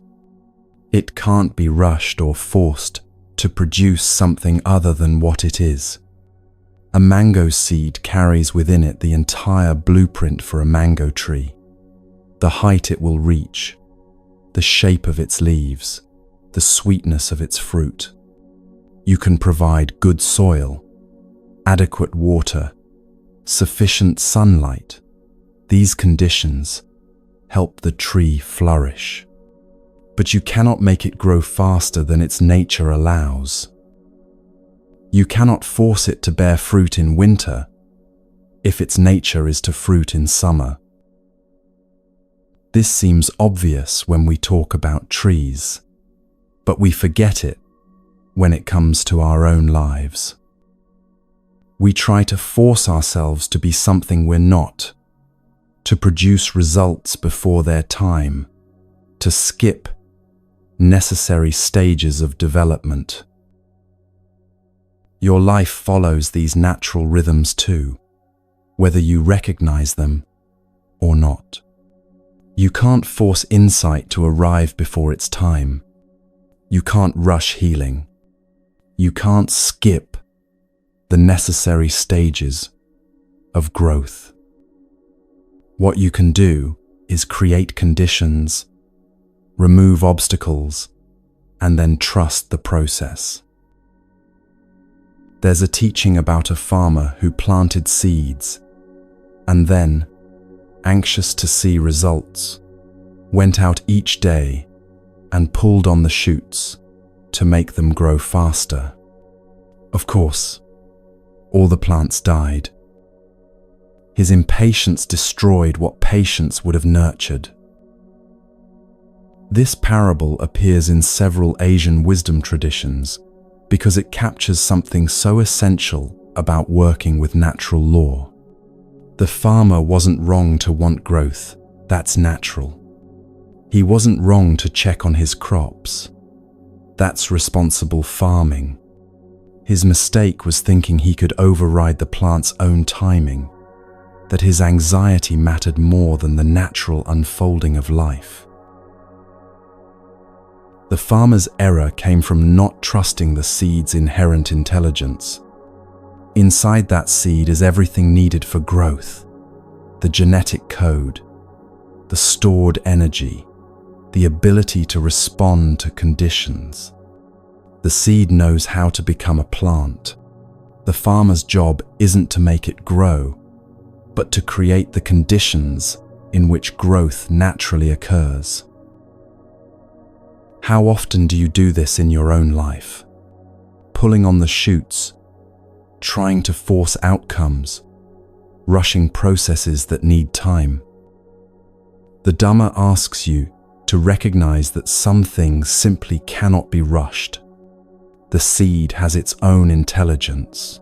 It can't be rushed or forced to produce something other than what it is. A mango seed carries within it the entire blueprint for a mango tree, the height it will reach, the shape of its leaves, the sweetness of its fruit. You can provide good soil, adequate water, sufficient sunlight. These conditions help the tree flourish. But you cannot make it grow faster than its nature allows. You cannot force it to bear fruit in winter if its nature is to fruit in summer. This seems obvious when we talk about trees, but we forget it when it comes to our own lives. We try to force ourselves to be something we're not, to produce results before their time, to skip necessary stages of development. Your life follows these natural rhythms too, whether you recognize them or not. You can't force insight to arrive before its time. You can't rush healing. You can't skip the necessary stages of growth. What you can do is create conditions, remove obstacles, and then trust the process. There's a teaching about a farmer who planted seeds and then, anxious to see results, went out each day and pulled on the shoots to make them grow faster. Of course, all the plants died. His impatience destroyed what patience would have nurtured. This parable appears in several Asian wisdom traditions because it captures something so essential about working with natural law. The farmer wasn't wrong to want growth, that's natural. He wasn't wrong to check on his crops. That's responsible farming. His mistake was thinking he could override the plant's own timing, that his anxiety mattered more than the natural unfolding of life. The farmer's error came from not trusting the seed's inherent intelligence. Inside that seed is everything needed for growth: the genetic code, the stored energy, the ability to respond to conditions. The seed knows how to become a plant. The farmer's job isn't to make it grow, but to create the conditions in which growth naturally occurs. How often do you do this in your own life? Pulling on the shoots, trying to force outcomes, rushing processes that need time. The Dhamma asks you to recognize that some things simply cannot be rushed. The seed has its own intelligence.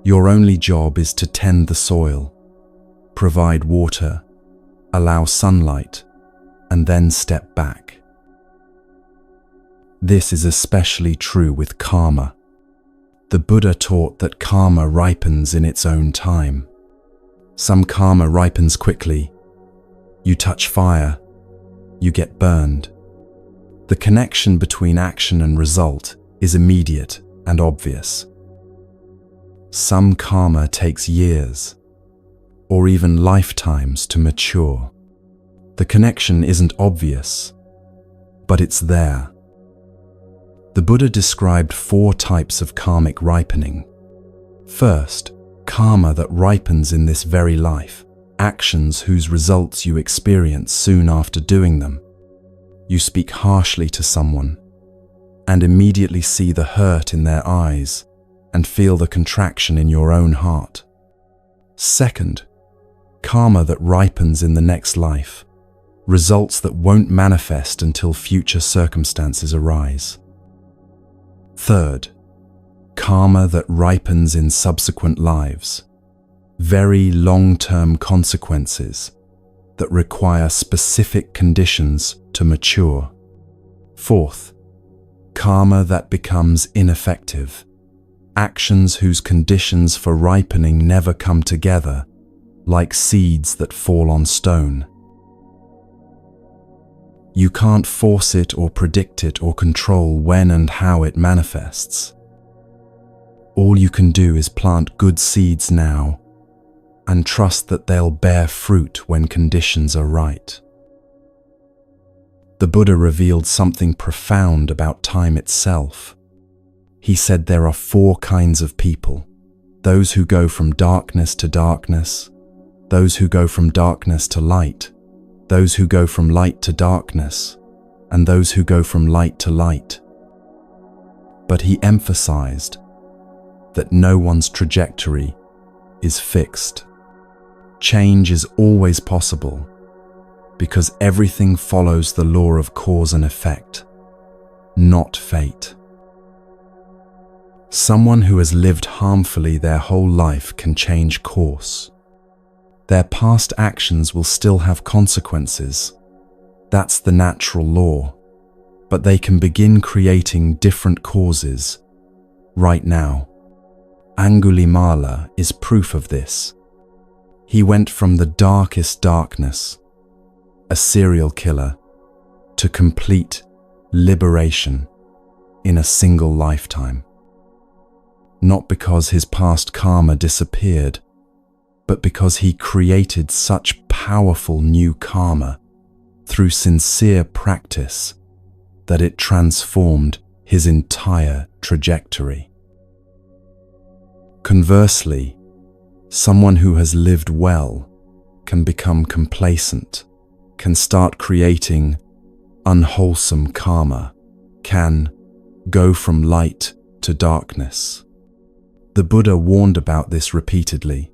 Your only job is to tend the soil, provide water, allow sunlight, and then step back. This is especially true with karma. The Buddha taught that karma ripens in its own time. Some karma ripens quickly. You touch fire, you get burned. The connection between action and result is immediate and obvious. Some karma takes years, or even lifetimes to mature. The connection isn't obvious, but it's there. The Buddha described 4 types of karmic ripening. First, karma that ripens in this very life, actions whose results you experience soon after doing them. You speak harshly to someone and immediately see the hurt in their eyes and feel the contraction in your own heart. Second, karma that ripens in the next life, results that won't manifest until future circumstances arise. Third, karma that ripens in subsequent lives, very long-term consequences that require specific conditions to mature. Fourth, karma that becomes ineffective, actions whose conditions for ripening never come together, like seeds that fall on stone. You can't force it or predict it or control when and how it manifests. All you can do is plant good seeds now and trust that they'll bear fruit when conditions are right. The Buddha revealed something profound about time itself. He said there are 4 kinds of people: those who go from darkness to darkness, those who go from darkness to light, those who go from light to darkness, and those who go from light to light. But he emphasized that no one's trajectory is fixed. Change is always possible because everything follows the law of cause and effect, not fate. Someone who has lived harmfully their whole life can change course. Their past actions will still have consequences. That's the natural law. But they can begin creating different causes right now. Angulimala is proof of this. He went from the darkest darkness, a serial killer, to complete liberation in a single lifetime. Not because his past karma disappeared, but because he created such powerful new karma through sincere practice that it transformed his entire trajectory. Conversely, someone who has lived well can become complacent, can start creating unwholesome karma, can go from light to darkness. The Buddha warned about this repeatedly.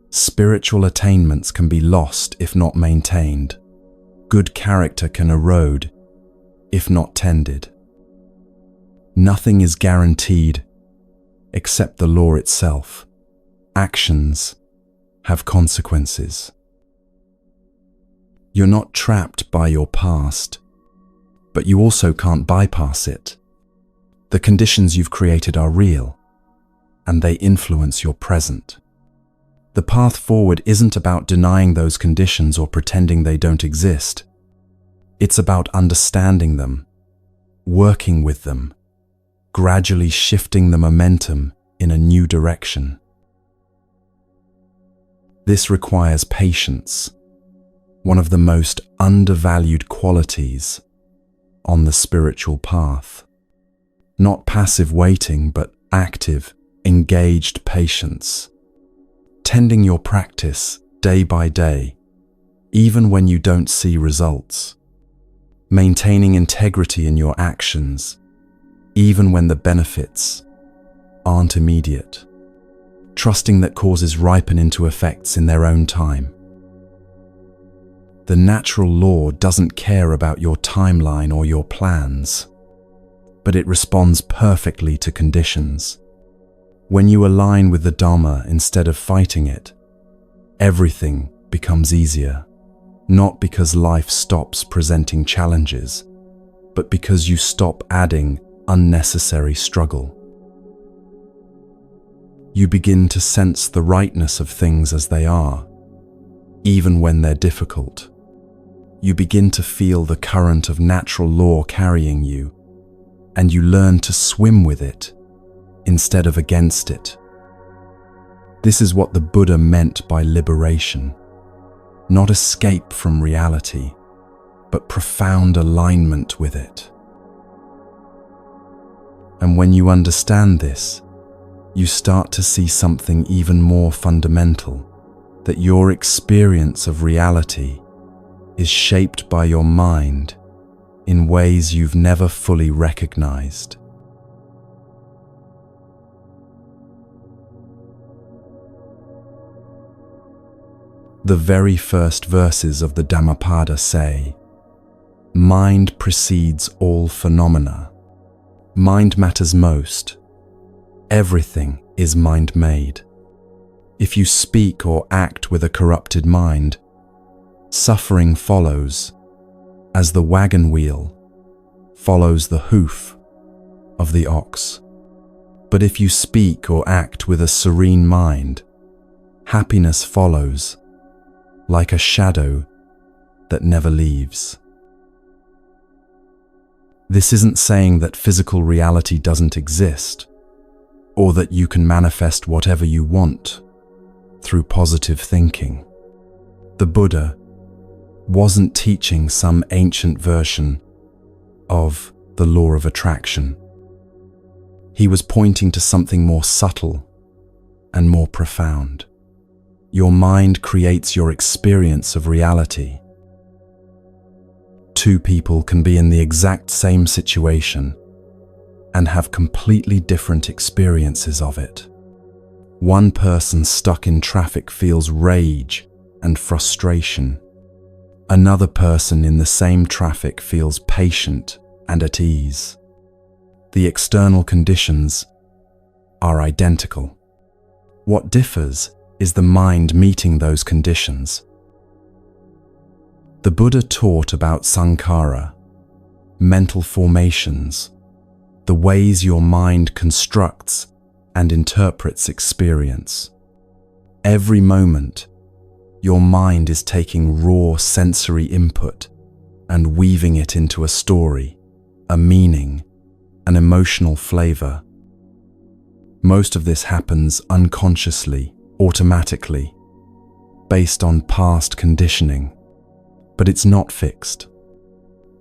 Spiritual attainments can be lost if not maintained. Good character can erode if not tended. Nothing is guaranteed except the law itself. Actions have consequences. You're not trapped by your past, but you also can't bypass it. The conditions you've created are real, and they influence your present. The path forward isn't about denying those conditions or pretending they don't exist. It's about understanding them, working with them, gradually shifting the momentum in a new direction. This requires patience, one of the most undervalued qualities on the spiritual path. Not passive waiting, but active, engaged patience. Tending your practice day by day, even when you don't see results. Maintaining integrity in your actions, even when the benefits aren't immediate. Trusting that causes ripen into effects in their own time. The natural law doesn't care about your timeline or your plans, but it responds perfectly to conditions. When you align with the Dharma instead of fighting it, everything becomes easier, not because life stops presenting challenges, but because you stop adding unnecessary struggle. You begin to sense the rightness of things as they are, even when they're difficult. You begin to feel the current of natural law carrying you, and you learn to swim with it instead of against it. This is what the Buddha meant by liberation. Not escape from reality, but profound alignment with it. And when you understand this, you start to see something even more fundamental, that your experience of reality is shaped by your mind in ways you've never fully recognized. The very first verses of the Dhammapada say, "Mind precedes all phenomena. Mind matters most. Everything is mind-made. If you speak or act with a corrupted mind, suffering follows, as the wagon wheel follows the hoof of the ox. But if you speak or act with a serene mind, happiness follows, like a shadow that never leaves." This isn't saying that physical reality doesn't exist, or that you can manifest whatever you want through positive thinking. The Buddha wasn't teaching some ancient version of the law of attraction. He was pointing to something more subtle and more profound. Your mind creates your experience of reality. Two people can be in the exact same situation and have completely different experiences of it. One person stuck in traffic feels rage and frustration. Another person in the same traffic feels patient and at ease. The external conditions are identical. What differs is the mind meeting those conditions. The Buddha taught about sankhara, mental formations, the ways your mind constructs and interprets experience. Every moment, your mind is taking raw sensory input and weaving it into a story, a meaning, an emotional flavor. Most of this happens unconsciously, automatically, based on past conditioning, but it's not fixed.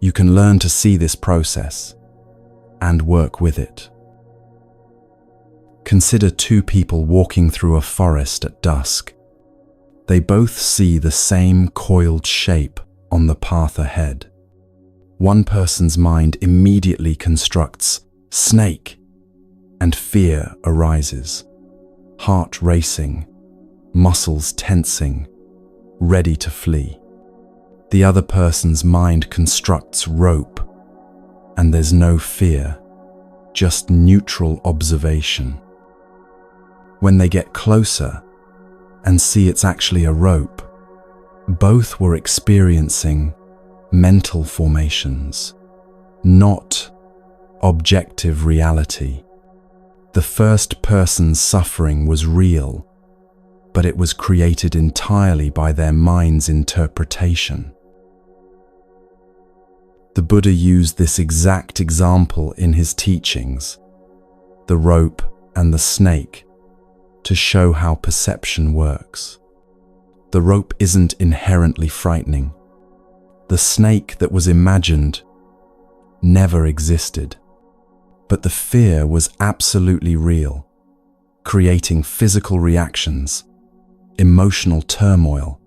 You can learn to see this process and work with it. Consider two people walking through a forest at dusk. They both see the same coiled shape on the path ahead. One person's mind immediately constructs snake, and fear arises, heart racing, muscles tensing, ready to flee. The other person's mind constructs rope, and there's no fear, just neutral observation. When they get closer and see it's actually a rope, both were experiencing mental formations, not objective reality. The first person's suffering was real, but it was created entirely by their mind's interpretation. The Buddha used this exact example in his teachings, the rope and the snake, to show how perception works. The rope isn't inherently frightening. The snake that was imagined never existed, but the fear was absolutely real, creating physical reactions, emotional turmoil,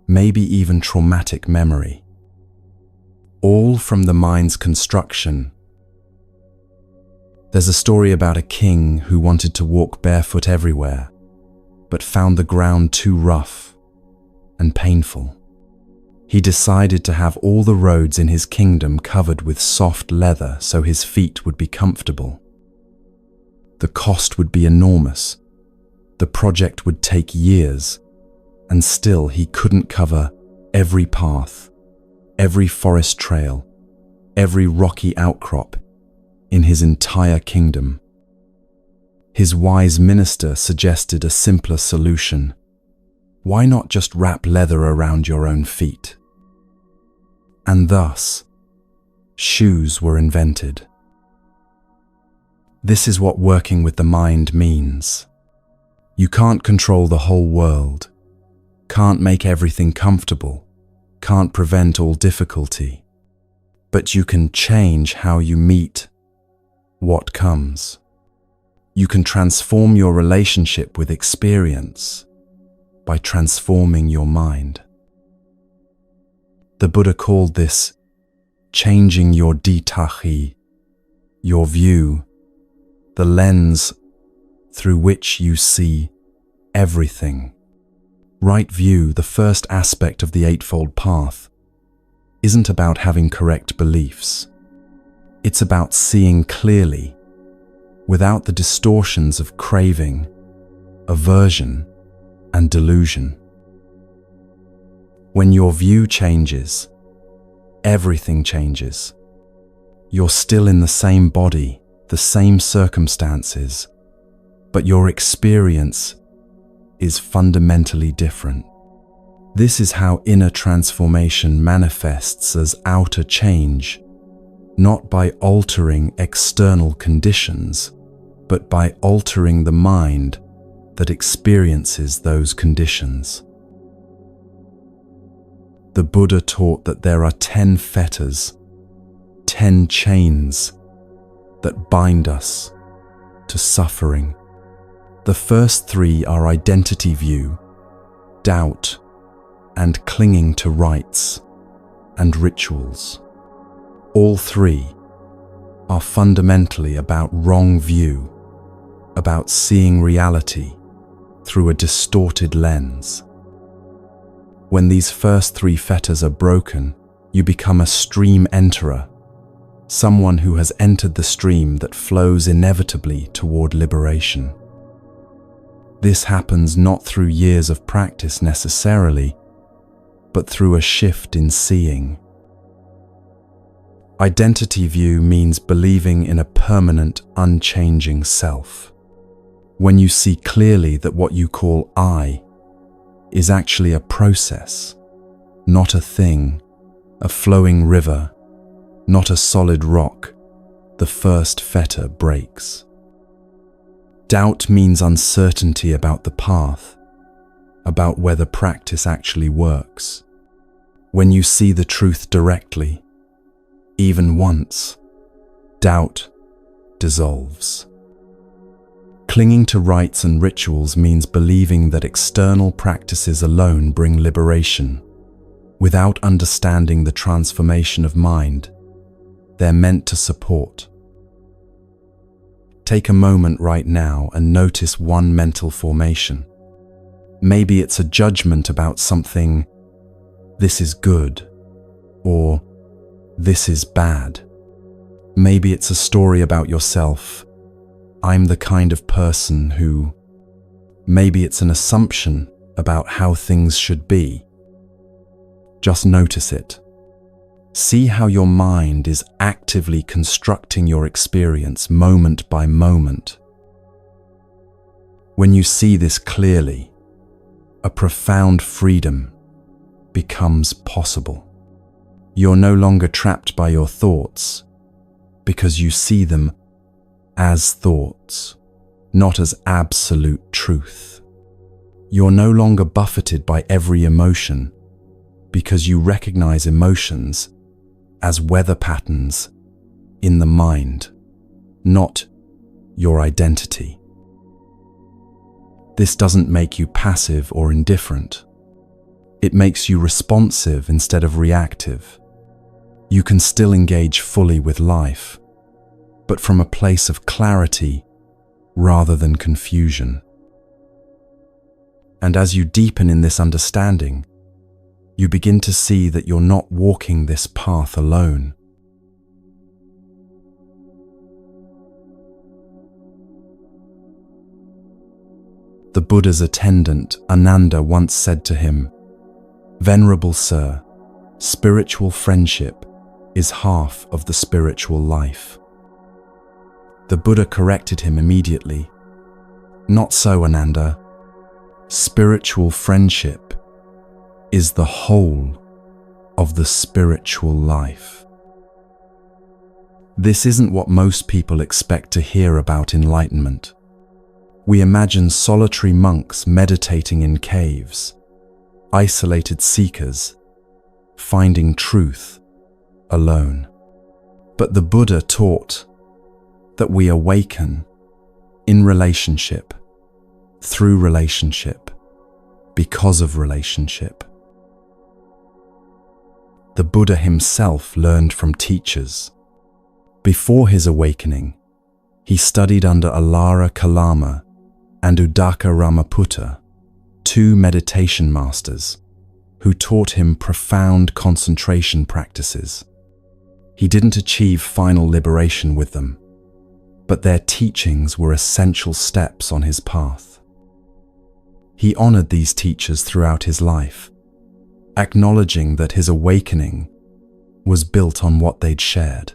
maybe even traumatic memory. All from the mind's construction. There's a story about a king who wanted to walk barefoot everywhere, but found the ground too rough and painful. He decided to have all the roads in his kingdom covered with soft leather so his feet would be comfortable. The cost would be enormous. The project would take years, and still he couldn't cover every path, every forest trail, every rocky outcrop in his entire kingdom. His wise minister suggested a simpler solution. Why not just wrap leather around your own feet? And thus, shoes were invented. This is what working with the mind means. You can't control the whole world, can't make everything comfortable, can't prevent all difficulty, but you can change how you meet what comes. You can transform your relationship with experience by transforming your mind. The Buddha called this changing your ditahi, your view, the lens through which you see everything. Right view, the first aspect of the Eightfold Path, isn't about having correct beliefs. It's about seeing clearly, without the distortions of craving, aversion, and delusion. When your view changes, everything changes. You're still in the same body, the same circumstances, but your experience is fundamentally different. This is how inner transformation manifests as outer change, not by altering external conditions, but by altering the mind that experiences those conditions. The Buddha taught that there are 10 fetters, 10 chains that bind us to suffering. The first 3 are identity view, doubt, and clinging to rites and rituals. All 3 are fundamentally about wrong view, about seeing reality through a distorted lens. When these first 3 fetters are broken, you become a stream enterer, someone who has entered the stream that flows inevitably toward liberation. This happens not through years of practice necessarily, but through a shift in seeing. Identity view means believing in a permanent, unchanging self. When you see clearly that what you call I is actually a process, not a thing, a flowing river, not a solid rock, the first fetter breaks. Doubt means uncertainty about the path, about whether practice actually works. When you see the truth directly, even once, doubt dissolves. Clinging to rites and rituals means believing that external practices alone bring liberation, without understanding the transformation of mind they're meant to support. Take a moment right now and notice one mental formation. Maybe it's a judgment about something, this is good, or this is bad. Maybe it's a story about yourself, I'm the kind of person who. Maybe it's an assumption about how things should be. Just notice it. See how your mind is actively constructing your experience moment by moment. When you see this clearly, a profound freedom becomes possible. You're no longer trapped by your thoughts because you see them as thoughts, not as absolute truth. You're no longer buffeted by every emotion because you recognize emotions as weather patterns in the mind, not your identity. This doesn't make you passive or indifferent. It makes you responsive instead of reactive. You can still engage fully with life, but from a place of clarity rather than confusion. And as you deepen in this understanding, you begin to see that you're not walking this path alone. The Buddha's attendant, Ananda, once said to him, "Venerable Sir, spiritual friendship is half of the spiritual life." The Buddha corrected him immediately. "Not so, Ananda. Spiritual friendship is the whole of the spiritual life." This isn't what most people expect to hear about enlightenment. We imagine solitary monks meditating in caves, isolated seekers, finding truth alone. But the Buddha taught that we awaken in relationship, through relationship, because of relationship. The Buddha himself learned from teachers. Before his awakening, he studied under Alara Kalama and Udaka Ramaputta, two meditation masters who taught him profound concentration practices. He didn't achieve final liberation with them, but their teachings were essential steps on his path. He honored these teachers throughout his life, acknowledging that his awakening was built on what they'd shared.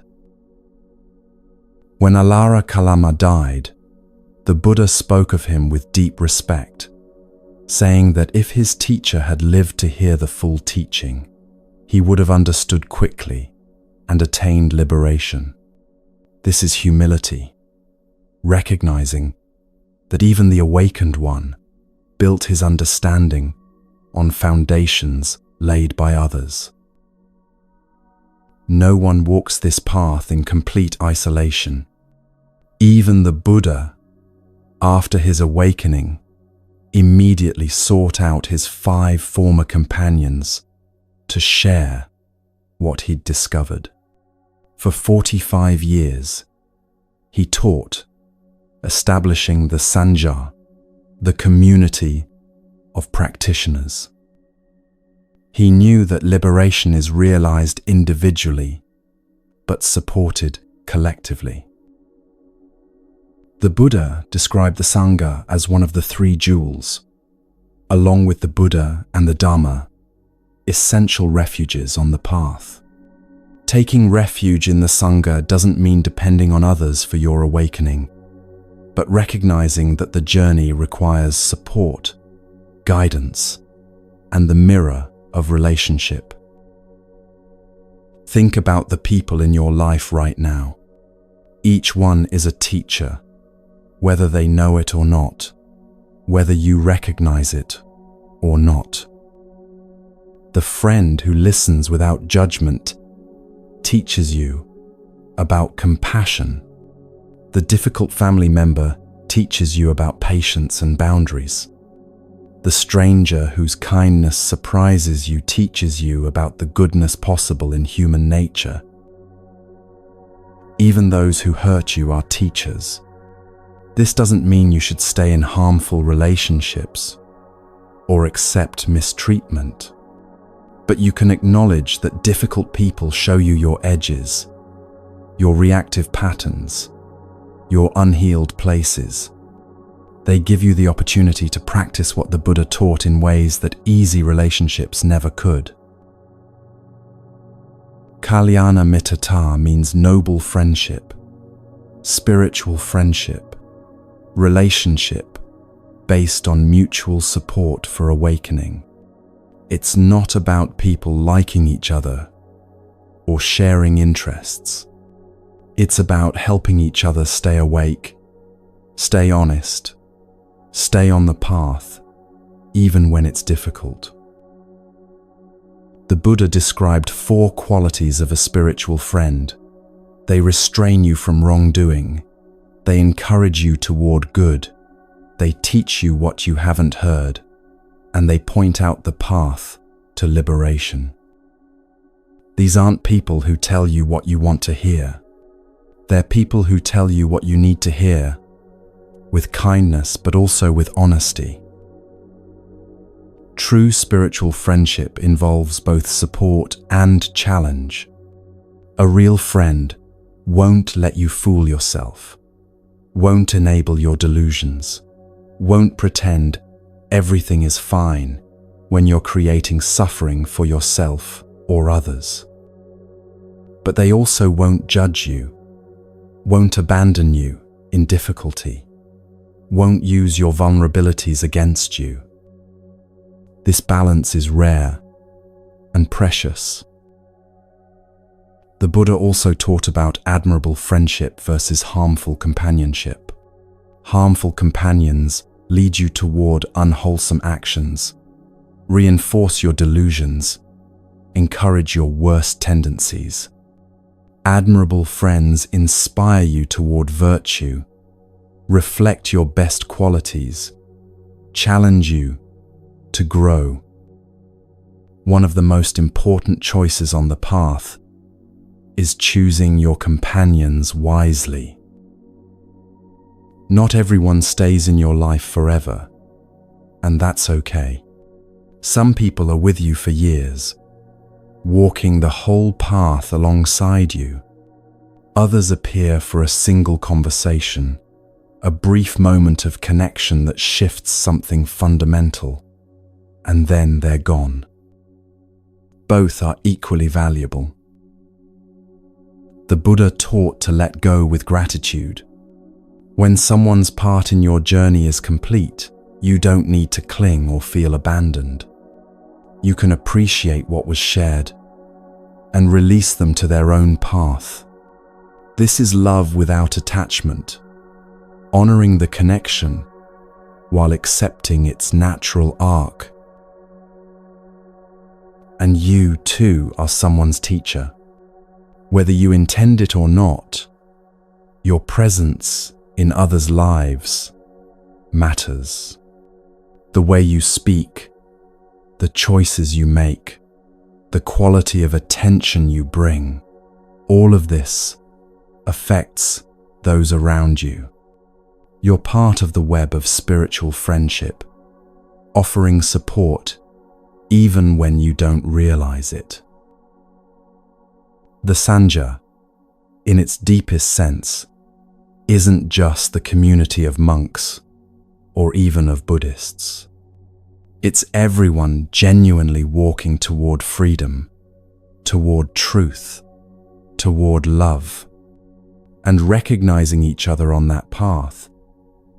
When Alara Kalama died, the Buddha spoke of him with deep respect, saying that if his teacher had lived to hear the full teaching, he would have understood quickly and attained liberation. This is humility, recognizing that even the awakened one built his understanding on foundations laid by others. No one walks this path in complete isolation. Even the Buddha, after his awakening, immediately sought out his 5 former companions to share what he'd discovered. For 45 years, he taught, establishing the Sangha, the community of practitioners. He knew that liberation is realized individually, but supported collectively. The Buddha described the Sangha as one of the three jewels, along with the Buddha and the Dhamma, essential refuges on the path. Taking refuge in the Sangha doesn't mean depending on others for your awakening, but recognizing that the journey requires support, guidance, and the mirror of relationship. Think about the people in your life right now. Each one is a teacher, whether they know it or not, whether you recognize it or not. The friend who listens without judgment teaches you about compassion. The difficult family member teaches you about patience and boundaries. The stranger whose kindness surprises you teaches you about the goodness possible in human nature. Even those who hurt you are teachers. This doesn't mean you should stay in harmful relationships or accept mistreatment, but you can acknowledge that difficult people show you your edges, your reactive patterns, your unhealed places. They give you the opportunity to practice what the Buddha taught in ways that easy relationships never could. Kalyana mittata means noble friendship, spiritual friendship, relationship based on mutual support for awakening. It's not about people liking each other or sharing interests. It's about helping each other stay awake, stay honest, stay on the path, even when it's difficult. The Buddha described 4 qualities of a spiritual friend. They restrain you from wrongdoing. They encourage you toward good. They teach you what you haven't heard. And they point out the path to liberation. These aren't people who tell you what you want to hear. They're people who tell you what you need to hear, with kindness but also with honesty. True spiritual friendship involves both support and challenge. A real friend won't let you fool yourself, won't enable your delusions, won't pretend everything is fine when you're creating suffering for yourself or others. But they also won't judge you, won't abandon you in difficulty, won't use your vulnerabilities against you. This balance is rare and precious. The Buddha also taught about admirable friendship versus harmful companionship. Harmful companions lead you toward unwholesome actions, reinforce your delusions, encourage your worst tendencies. Admirable friends inspire you toward virtue, reflect your best qualities, challenge you to grow. One of the most important choices on the path is choosing your companions wisely. Not everyone stays in your life forever, and that's okay. Some people are with you for years, walking the whole path alongside you. Others appear for a single conversation, a brief moment of connection that shifts something fundamental, and then they're gone. Both are equally valuable. The Buddha taught to let go with gratitude. When someone's part in your journey is complete, you don't need to cling or feel abandoned. You can appreciate what was shared and release them to their own path. This is love without attachment, honoring the connection while accepting its natural arc. And you, too, are someone's teacher. Whether you intend it or not, your presence in others' lives matters. The way you speak, the choices you make, the quality of attention you bring, all of this affects those around you. You're part of the web of spiritual friendship, offering support even when you don't realize it. The Sangha, in its deepest sense, isn't just the community of monks or even of Buddhists. It's everyone genuinely walking toward freedom, toward truth, toward love, and recognizing each other on that path,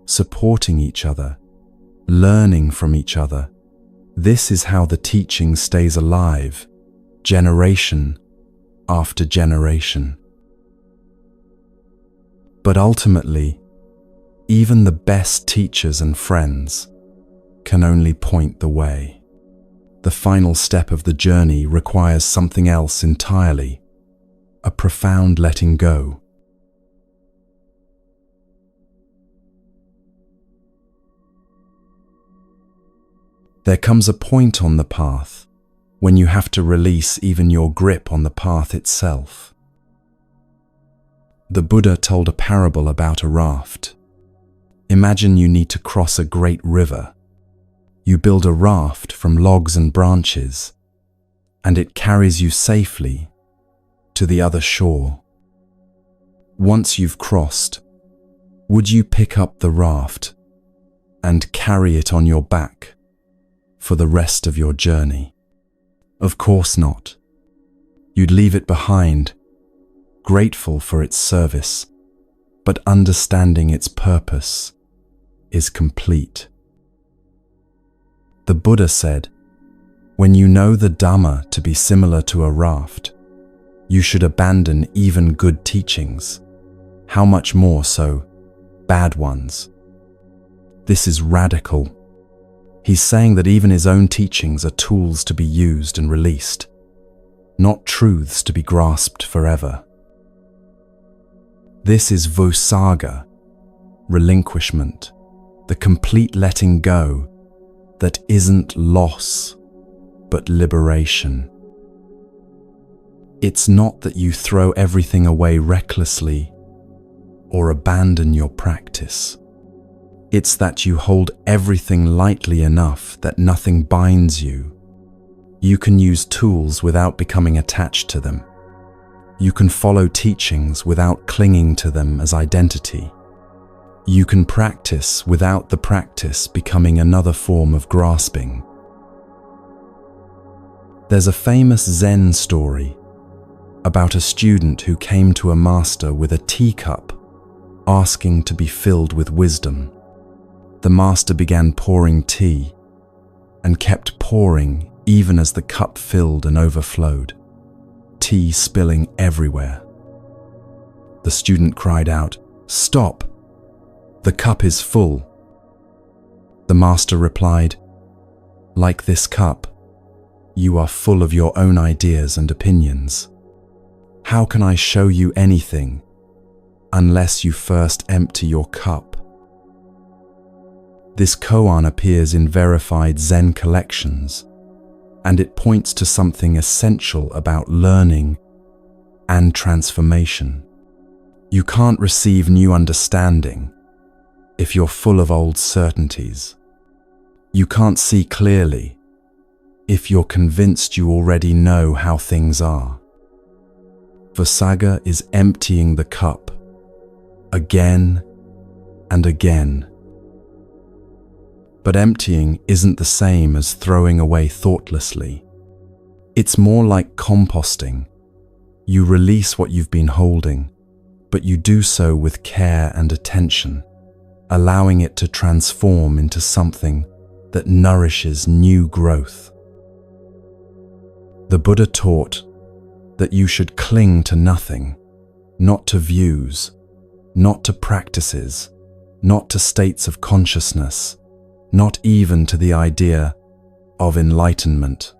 supporting each other, learning from each other. This is how the teaching stays alive, generation after generation. But ultimately, even the best teachers and friends can only point the way. The final step of the journey requires something else entirely, a profound letting go. There comes a point on the path when you have to release even your grip on the path itself. The Buddha told a parable about a raft. Imagine you need to cross a great river. You build a raft from logs and branches, and it carries you safely to the other shore. Once you've crossed, would you pick up the raft and carry it on your back for the rest of your journey? Of course not. You'd leave it behind, grateful for its service, but understanding its purpose is complete. The Buddha said, when you know the Dhamma to be similar to a raft, you should abandon even good teachings. How much more so, bad ones? This is radical. He's saying that even his own teachings are tools to be used and released, not truths to be grasped forever. This is vusagga, relinquishment, the complete letting go that isn't loss, but liberation. It's not that you throw everything away recklessly or abandon your practice. It's that you hold everything lightly enough that nothing binds you. You can use tools without becoming attached to them. You can follow teachings without clinging to them as identity. You can practice without the practice becoming another form of grasping. There's a famous Zen story about a student who came to a master with a teacup, asking to be filled with wisdom. The master began pouring tea and kept pouring even as the cup filled and overflowed, tea spilling everywhere. The student cried out, "Stop! The cup is full." The master replied, "Like this cup, you are full of your own ideas and opinions. How can I show you anything unless you first empty your cup?" This koan appears in verified Zen collections, and it points to something essential about learning and transformation. You can't receive new understanding if you're full of old certainties. You can't see clearly if you're convinced you already know how things are. Vusagga is emptying the cup again and again. But emptying isn't the same as throwing away thoughtlessly. It's more like composting. You release what you've been holding, but you do so with care and attention, allowing it to transform into something that nourishes new growth. The Buddha taught that you should cling to nothing, not to views, not to practices, not to states of consciousness, not even to the idea of enlightenment.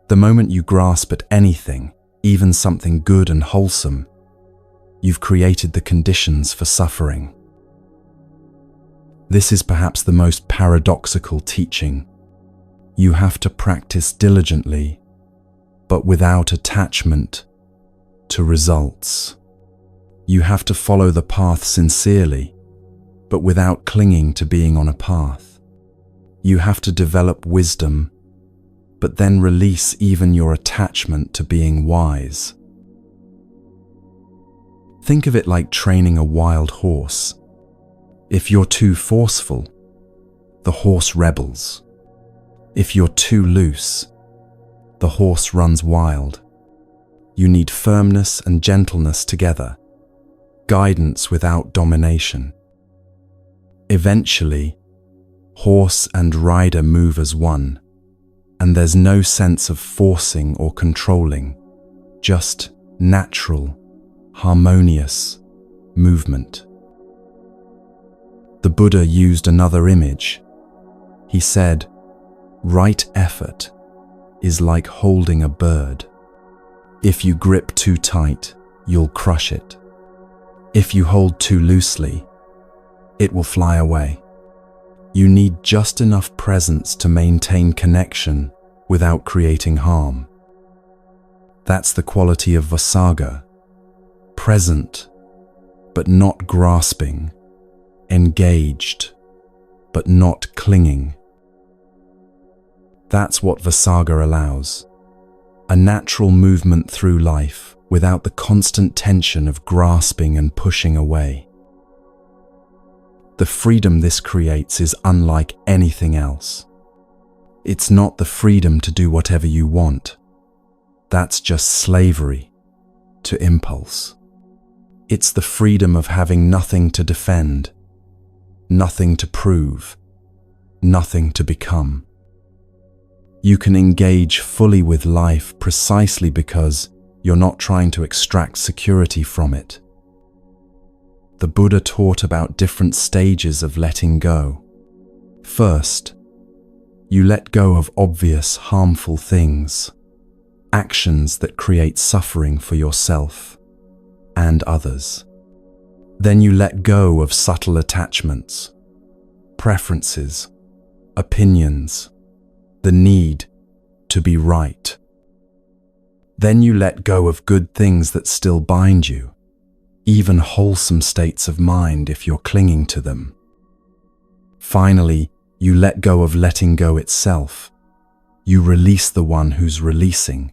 The moment you grasp at anything, even something good and wholesome, you've created the conditions for suffering. This is perhaps the most paradoxical teaching. You have to practice diligently, but without attachment to results. You have to follow the path sincerely, but without clinging to being on a path. You have to develop wisdom, but then release even your attachment to being wise. Think of it like training a wild horse. If you're too forceful, the horse rebels. If you're too loose, the horse runs wild. You need firmness and gentleness together, guidance without domination. Eventually, horse and rider move as one, and there's no sense of forcing or controlling, just natural, harmonious movement. The Buddha used another image. He said, "Right effort is like holding a bird. If you grip too tight, you'll crush it. If you hold too loosely, it will fly away." You need just enough presence to maintain connection without creating harm. That's the quality of Vasaga. Present, but not grasping. Engaged, but not clinging. That's what Vasaga allows. A natural movement through life without the constant tension of grasping and pushing away. The freedom this creates is unlike anything else. It's not the freedom to do whatever you want. That's just slavery to impulse. It's the freedom of having nothing to defend, nothing to prove, nothing to become. You can engage fully with life precisely because you're not trying to extract security from it. The Buddha taught about different stages of letting go. First, you let go of obvious harmful things, actions that create suffering for yourself and others. Then you let go of subtle attachments, preferences, opinions, the need to be right. Then you let go of good things that still bind you, even wholesome states of mind if you're clinging to them. Finally, you let go of letting go itself. You release the one who's releasing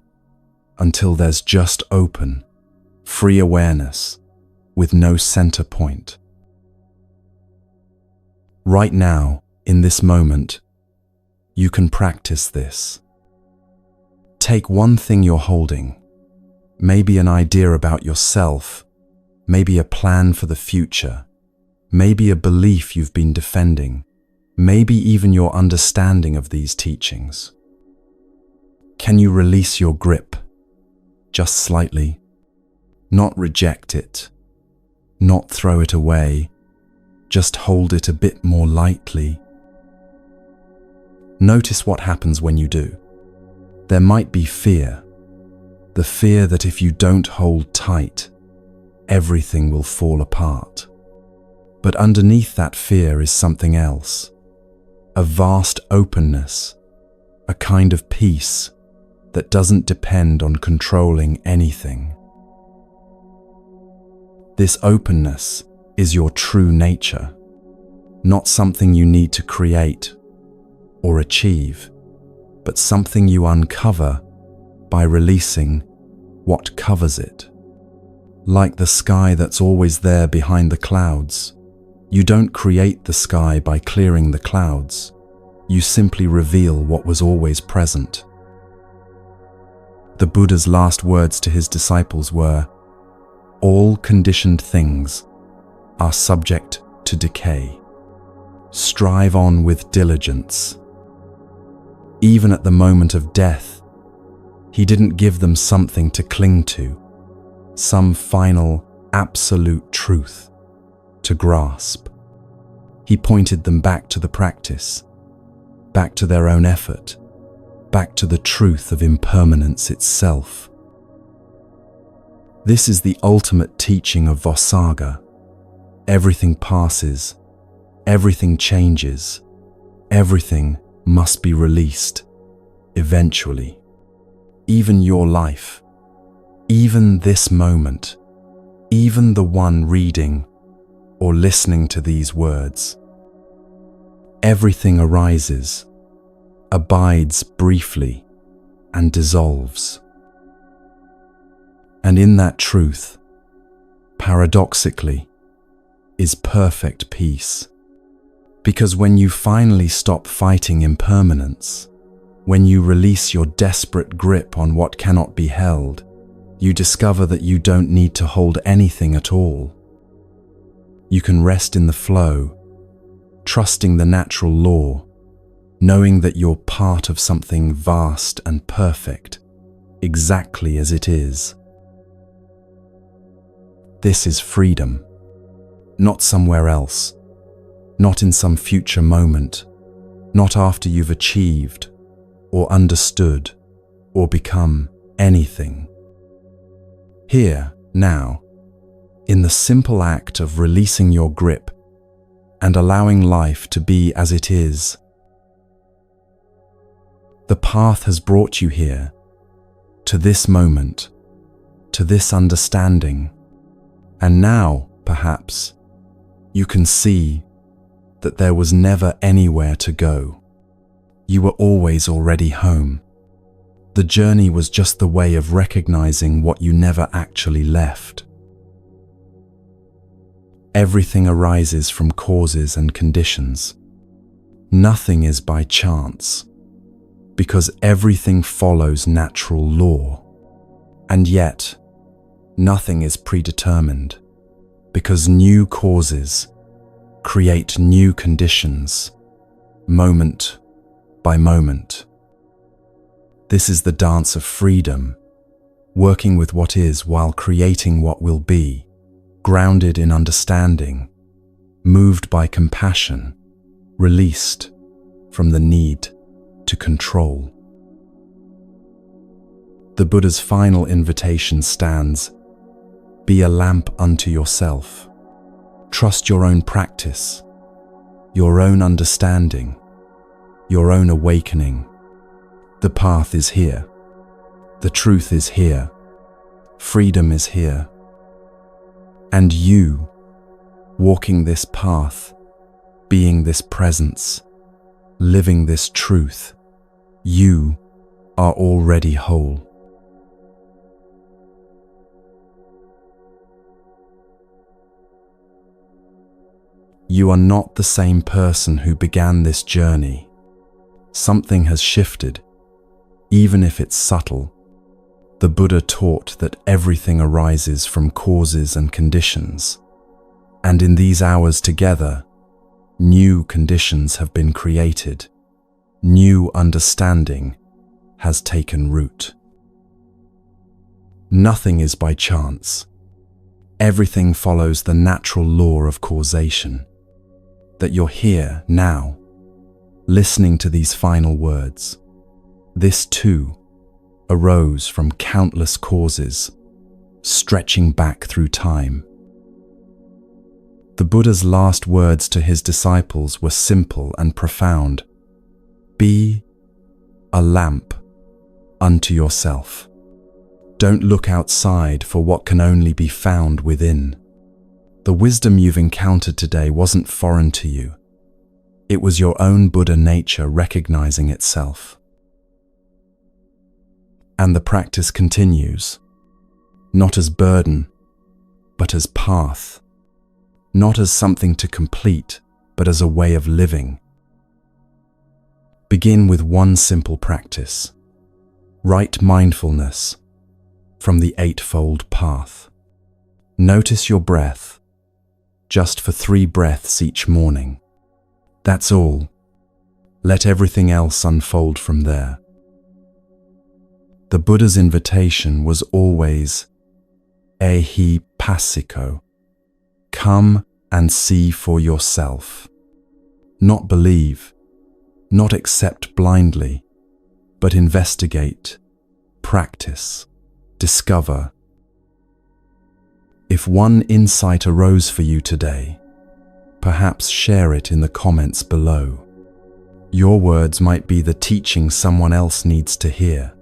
until there's just open, free awareness with no center point. Right now, in this moment, you can practice this. Take one thing you're holding, maybe an idea about yourself, maybe a plan for the future, maybe a belief you've been defending, maybe even your understanding of these teachings. Can you release your grip, just slightly? Not reject it, not throw it away, just hold it a bit more lightly. Notice what happens when you do. There might be fear, the fear that if you don't hold tight, everything will fall apart. But underneath that fear is something else, a vast openness, a kind of peace that doesn't depend on controlling anything. This openness is your true nature, not something you need to create or achieve, but something you uncover by releasing what covers it. Like the sky that's always there behind the clouds, you don't create the sky by clearing the clouds. You simply reveal what was always present. The Buddha's last words to his disciples were, "All conditioned things are subject to decay. Strive on with diligence." Even at the moment of death, he didn't give them something to cling to, some final, absolute truth to grasp. He pointed them back to the practice, back to their own effort, back to the truth of impermanence itself. This is the ultimate teaching of Vasaga. Everything passes, everything changes, everything must be released, eventually. Even your life, even this moment, even the one reading or listening to these words. Everything arises, abides briefly, and dissolves. And in that truth, paradoxically, is perfect peace. Because when you finally stop fighting impermanence, when you release your desperate grip on what cannot be held, you discover that you don't need to hold anything at all. You can rest in the flow, trusting the natural law, knowing that you're part of something vast and perfect, exactly as it is. This is freedom, not somewhere else, not in some future moment, not after you've achieved, or understood, or become anything. Here, now, in the simple act of releasing your grip and allowing life to be as it is. The path has brought you here, to this moment, to this understanding, and now, perhaps, you can see that there was never anywhere to go. You were always already home. The journey was just the way of recognizing what you never actually left. Everything arises from causes and conditions. Nothing is by chance, because everything follows natural law. And yet, nothing is predetermined, because new causes create new conditions, moment by moment. This is the dance of freedom, working with what is while creating what will be, grounded in understanding, moved by compassion, released from the need to control. The Buddha's final invitation stands: be a lamp unto yourself. Trust your own practice, your own understanding, your own awakening. The path is here. The truth is here. Freedom is here. And you, walking this path, being this presence, living this truth, you are already whole. You are not the same person who began this journey. Something has shifted, even if it's subtle. The Buddha taught that everything arises from causes and conditions, and in these hours together, new conditions have been created. New understanding has taken root. Nothing is by chance. Everything follows the natural law of causation. That you're here now, listening to these final words. This too arose from countless causes, stretching back through time. The Buddha's last words to his disciples were simple and profound. Be a lamp unto yourself. Don't look outside for what can only be found within. The wisdom you've encountered today wasn't foreign to you. It was your own Buddha nature recognizing itself. And the practice continues, not as burden, but as path, not as something to complete, but as a way of living. Begin with one simple practice, right mindfulness from the Eightfold Path. Notice your breath, just for 3 breaths each morning. That's all. Let everything else unfold from there. The Buddha's invitation was always ehi passiko. Come and see for yourself. Not believe, not accept blindly, but investigate, practice, discover. If one insight arose for you today, perhaps share it in the comments below. Your words might be the teaching someone else needs to hear.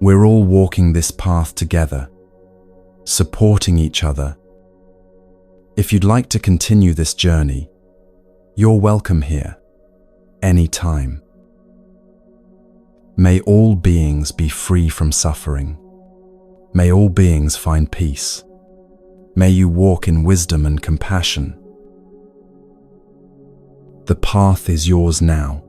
We're all walking this path together, supporting each other. If you'd like to continue this journey, you're welcome here, anytime. May all beings be free from suffering. May all beings find peace. May you walk in wisdom and compassion. The path is yours now.